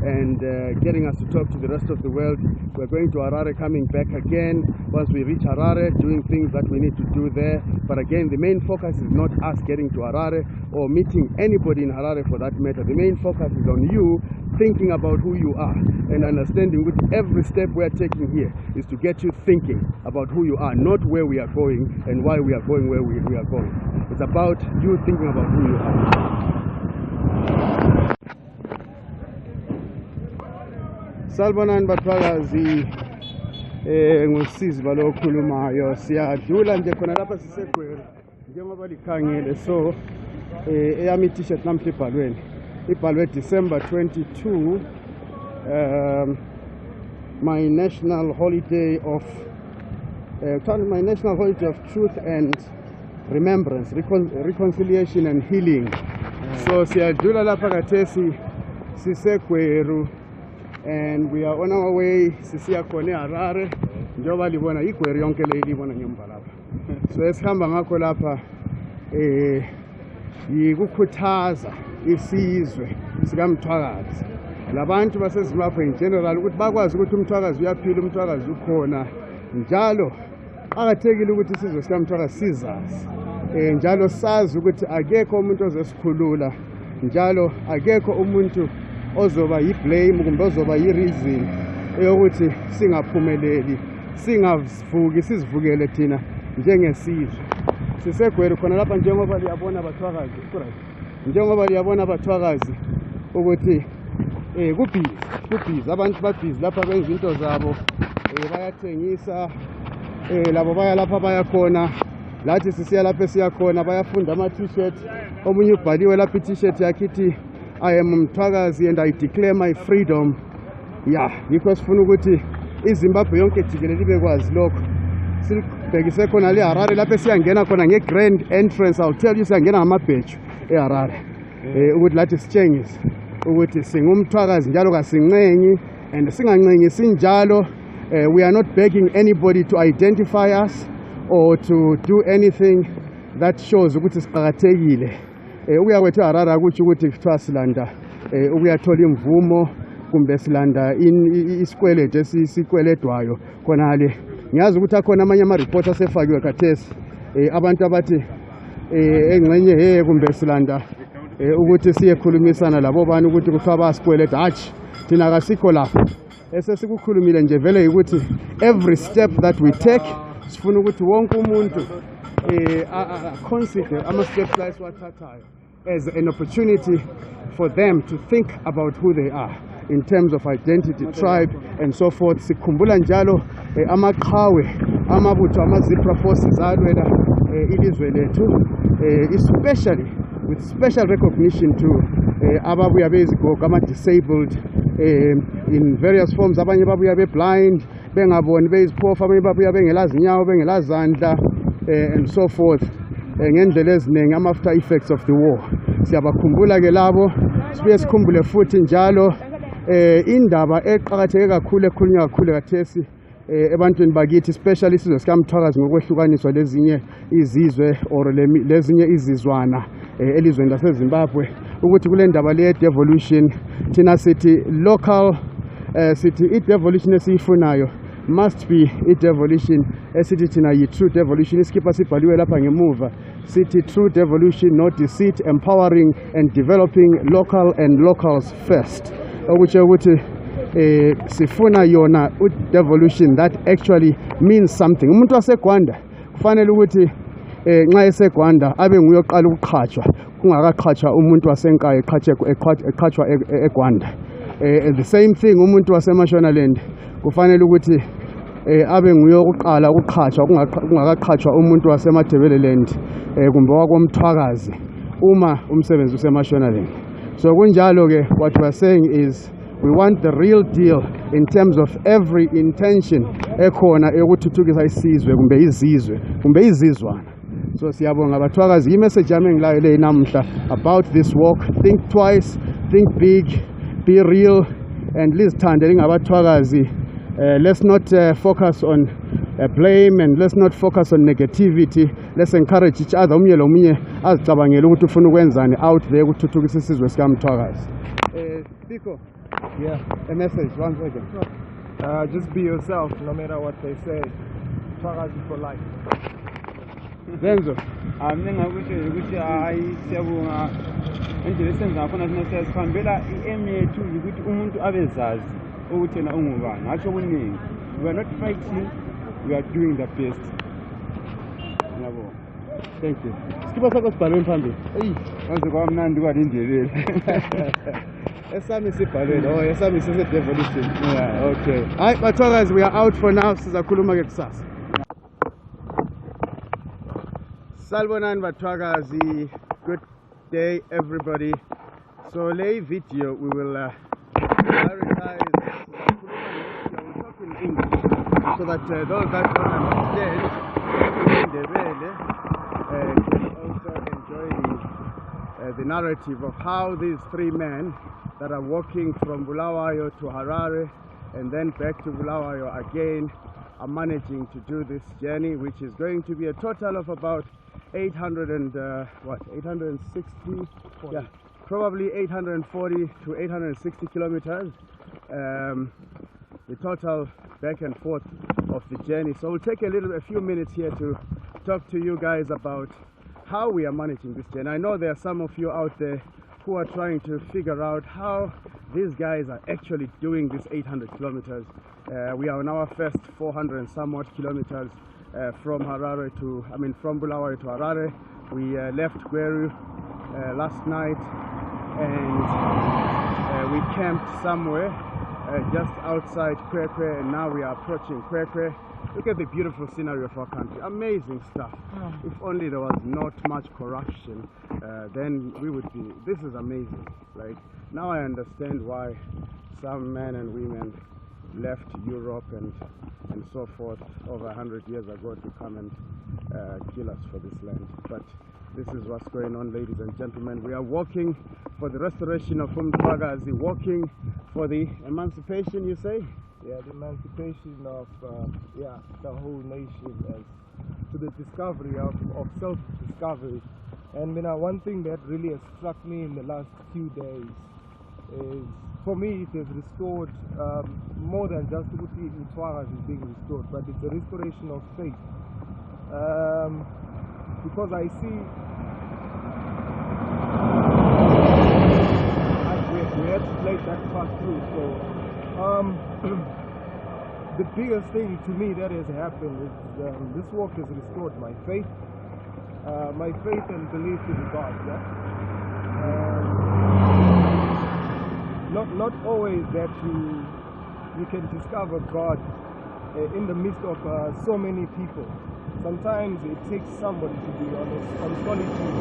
and getting us to talk to the rest of the world. We're going to Harare, coming back again once we reach Harare, doing things that we need to do there. But again, the main focus is not us getting to Harare or meeting anybody in Harare for that matter. The main focus is on you thinking about who you are and understanding with every step we are taking here is to get you thinking about who you are, not where we are going and why we are going where we are going. It's about you thinking about who you are. Salbonani Mthwakazi ngosizi balokhulumayo siyadlula nje khona lapha sisegwera njengoba likhangele so eyami t-shirt namhla ibhalwe December 22 my national holiday of truth and remembrance, reconciliation and healing. So siyadlula lapha kathesi sisegweru and we are on our way sisiya khona eHarare njengoba libona igweru yonke le libona ngemva lapha. So esihamba ngakho lapha yikukhuthaza isizwe sikaMthwakazi labantu baseZimbabwe in general ukuthi bakwazi ukuthi uMthwakazi uyaphila, uMthwakazi ukhona njalo. Akathekile ukuthi isizwe sikaMthwakazi sizazi njalo sazi ukuthi akekho umuntu ozosikhulula, njalo akekho umuntu ozoba yiblame kumbe ozoba yireason eyokuthi singaphumeleli, singavuki sizivukele thina njengesizwe. Sisegwere khona lapha njengoba liyabona abathwakazi, njengoba liyabona abathwakazi ukuthi kubhizi abantu babhizi lapha benza into zabo, bayathengisa, labo baya lapha bayakhona, lathi sisiya lapha esiyakhona bayafunda ama-t-shirt. Omunye ubhaliwe lapha i-t-shirt yakhe ithi I am Mthwakazi and I declare my freedom. Yeah, yikho sifuna ukuthi iZimbabwe yonke jikelele ibekwazi lokho. Sibhekise khona le Harare lapha siyangena khona nge-grand entrance. I'll tell you siyangena ngamabheju eHarare ukuthi lathi sitshengise ukuthi singumthwakazi njalo kasincenyi and singancenyi sinjalo. We are not begging anybody to identify us or to do anything that shows ukuthi siqhakathekile. Uyakwethu eHarare akuthi ukuthi kuthiwa silanda ukuyathola imvumo kumbe silanda isikwelede esikweledwayo khonale. Ngiyazi ukuthi akhona amanye ama-report asefakiwe khathesi abantu abathi engxenye kumbe silanda ukuthi siyekhulumisana labo bani ukuthi kuthiwa bayasikweleda. Hatshi, thina kasikho lapho. Esesikukhulumile nje vele ukuthi every step that we take sifuna ukuthi wonke umuntu consider ama-steps la esiwathathayo as an opportunity for them to think about who they are in terms of identity, tribe and so forth. Sikhumbula njalo amaqhawe amabutho ama-zebra forces alwela ilizwe lethu, especially with special recognition to ababuya bezigogo ama-disabled in various forms. Abanye babuya be-blind, bengaboni, beyiziphofu, abanye babuya bengelazinyawo, bengelazandla and so forth. ngendlela eziningi ama-after effects of the war. Siyabakhumbula ke labo, sibuye sikhumbule futhi njalo indaba eqakatheke kakhulu ekhulunywa kakhulu kathesi ebantwini bakithi, especially isizwe sikaMthwakazi ngokwehlukaniswa lezinye izizwe or lezinye izizwana elizweni laseZimbabwe, ukuthi kule ndaba le devolution thina sithi local sithi i-devolution esiyifunayo must be i-devolution esithi thina yi-true devolution. Isikipha sibhaliwe lapha ngemuva sithi true devolution, no deceit, empowering and developing local and locals first, okutsho ukuthi sifuna yona devolution that actually means something. Umuntu waseGwanda kufanele ukuthi nxa eseGwanda abe nguye oqala ukuqhatshwa kungakaqhatshwa umuntu wasenkaya eqhatshwa eGwanda. The same thing umuntu waseMashonaland kufanele ukuthi abe nguye oqala ukuqhatshwa kungakaqhatshwa umuntu waseMathebeleland kumbe wakoMthwakazi uma umsebenzi useMashonaland. So kunjalo ke, what we are saying is we want the real deal in terms of every intention ekhona ekuthuthukisa isizwe kumbe izizwe kumbe izizwana. So siyabonga Bathwakazi, i-message yami engilayo le namhla about this walk: think twice, think big, be real, and lizithande lingabathwakazi. Let's not focus on blame, and let's not focus on negativity. Let's encourage each other. Umnye lomunye azicabangele ukuthi ufuna ukwenzani out there ukuthuthukisa isizwe sikaMthwakazi. Biko, yeah, a message, 1 second. Just be yourself, no matter what they say. Mthwakazi for life. Zenzo. Mina ngakusho ukuthi hayi siyabonga indlela esenza ngakhona thina siyasiphambela i-aim yethu ukuthi umuntu abezazi ukuthi yena ungubani. Ngasho kuningi, we are not fighting, we are doing the best. Ngiyabonga. Thank you. Sikipha sakho sibhalwe phambili. Kwanze kwamnandi kwalindelele. Esami sibhalwe, esami sise-devolution. Yeah, okay. Hayi Bathwakazi, we are out for now. Sizakhuluma ke kusasa. Salbonani Bathwakazi, good day everybody. So lay video we will prioritize, we'll talk in English so that those that don't understand can also enjoy the narrative of how these three men that are walking from Bulawayo to Harare and then back to Bulawayo again are managing to do this journey, which is going to be a total of about 860, yeah, probably 840 to 860 kilometers, the total back and forth of the journey. So we'll take a few minutes here to talk to you guys about how we are managing this journey. I know there are some of you out there who are trying to figure out how these guys are actually doing this 800 kilometers. We are on our first 400 and somewhat kilometers from Bulawayo to Harare. We left Gweru last night and we camped somewhere just outside Kwekwe, and now we are approaching Kwekwe. Look at the beautiful scenery of our country. Amazing stuff. If only there was not much corruption, then we would be, this is amazing. Like, now I understand why some men and women left Europe and so forth over 100 years ago to come and kill us for this land. But this is what's going on, ladies and gentlemen. We are walking for the restoration of Mthwakazi, walking for the emancipation, you say? Yeah, the emancipation of the whole nation, as to the discovery of self-discovery. And one thing that really has struck me in the last few days is, for me, it has restored more than just Mthwakazi is being restored, but it's a restoration of faith. Because I see we had to play that part through. So the biggest thing to me that has happened is this walk has restored my faith and belief in God. Not always that you can discover God in the midst of so many people. Sometimes it takes somebody to be on solitude.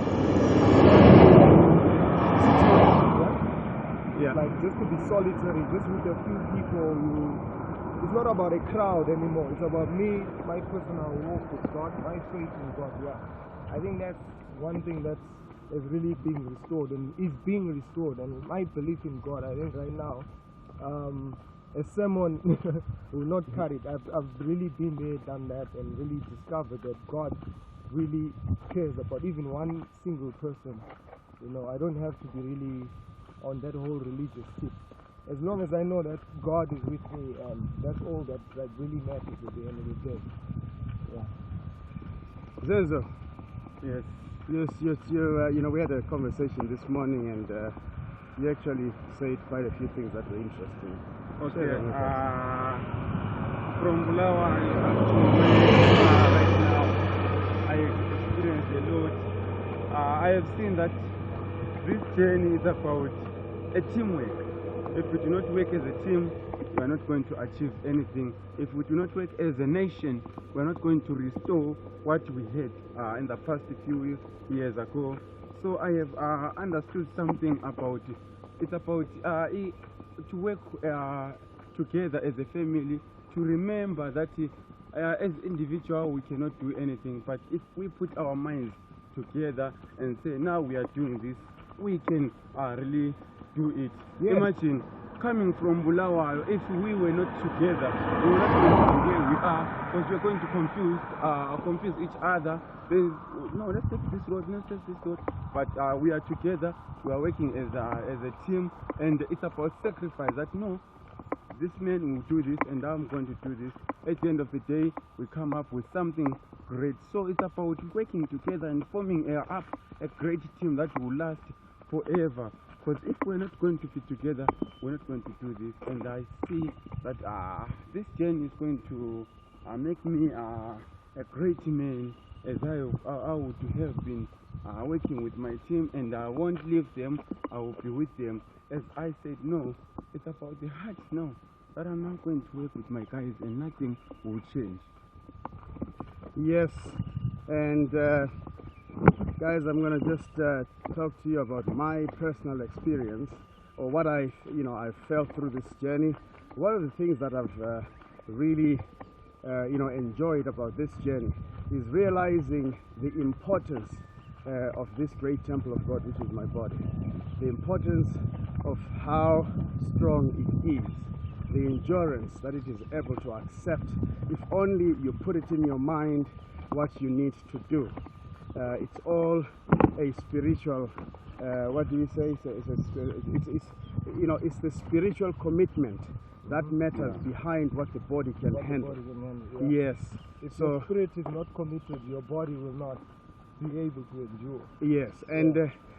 Yeah. Like just to be solitary, just with a few people. It's not about a crowd anymore. It's about me, my personal walk with God, my faith in God. Yeah. I think that's one thing that is really being restored and is being restored. And my belief in God, I think right now, a sermon will not cut it. I've really been there, done that, and really discovered that God really cares about even one single person. You know, I don't have to be really on that whole religious tip. As long as I know that God is with me, and that's all that really matters at the end of the day. Yeah. Zenzo. Yes. You know, we had a conversation this morning, and you actually said quite a few things that were interesting. Okay. From Bulawayo up to where right now, I experienced a lot. I have seen that this journey is about a teamwork. If we do not work as a team, we are not going to achieve anything. If we do not work as a nation, we are not going to restore what we had in the past few years ago. So I have understood something about it. It's about to work together as a family, to remember that as individual we cannot do anything, but if we put our minds together and say, now we are doing this, we can really do it. Yes. Imagine coming from Bulawayo, if we were not together, we were not going to be where we are, because we are going to confuse each other. No, let's take this road, let's take this road. But we are together, we are working as a team, and it's about sacrifice. That no, this man will do this, and I'm going to do this. At the end of the day, we come up with something great. So it's about working together and forming up a great team that will last forever. Because if we're not going to be together, we're not going to do this. And I see that this journey is going to make me a great man, as I would have been working with my team, and I won't leave them, I will be with them. As I said, no, it's about the heart now, that I'm not going to work with my guys and nothing will change. Yes, and guys, I'm going to just talk to you about my personal experience, or what I felt through this journey. One of the things that I've really enjoyed about this journey is realizing the importance of this great temple of God, which is my body. The importance of how strong it is, the endurance that it is able to accept if only you put it in your mind what you need to do. It's all a spiritual, what do you say? It's the spiritual commitment that matters behind what the body can handle. Yes. If your spirit is not committed, your body will not be able to endure. Yes, and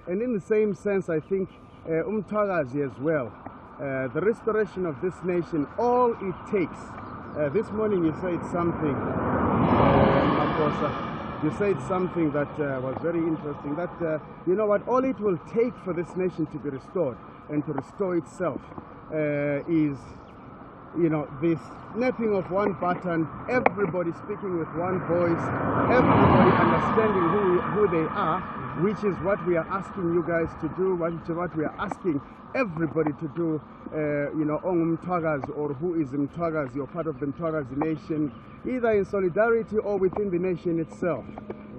in the same sense, I think Mthwakazi as well, the restoration of this nation, all it takes. This morning you said something, Makosa. You said something that was very interesting, that, you know what, all it will take for this nation to be restored and to restore itself is, this snapping of one button, everybody speaking with one voice, everybody understanding who they are, which is what we are asking you guys to do, what we are asking everybody to do, on Mthwakazi, or who is Mthwakazi, or part of the Mthwakazi nation, either in solidarity or within the nation itself.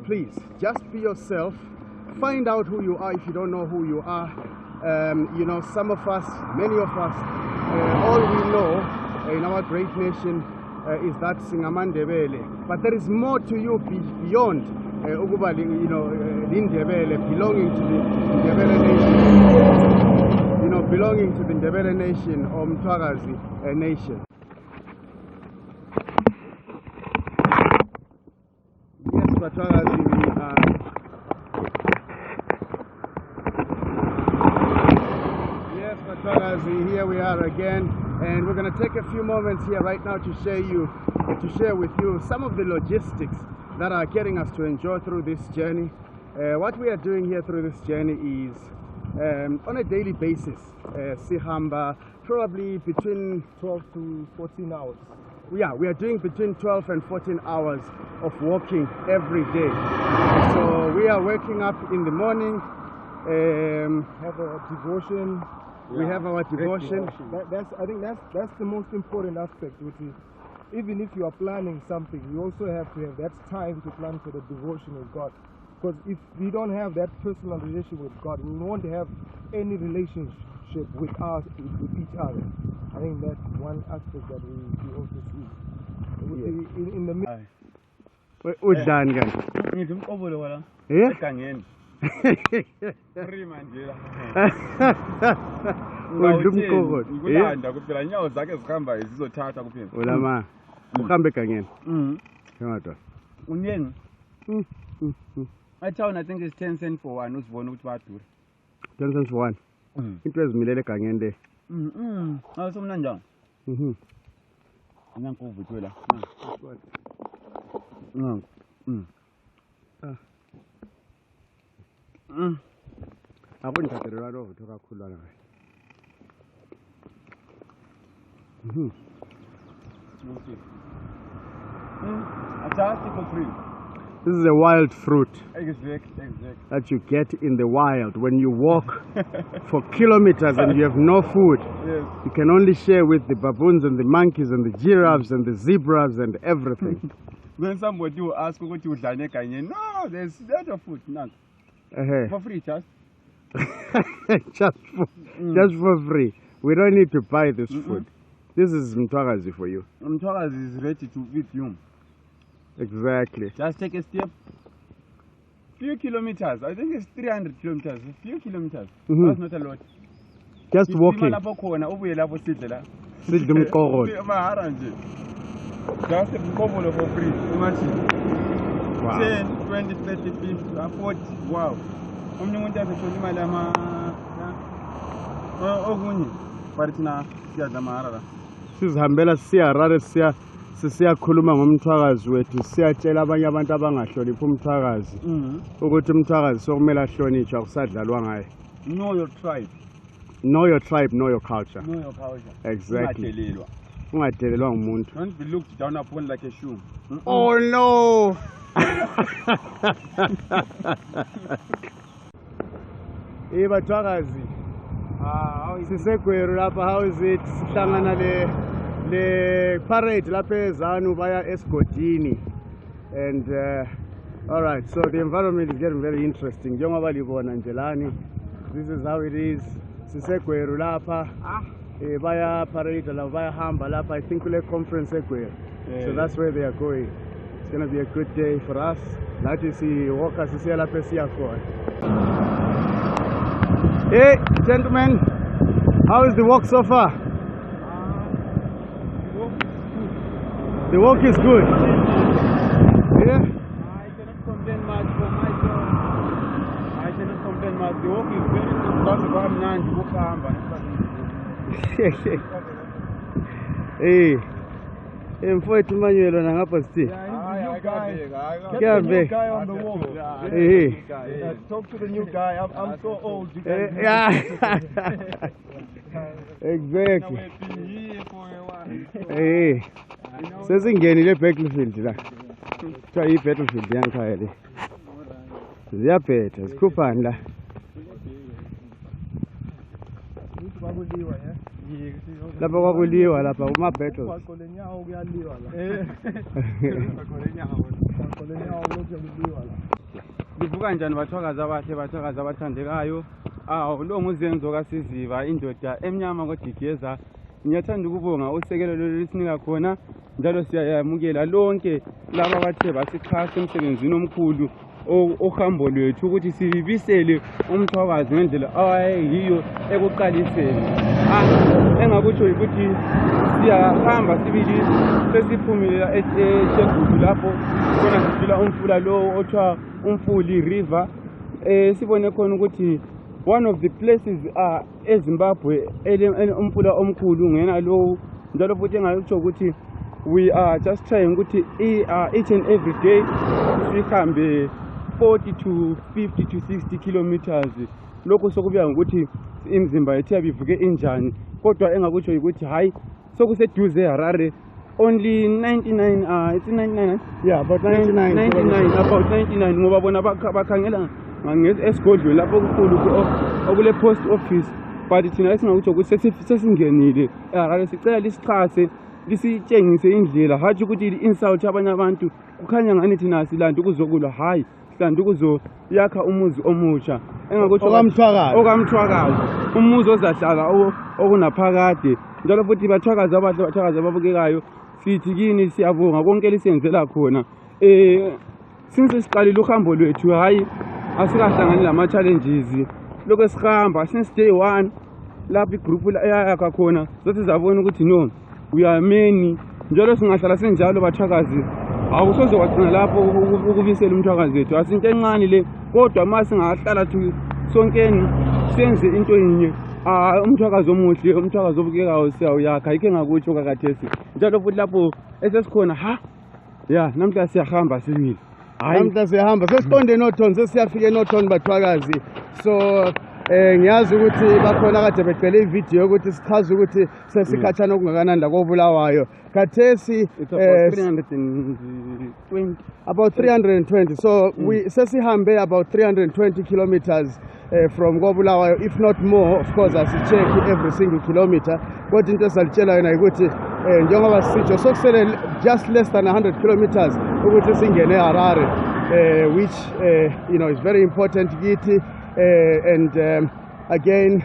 Please, just be yourself. Find out who you are if you don't know who you are. Some of us, many of us, all we know in our great nation is that Singamandebele. But there is more to you beyond Lindebele, belonging to the Ndebele nation. Belonging to the Ndebele nation or Mthwakazi nation. Yes, Mthwakazi, yes, Mthwakazi, here we are again, and we're going to take a few moments here right now to share with you some of the logistics that are getting us to enjoy through this journey. What we are doing here through this journey is on a daily basis, Sihamba, probably between 12 to 14 hours. Yeah, we are doing between 12 and 14 hours of walking every day. So we are waking up in the morning, have a devotion. We have our devotion. I think that's the most important aspect, which is, even if you are planning something, you also have to have that time to plan for the devotion with God. Because if we don't have that personal relationship with God, we won't have any relationship with each other. I think that's one aspect that we also see. In the middle. Udlani kanti? Ngithi umqobolo wala. Yeah? Egangeni. Free manje la. Udla umqokolo. Ukulanda kuphela inyawo zakhe zihamba zizothatha kuphela. Ulama. Uhambe egangeni. Ngimadwa. Unyeni. I think it's 10 cents for one usibona ukuthi badura. 10 cents for one. Into ezimilele egangeni le. Awusomna njani? Nankuvu twela. Akundithathelwa lo vutho kakhulu la. This is a wild fruit. Exactly. That you get in the wild when you walk for kilometers and you have no food. Yes. You can only share with the baboons and the monkeys and the giraffes and the zebras and everything. When somebody will ask what you done, no, there's a lot of food. None. For free, just. just for free. We don't need to buy this food. This is Mthwakazi for you. Mthwakazi is ready to eat you. Exactly. Just take a step. Few kilometers. I think it's 300 kilometers. A few kilometers. That's not a lot. Just walking. Just a couple for free. Imagine. Wow. 10, 20, 30, 50, 40. Wow. Umuntu afethola imali ama okunye. But na siyadama Harare. Sizihambela siya Harare siyakhuluma ngomthwakazi wethu siyatshela abanye abantu abangahloniphi umthwakazi ukuthi umthwakazi sokumele ahlonitshwe akusadlalwa ngaye. Know your tribe. Know your tribe, know your culture. Know your culture. Exactly. Ungadelelwa ngumuntu. Don't be looked down upon like a shoe. Oh no. Bathwakazi. Sisegweru lapha, how is it? Sihlangana le parade lapha eZanu baya esigodini. And all right, so the environment is getting very interesting. Njengoba libona nje lani. This is how it is. Sisegweru lapha. Baya parade la baya hamba lapha. I think kule conference egweru. So that's where they are going. It's going to be a good day for us. Like you see, walkers is here lapha siya khona. Hey, gentlemen, how is the walk so far? The walk is good. Yeah? I cannot complain much for myself. I cannot complain much. The walk is very good. That's about 9 to Hey, mfowethu Manuel na ngapha sithi. Get the new guy on the wall. Talk to the new guy. I'm so old. You can Exactly. Hey. Sesingenile battlefield la. Kuthiwa yi-battlefield yangikhaya le. Ziyabhetha, zikhuphani la. Lapha kwakuliwa lapha kuma-battles. Livuka njani bathwakazi abahle bathwakazi abathandekayo? Lo nguzenzo kaSiziba indoda emnyama kodwa ngiyathanda ukubonga usekelo lesinika khona njalo siyayamukela lonke laba abathe basixhasa emsebenzini omkhulu ohambo lwethu ukuthi sibisele umthwakazi ngendlela awayiyo ekuqaliseni. Engakutsho ukuthi siyahamba sibili sesiphumelela eShegudu lapho khona sifila umfula lo othiwa umfuli river. Sibone khona ukuthi one of the places eZimbabwe umfula omkhulu ngena lo njalo futhi engakutsho ukuthi we are just trying ukuthi each and every day sihambe 40 to 50 to 60 kilometers. Lokho sokubuya ukuthi imizimba yethu yabivuke injani kodwa engakutsho ukuthi hayi sokuseduze Harare only 99 it's 99 yeah about 99 about 99 ngoba bona bakhangela ngesigodlweni lapho okukhulu okule post office but thina esingakutsho ukuthi sesingenile Harare sicela lisichase lisitshengise indlela hathi ukuthi insult abanye abantu kukhanya ngani thina silanda ukuzokulwa hayi stand ukuzoyakha umuzi omusha engakutsho okamthwakazi umuzi ozahlala okunaphakade njalo futhi bathwakazi ababukekayo sithi kini siyabonga konke lisenzela khona since siqalile uhambo lwethu hayi asikahlangani lama challenges lokho esihamba since day 1 lapho igroup eyakha khona sothi zabona ukuthi no we are many njalo singahlala senjalo bathwakazi awusoze wagcina lapho ukubisela umthwakazi wethu asinto encane le kodwa mase singahlala thu sonkeni senze into yinye umthwakazi omuhle umthwakazi obukekayo siyawuyakha yike ngakutsho kakathesi njalo futhi lapho esesikhona namhla siyahamba sibili namhla siyahamba sesiqonde nothon sesiyafika nothon bathwakazi so ngiyazi ukuthi bakhona kade becela ivideo ukuthi sichaze ukuthi sesikhathana okungakanani la koBulawayo khathesi about 320 so we sesihambe about 320 kilometers from koBulawayo if not more of course asicheck every single kilometer kodwa into esalitshela yona ukuthi njengoba sisitsho sokusele just less than 100 kilometers ukuthi singene eHarare which you know is very important kithi and again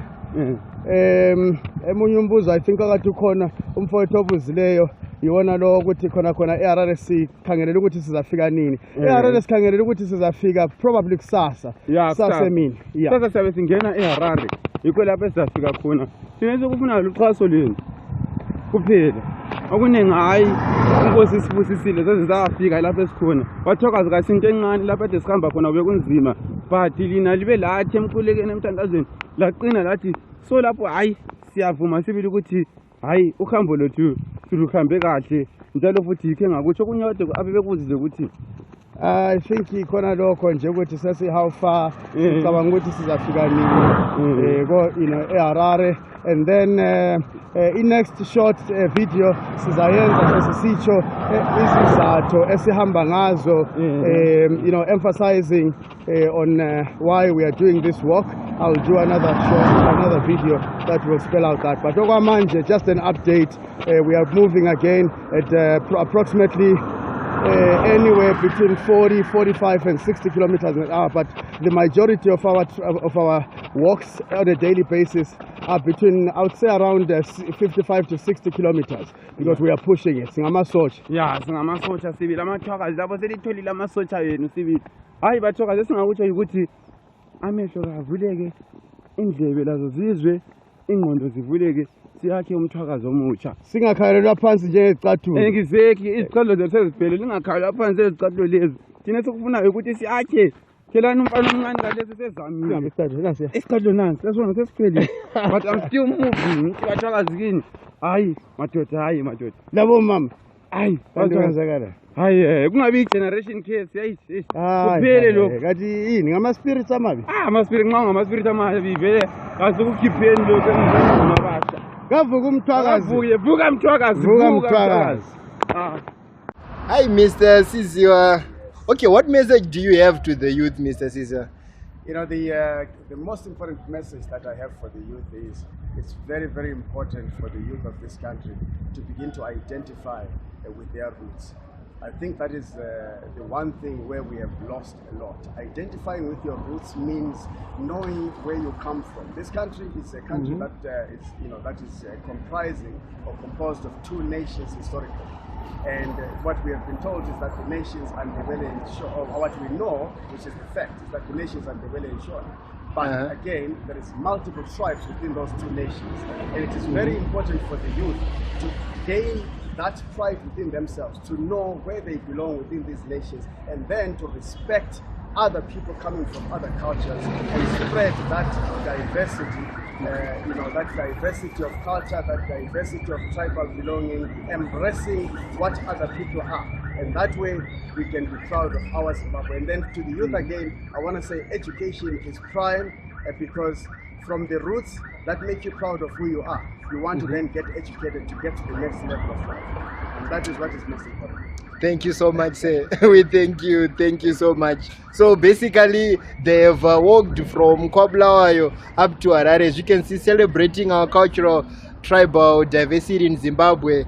emunye umbuzo I think akathi ukhona umfowethu obuzileyo yiwona lo ukuthi khona eHarare sikhangelela ukuthi sizafika nini eHarare sikhangelela ukuthi sizafika probably kusasa emini sasa siyabe singena eHarare yikho lapho esizafika khona sineze kufuna luxhaso lweni kuphela okuningi hayi inkosi isibusisile sezizafika lapho esikhona bathwakazi kasinto encane lapho ade sihamba khona bekunzima but lina libe lathi emkhulekeni emthandazweni laqina lathi so lapho hayi siyavuma sibili ukuthi hayi uhambo lwethu siluhambe kahle njalo futhi yike ngakutsho kunyode abebekuzile ukuthi I think ikhona lokho nje ukuthi sesi how far sicabanga ukuthi sizafika nini you know eHarare and then in next short video sizayenza sesisitsho izizathu esihamba ngazo you know emphasizing on why we are doing this work. I'll do another video that will spell out that, but okwamanje just an update. We are moving again at approximately anywhere between 40, 45 and 60 kilometers an hour, but the majority of our walks on a daily basis are between, I would say, around 55 to 60 kilometers because we are pushing it. Singamasocha. Yeah, singamasocha sibili amathwakazi lapho selitholile amasocha yenu sibili. Hayi bathwakazi singakutsho ukuthi amehlo avuleke, indlebe lazo zizwe, ingqondo zivuleke. Siyakhe umthwakazi omutsha singakhalelwa phansi njengezicathulo engizeki izicathulo zethu seziphelele lingakhalelwa phansi ezicathulo lezi thina sokufuna ukuthi siyakhe kelani umfana omncane kalesi sezamile isicathulo nansi lesona sesiphelile but I'm still moving bathwakazi kini hayi madoda labo mama hayi bazenzakala hayi kungabi generation case yayithi kuphele lokho kathi yini ngama spirits amabi ama spirit nxa ngama spirit amabi vele kasukukhipheni lokho emzini nabasha kavuka umthwakazi vuka mthwakazi Hi Mr. Sizia. Okay, what message do you have to the youth, Mr. Sizia? You know, the most important message that I have for the youth is it's very, very important for the youth of this country to begin to identify with their roots. I think that is the one thing where we have lost a lot. Identifying with your roots means knowing where you come from. This country is a country that is comprising or composed of two nations historically. And what we have been told is that the nations Andebele and Shona, or what we know, which is the fact, is that the nations Andebele and Shona. But again, there is multiple tribes within those two nations. And it is very important for the youth to gain that pride within themselves, to know where they belong within these nations, and then to respect other people coming from other cultures and spread that diversity, that diversity of culture, that diversity of tribal belonging, embracing what other people are. And that way we can be proud of our Zimbabwe. And then to the youth again, I want to say education is prime because from the roots that make you proud of who you are. You want to then get educated to get to the next level of life. And that is what is most important. Thank you so much, sir. We thank you so much. So basically, they have walked from Bulawayo up to Harare, as you can see, celebrating our cultural tribal diversity in Zimbabwe.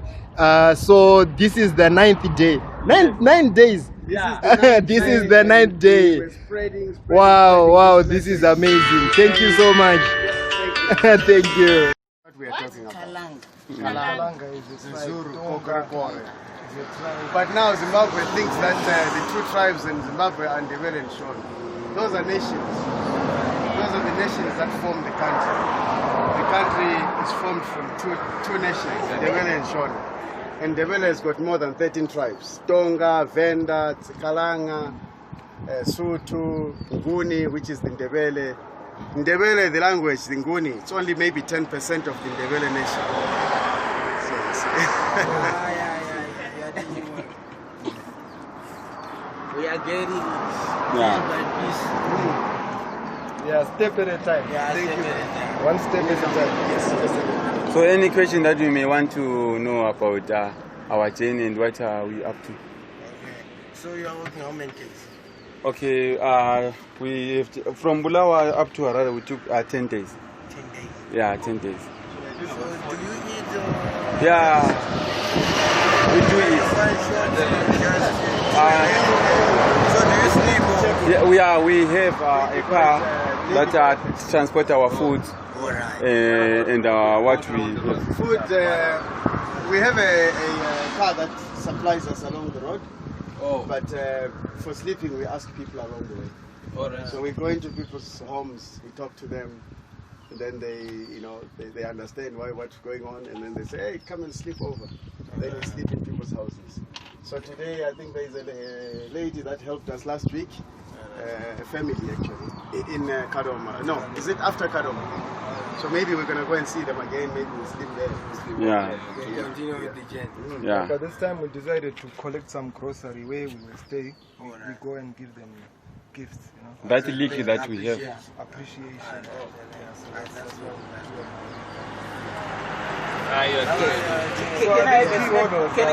So this is the 9th day. 9 days. This is the 9th day. Wow, this is amazing. Thank you so much. Thank you. What we are talking about. Kalanga is Zulu, Kokorikore. But now Zimbabwe thinks that the two tribes in Zimbabwe are Ndebele and Shona. Those are nations. Those are the nations that form the country. The country is formed from two nations, Ndebele and Shona. And Ndebele has got more than 13 tribes. Tonga, Venda, Kalanga, Sutu, Nguni, which is the Ndebele. Ndebele, the language, the Nguni, it's only maybe 10% of the Ndebele nation. We are getting step at a time. Thank you. One step at a time. Yes. So any question that you may want to know about our journey and what are we up to? So you are working how many days? Okay, we have from Bulawayo up to Harare we took 10 days. 10 days? Yeah, 10 days. So do you eat? Yeah, we do eat. So do you sleep? Yeah, we have a car that transport our food and what we have. Food, we have a car that supplies us along the road. But for sleeping, we ask people along the way. So we go into people's homes, we talk to them, and then they understand what's going on, and then they say, hey, come and sleep over. Then we sleep in people's houses. So today, I think there is a lady that helped us last week, a family actually, in Kadoma. No, is it after Kadoma? So maybe we're going to go and see them again, maybe we'll sleep there. Continue with the journey. Yeah. But this time we decided to collect some grocery where we will stay. We go and give them gifts. That leaky that we have. Appreciation.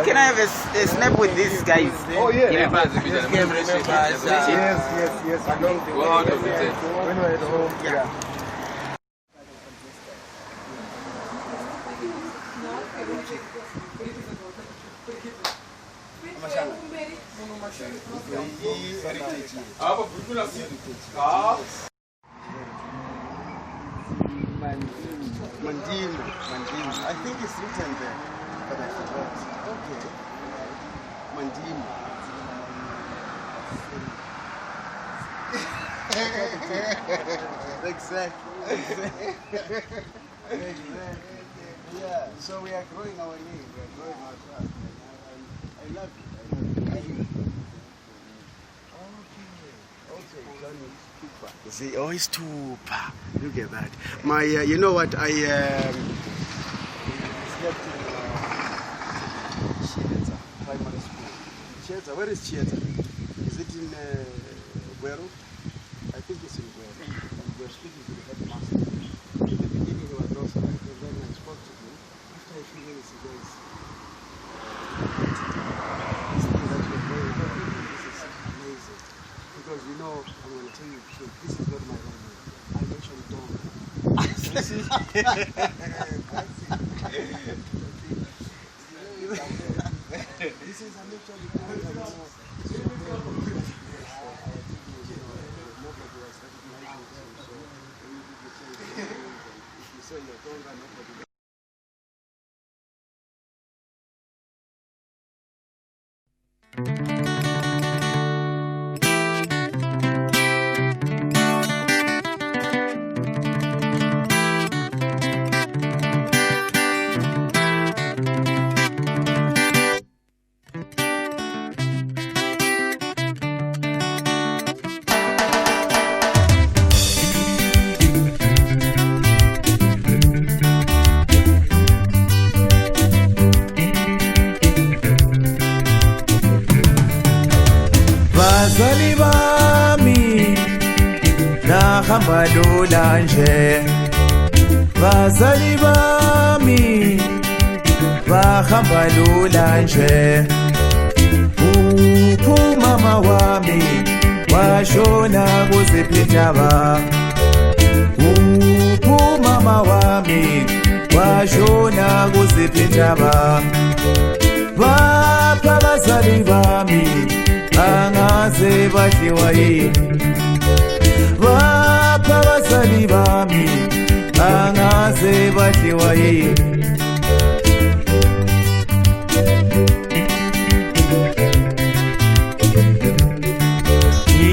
Can I have a snap with these guys? Oh yeah. Yes. When we're at home. Yeah. Mandimu. I think it's written there, but I forgot. Okay. Mandimu. Exactly. Yeah. So we are growing our name. We are growing our craft. I love it. See, oh, it's too far. Look at that. My, you know what? I slept in Chieta Primary School. Chieta, where is Chieta? Is it in Guero? I think it's in Guero. And we're speaking to the headmaster. In the beginning, he was also like, and then I spoke to him. After a few minutes, he goes, this thing that you're doing, this is amazing. Because I'm going to tell you the truth, this is not my own name. I mentioned dog. This is I mentioned dog. If you say you're dog, nobody. Bazali bami nahamba lula nje, bazali bami bahamba lula nje, uphumama wami washona kuziphinjaba, uphumama wami washona kuziphinjaba. bazali bami angaze badliwa yini bapha bazali bami angaze badliwa yini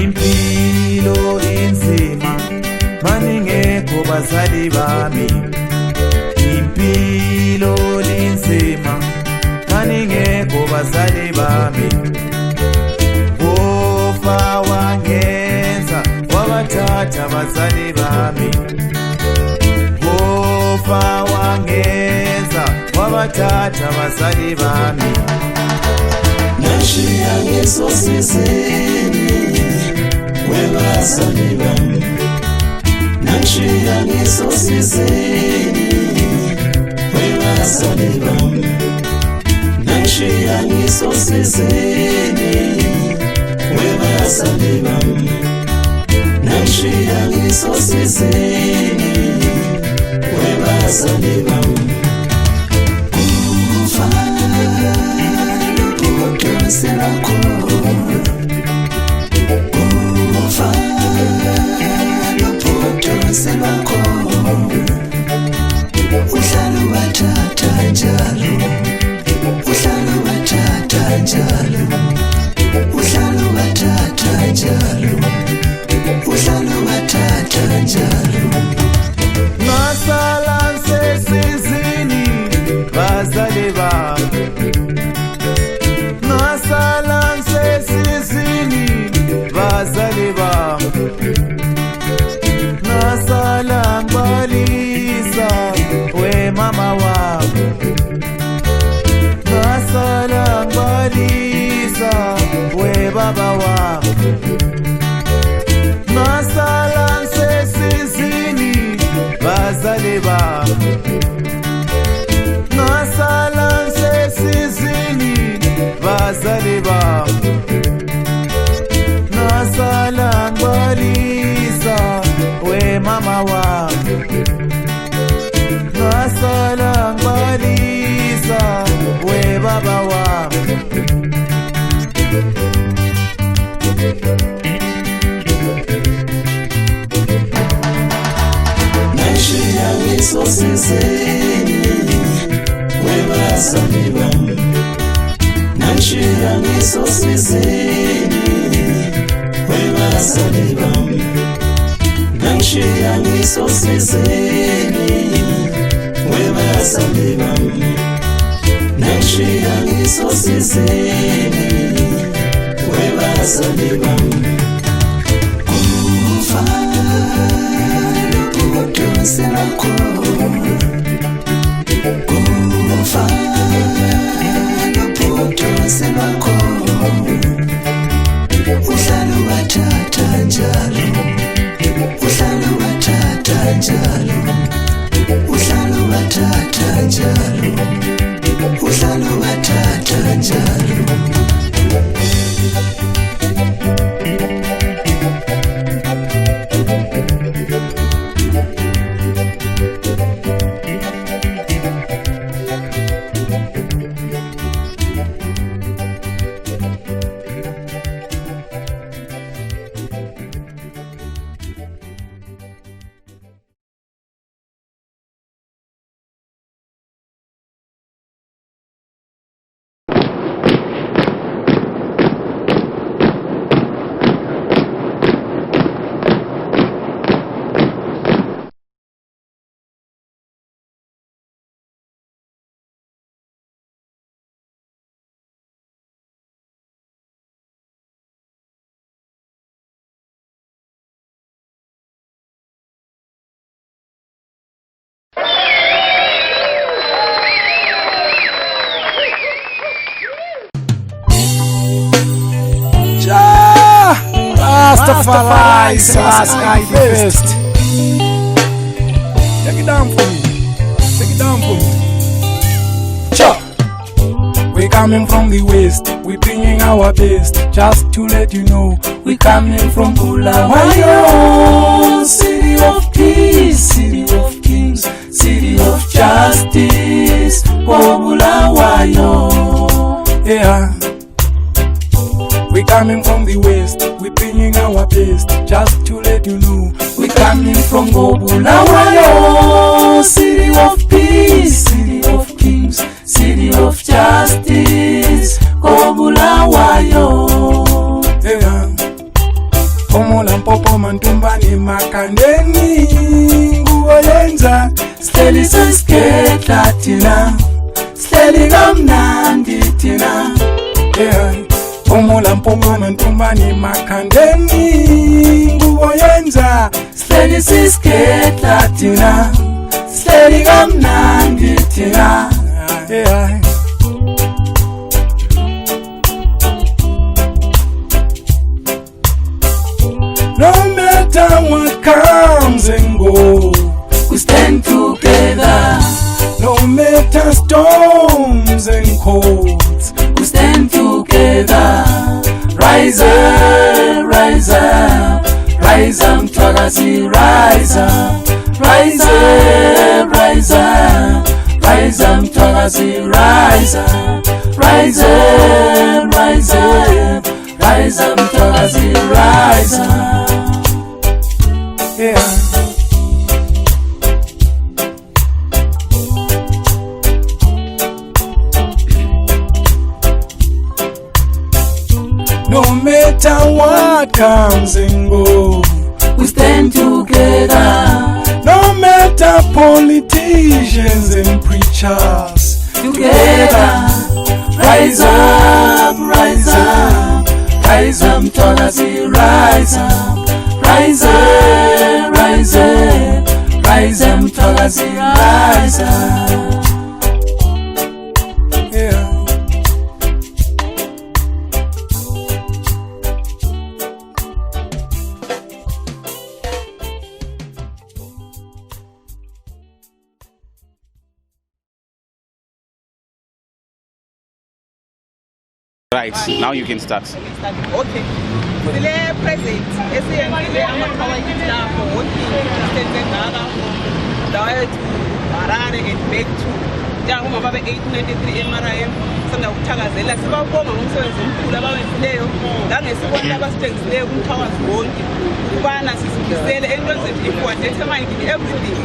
impilo inzima maningekho bazali bami impilo inzima maningekho bazali bami wofa wangenza wabathatha bazali bami wofa wangenza wabathatha bazali bami nashiya ngisosizini webazali bami nashiya ngisosizini webazali bami nashiya ngisosizini webazali bami nashiya ngisosizini webazali bami ufana lobutose lwakho ufana lobutose lwakho uhlala ubathatha njalo uhlala ubathatha njalo uhlala ubathatha njalo uhlala ubathatha njalo ngasala sesizini bazali bami ngasala sesizini bazali bami ngasala ngibalisa we mama wami ngasala ngibalisa we baba wami ngasala sesizini bazali bami ngasala sesizini bazali bami ngasala ngibalisa we mama wami ngasala ngibalisa we baba wami nashiya ngisosizini webazali bami nashiya ngisosizini webazali bami nashiya ngisosizini webazali bami nashiya ngisosizini webazali bami ufana lobutose lwakho ufana lobutose lwakho uhlala ubathatha njalo uhlala ubathatha njalo uhlala ubathatha njalo uhlala ubathatha njalo Rastafari, Selassie first. Take it down for me. Take it down for me. Cha. We coming from the west. We bringing our best. Just to let you know, we coming from Bulawayo, city of peace, city of kings, city of justice. Oh Bulawayo, yeah. coming from the west, we bringing our best. Just to let you know, we coming from Bulawayo, city of peace, city of kings, city of justice. Go Bulawayo. Yeah. Omola mpopo mantumbani makandeni nguoyenza steli sesketa tina steli gamnandi tina. Yeah. Omola mpopo mantumbani makandeni nguoyenza steli sesketa tina steli gamnandi tina. Yeah. No matter what comes and goes, we stand together. No matter storms and colds, we stand together. Rise up, rise up, rise up, Mthwakazi, rise up. Rise up, rise up, rise up, Mthwakazi, rise up. Rise up, rise up, rise up, Mthwakazi, rise up. Yeah. No matter what comes and goes, we stand together. No matter politicians and preachers, together. Rise up, rise up, rise up, Mthwakazi, rise up. Rise up, rise up, rise up, Mthwakazi, rise up. Yeah. Right, now you can start. Okay. Sile present esiyenzile amakhawayini lapho working distance engaka Bulawayo to Harare and Back to njengoba babe 893 MRM sanda ukuthakazela sibabonga ngomsebenzi omkhulu abawenzileyo langesibona abasithengileyo kumthakazi wonke ukubana sisukisele entweni zethu if we are determined in everything.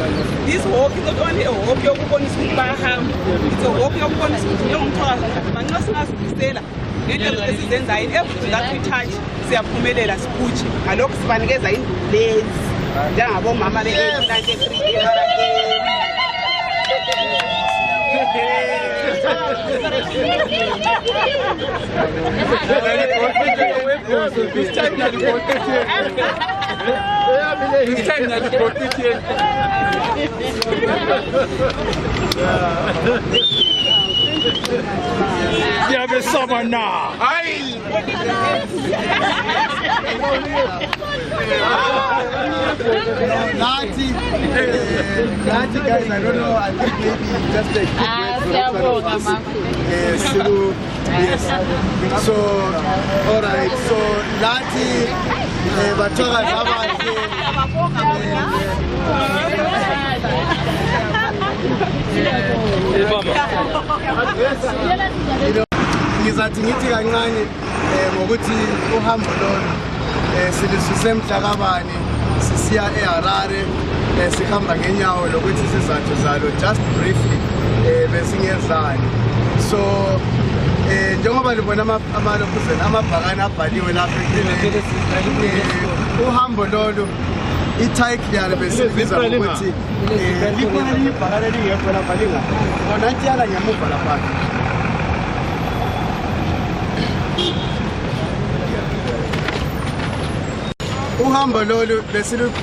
This walk is not only a walk yokubonisa ukuthi bayahamba, it's a walk yokubonisa ukuthi njengomthakazi banxa singasukisela ngento esizenzayo in everything that we touch siyaphumelela siputshe ngalokho sibanikeza indlezi njengabomama be-893 Siyabesaba na. Hayi. Nati, guys, I don't know, I think maybe just a quick word yes. So, alright, so Nati, Mthwakazi ngizathi ngithi kancane ngokuthi uhambo lolu silisuse Mhlakabane sisiya eHarare sikhamba ngenyawo lokuthi sizathu zalo just briefly besingezani. So njengoba libona amalokuzeni amabhakane abhaliwe lapha uhambo lolu i-title yalo besibiza ukuthi likhona libhakane lingekho lapha linga khona ntiyala ngemuva lapha. Uhambo lolu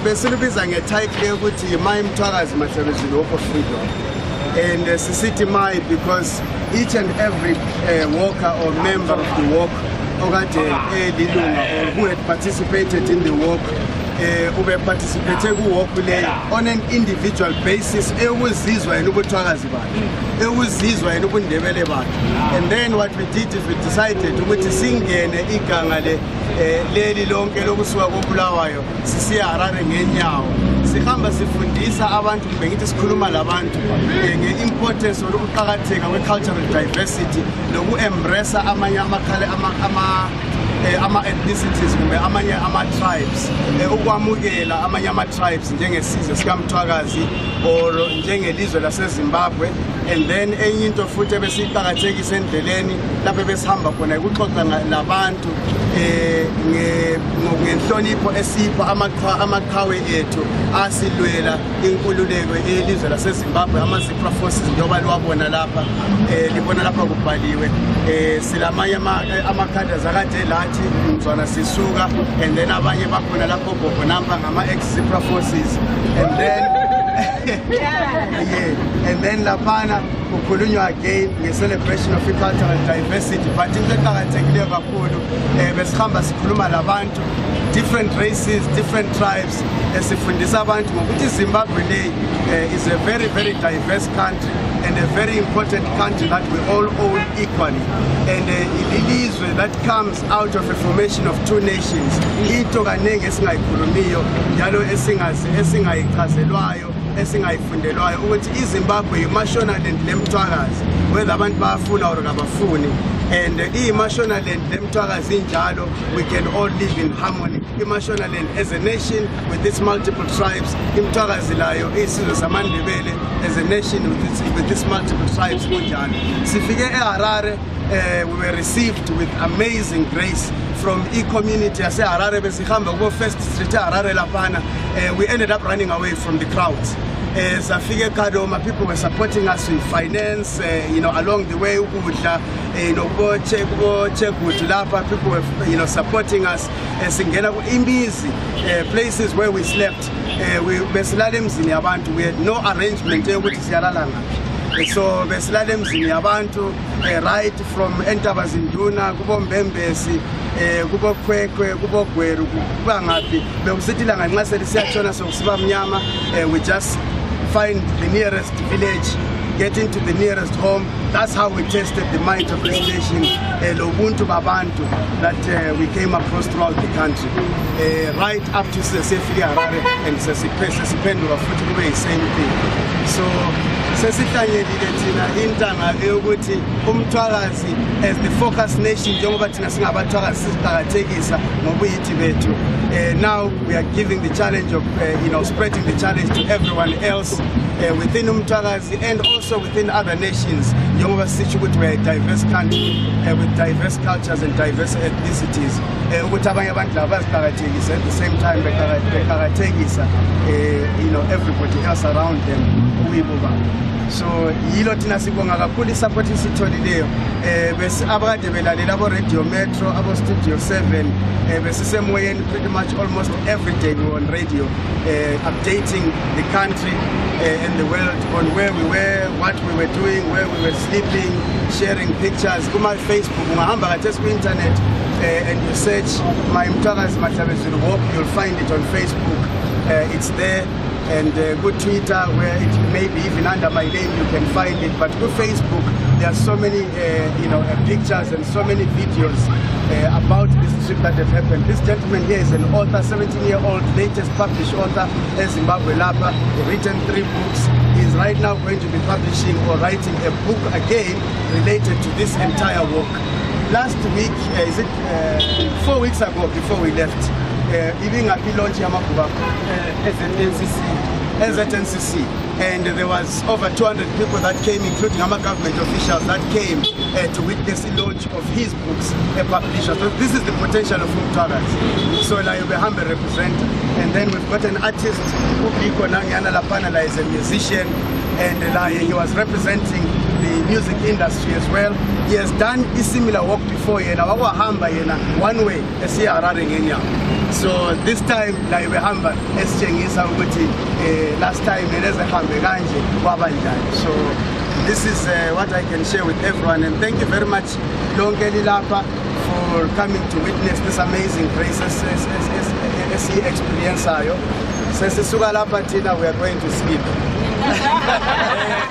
besilubiza nge-title yokuthi My Mthwakazi Mashonaland Walk of Freedom. And sisithi my because each and every walker or member of the walk okade elilunga or who had participated in the walk ube participate ku-walk leyo on an individual basis ekuzizwa yena ubuthwakazi bakhe ekuzizwa yena ubundebele bakhe. And then what we did is we decided ukuthi singene iganga leli lonke lokusuka koBulawayo sisiya Harare ngenyawo sihamba sifundisa abantu kumbe ngithi sikhuluma labantu nge-importance yokuqhakatheka kwe-cultural diversity noku-embrace amanye ama-ethnicities kumbe amanye ama-tribes ukwamukela amanye ama-tribes njengesizwe sikaMthwakazi or njengelizwe laseZimbabwe. And then enye into futhi ebesiqakathekisa endleleni lapho besihamba khona ukuxoxa labantu ngenhlonipho esipha amaqhawe ethu asilwela inkululeko elizwe laseZimbabwe, ama-Zipra forces njengoba liwabona lapha, libona lapha kubhaliwe. Silamanye amakhadi zakade lathi mzwana sisuka, and then abanye bakhona lapho gogo namba ngama-ex-Zipra forces, and then and then lapana kukhulunywa again nge-celebration of cultural diversity. But into eqakathekileyo kakhulu besihamba sikhuluma labantu, different races, different tribes, sifundisa abantu ngokuthi Zimbabwe is a very, very diverse country and a very important country that we all own equally. And ilizwe that comes out of a formation of two nations. Into kanenge esingayikhulumiyo njalo esingayichazelwayo esingayifundelwayo ukuthi iZimbabwe yiMashonaland leMthwakazi, whether abantu bayafuna or kabafuni. And iMashonaland leMthwakazi injalo, we can all live in harmony. iMashonaland as a nation with its multiple tribes, iMthwakazi layo isizwe samaNdebele as a nation with its multiple tribes kunjalo. Sifike eHarare, we were received with amazing grace from community yase Harare. Besihamba kubo First Street eHarare lapana, we ended up running away from the crowds. Zafike Kadoma, people were supporting us with finance, along the way, people were, supporting us. Places where we slept, we had no arrangement with Sialalanga. So besilale emzini yabantu, right from Entabazinduna kubo Mbembesi, kubo Kwekwe, kubo Gweru, kuba ngaphi bekusithi langa nxa selisiyatshona sokusiba mnyama, we just find the nearest village, get into the nearest home. That's how we tested the might of this nation, Lobuntu Babantu, that we came across throughout the country, right up to Sefili Harare and Sesipendura Futukube, same thing. So sesitanyelile thina intanga eyokuthi uMthwakazi as the focus nation njengoba thina singabathwakazi siqhakathekisa ngobuyithi bethu. Now we are giving the challenge of spreading the challenge to everyone else within uMthwakazi and also within other nations. Njengoba sisho ukuthi we are a diverse country with diverse cultures and diverse ethnicities. Ukuthi abanye abantu laba baziqhakathekisa at the same time beqhakathekisa everybody else around them. So yilo thina sibonga kakhulu isupport isitholileyo, abakade belalela abo Radio Metro, abo Studio 7, besisemoyeni pretty much almost every day we were on radio, updating the country and the world on where we were, what we were doing, where we were sleeping, sharing pictures. Kuma Facebook, ungahamba kathesi ku internet and you search my Mthwakazi Matabezulu walk, you'll find it on Facebook. It's there. And good Twitter, where it may be even under my name, you can find it. But good Facebook, there are so many pictures and so many videos about this trip that have happened. This gentleman here is an author, 17-year-old, latest published author in Zimbabwe Lapa. He's written 3 books. He's right now going to be publishing or writing a book again related to this entire walk. Last week, 4 weeks ago, before we left, even a launch NCC, and there was over 200 people that came, including our government officials that came to witness the launch of his books, a publisher. So this is the potential of Mthwakazi. So like we humble represent, and then we've got an artist who is a musician, and he was representing the music industry as well. He has done a similar work before, one way, so this time, like we hamba, last time, so this is what I can share with everyone, and thank you very much, Longeli Lapa, for coming to witness this amazing grace as he experienced. We are going to sleep.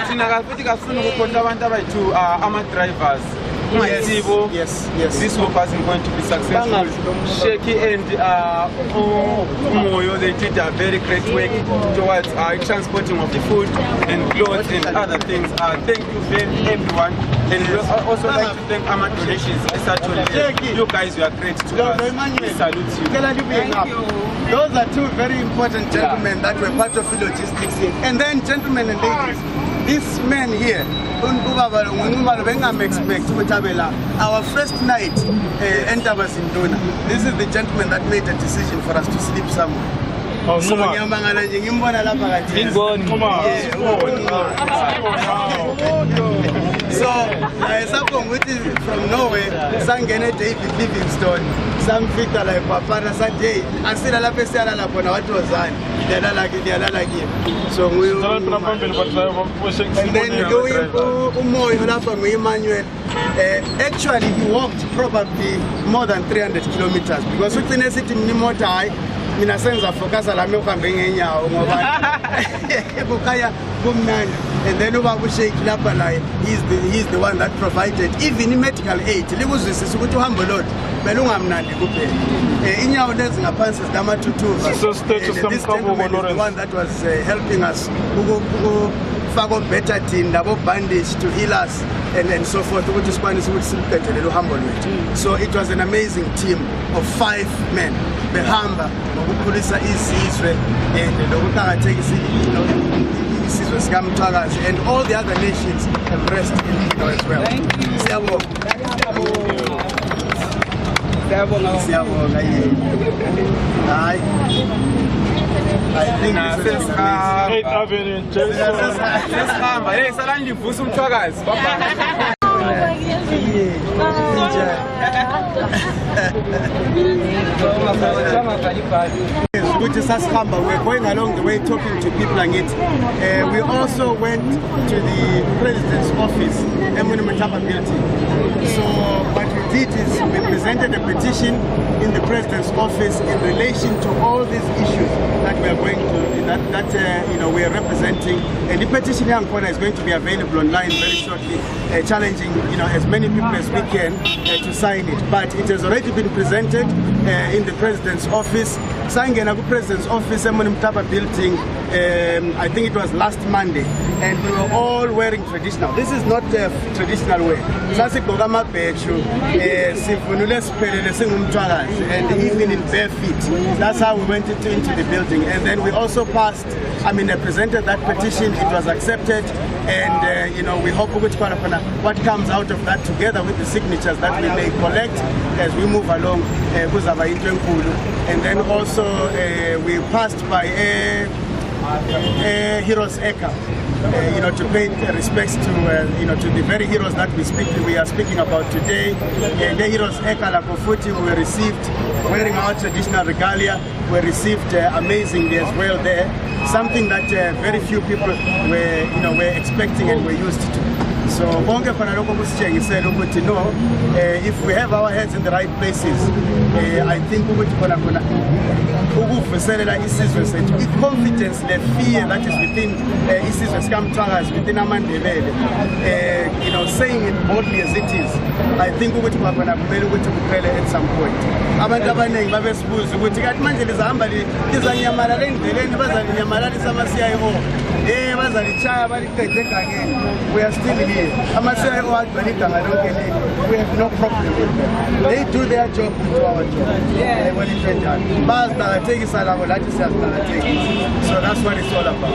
Tina kafuthi kafuna ukukhonta abantu abayithu ama drivers Yes. This hope isn't going to be successful. Shaky and Umoyo, they did a very great work towards transporting of the food and clothes and other things. Thank you everyone. And we also like to thank our donations. You guys were great to us. We salute you. Thank you. Those are two very important gentlemen that were part of the logistics here. And then gentlemen and ladies, this man here, our first night was in Dona. This is the gentleman that made a decision for us to sleep somewhere. So someone which is from Norway, Sangene David Livingstone, some figure like Papa Sunday, and still a la Pesala la what was that? So we and then going to Emmanuel. Actually, he walked probably more than 300 kilometers because we finished it in Nimotai. In a sense of focus on and then over Sheikh Lapalai, he's the one that provided even medical aid. It was this is to humble Lord. Belungam Nandi Gupe. In your days in a panses Dama Tutu. This gentleman is the one that was helping us Fago better team, double bandage to heal us and so forth, which is one is a little humble. So it was an amazing team of 5 men. Behamba, Okulisa is Israel, and the Mthwakazi and all the other nations embraced in as well. Thank you. I think this is 8th Avenue in We're going along the way talking to people and it. We also went to the president's office, Mthwakazi building. So what we did is we presented a petition in the president's office in relation to all these issues that we are going to, we are representing. And the petition here is going to be available online very shortly, challenging as many people as we can to sign it. But it has already been presented in the president's office. Sangena president's office, Mthwakazi building, I think it was last Monday, and we were all wearing traditional. This is not a traditional way. And even in bare feet. That's how we went into the building. And then we also passed, presented that petition, it was accepted, and we hope what comes out of that together with the signatures that we may collect as we move along. And then also we passed by Heroes Eka, to pay respects to to the very heroes that we are speaking about today. The Heroes Eka Lakofuti were received wearing our traditional regalia, were received amazingly as well there. Something that very few people were expecting and were used to. So if we have our heads in the right places, I think we with confidence, the fear that is within within Amandebele, saying it boldly as it is, I think we would at some point. We are still here. We have no problem with them. They do their job, we do our job. So that's what it's all about.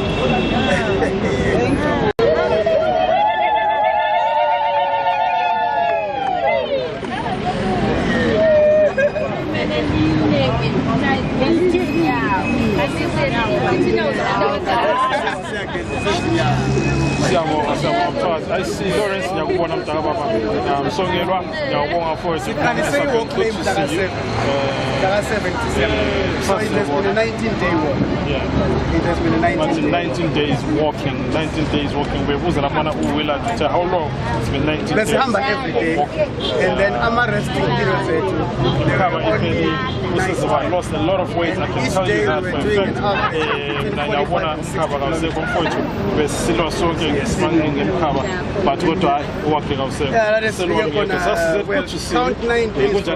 I see Lawrence Nyakubona Mtakababa. Songelwa Nyakubona for it. Good to see you. So it has been a 19-day walk. Yeah. It has been a 19 days walking. 19 days walking. How long? It's been 19 days. Every day. And then I'm resting I lost a lot of weight. I can tell you that. In fact, I want to have a second point. We're still soaking. struggling emkhaba but kodwa uwakheka usekho. Yeah, that's well, count 9 days. I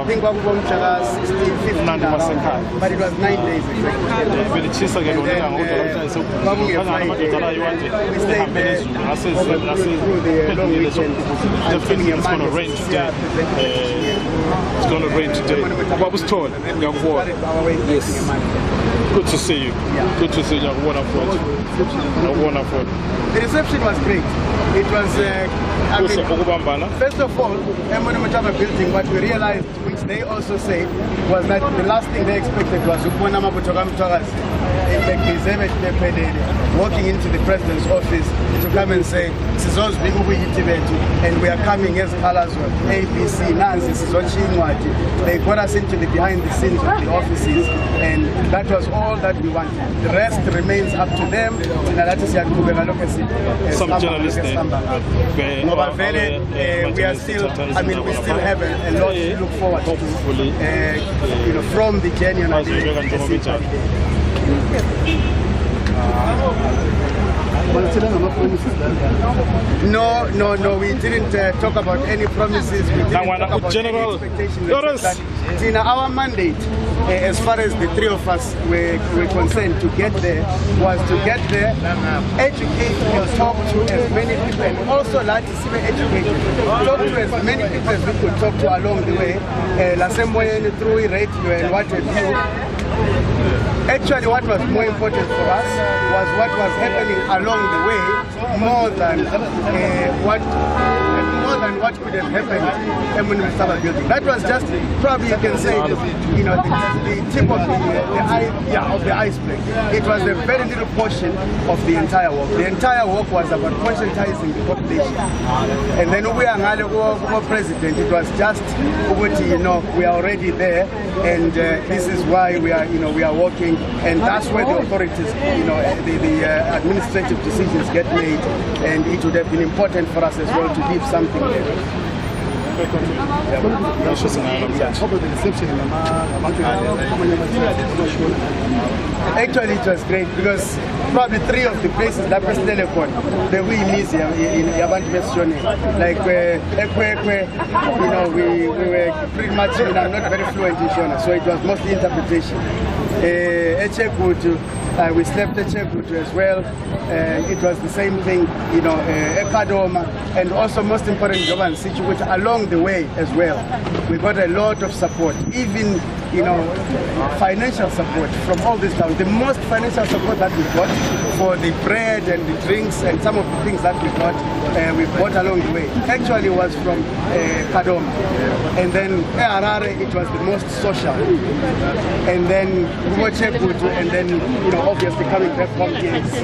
think kwakubomhla ka 16, 15 around, but it was 9 days exactly. We stayed there through the long weekend. Definitely it's going to rain today. It's going to rain today. What was told? Yes. Good to see you. Good to see you. The reception was great. It was, first of all, Mthwakazi building, what we realized, which they also said, was that the last thing they expected was walking into the president's office to come and say, and we are coming as colors of ABC, Nancy, they got us into the behind the scenes of the offices, and that was all that we wanted. The rest remains up to them. Some journalists we are still, we still have a lot to look forward to, from the journey on No, we didn't talk about any promises. We didn't talk about any expectations. Our mandate, as far as the three of us were concerned, to get there, was to get there, educate and talk to as many people, and also like to see educated. Talk to as many people as we could talk to along the way, through radio and what have you. Actually, what was more important for us was what was happening along the way, more than what could have happened when we started building. That was just probably, you can say, the tip of the iceberg. It was a very little portion of the entire work. The entire work was about conscientizing the population. And then we are president. It was just, we are already there, and this is why we are working, and that's where the authorities, the administrative decisions get made, and it would have been important for us as well to leave something there. Actually, it was great because probably 3 of the places that was telecom, the we miss in Shona, like we were pretty much, I'm not very fluent in Shona, so it was mostly interpretation. We slept at Chekutu as well. It was the same thing, Ekadoma, and also most important, along the way as well. We got a lot of support, even financial support from all this town. The most financial support that we got for the bread and the drinks and some of the things that we got along the way actually was from Kadoma. And then Harare, it was the most social. And then Chekutu, and then obviously coming back home here, this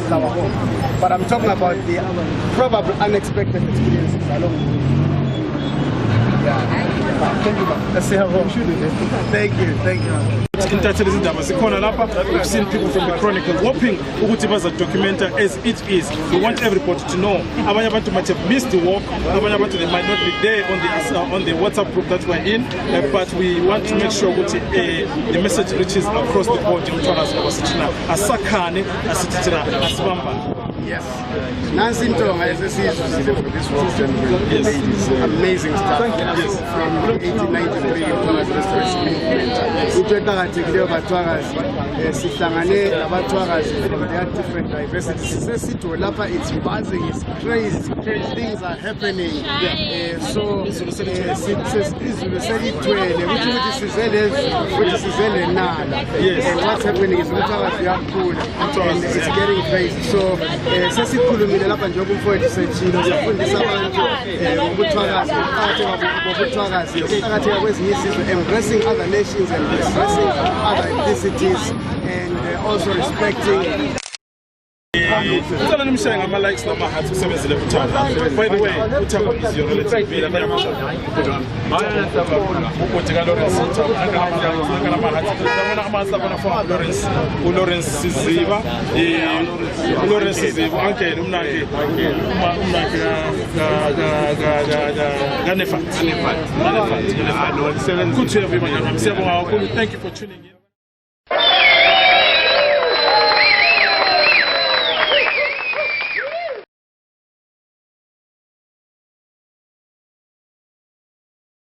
is our home. But I'm talking about the probably unexpected experiences along the way. Thank you. Thank you. We've seen people from the Chronicle hoping ukuthi baza-documenta as it is. We want everybody to know. Abanye abantu might have missed the walk. Abanye abantu they might not be there on the WhatsApp group that we're in. But we want to make sure that the message reaches across the board. Yes. Nancy Ntonga is the CEO for this work, gentlemen. Yes. Amazing stuff. Yes. From 1893 Mthwakazi Restoration Movement. From their different diversities. It's buzzing, it's crazy. Things are happening. And what's happening is Mthwakazi are cool, and it's getting crazy. So sesikhulumile lapha nje okumfowethu sethilo sifundisa abantu ngobuthwakazi ukuqakatheka kwezinye izizwe, embracing other nations and embracing other ethnicities, and also respecting. By the way, Utaka is your relative. Thank you for tuning in.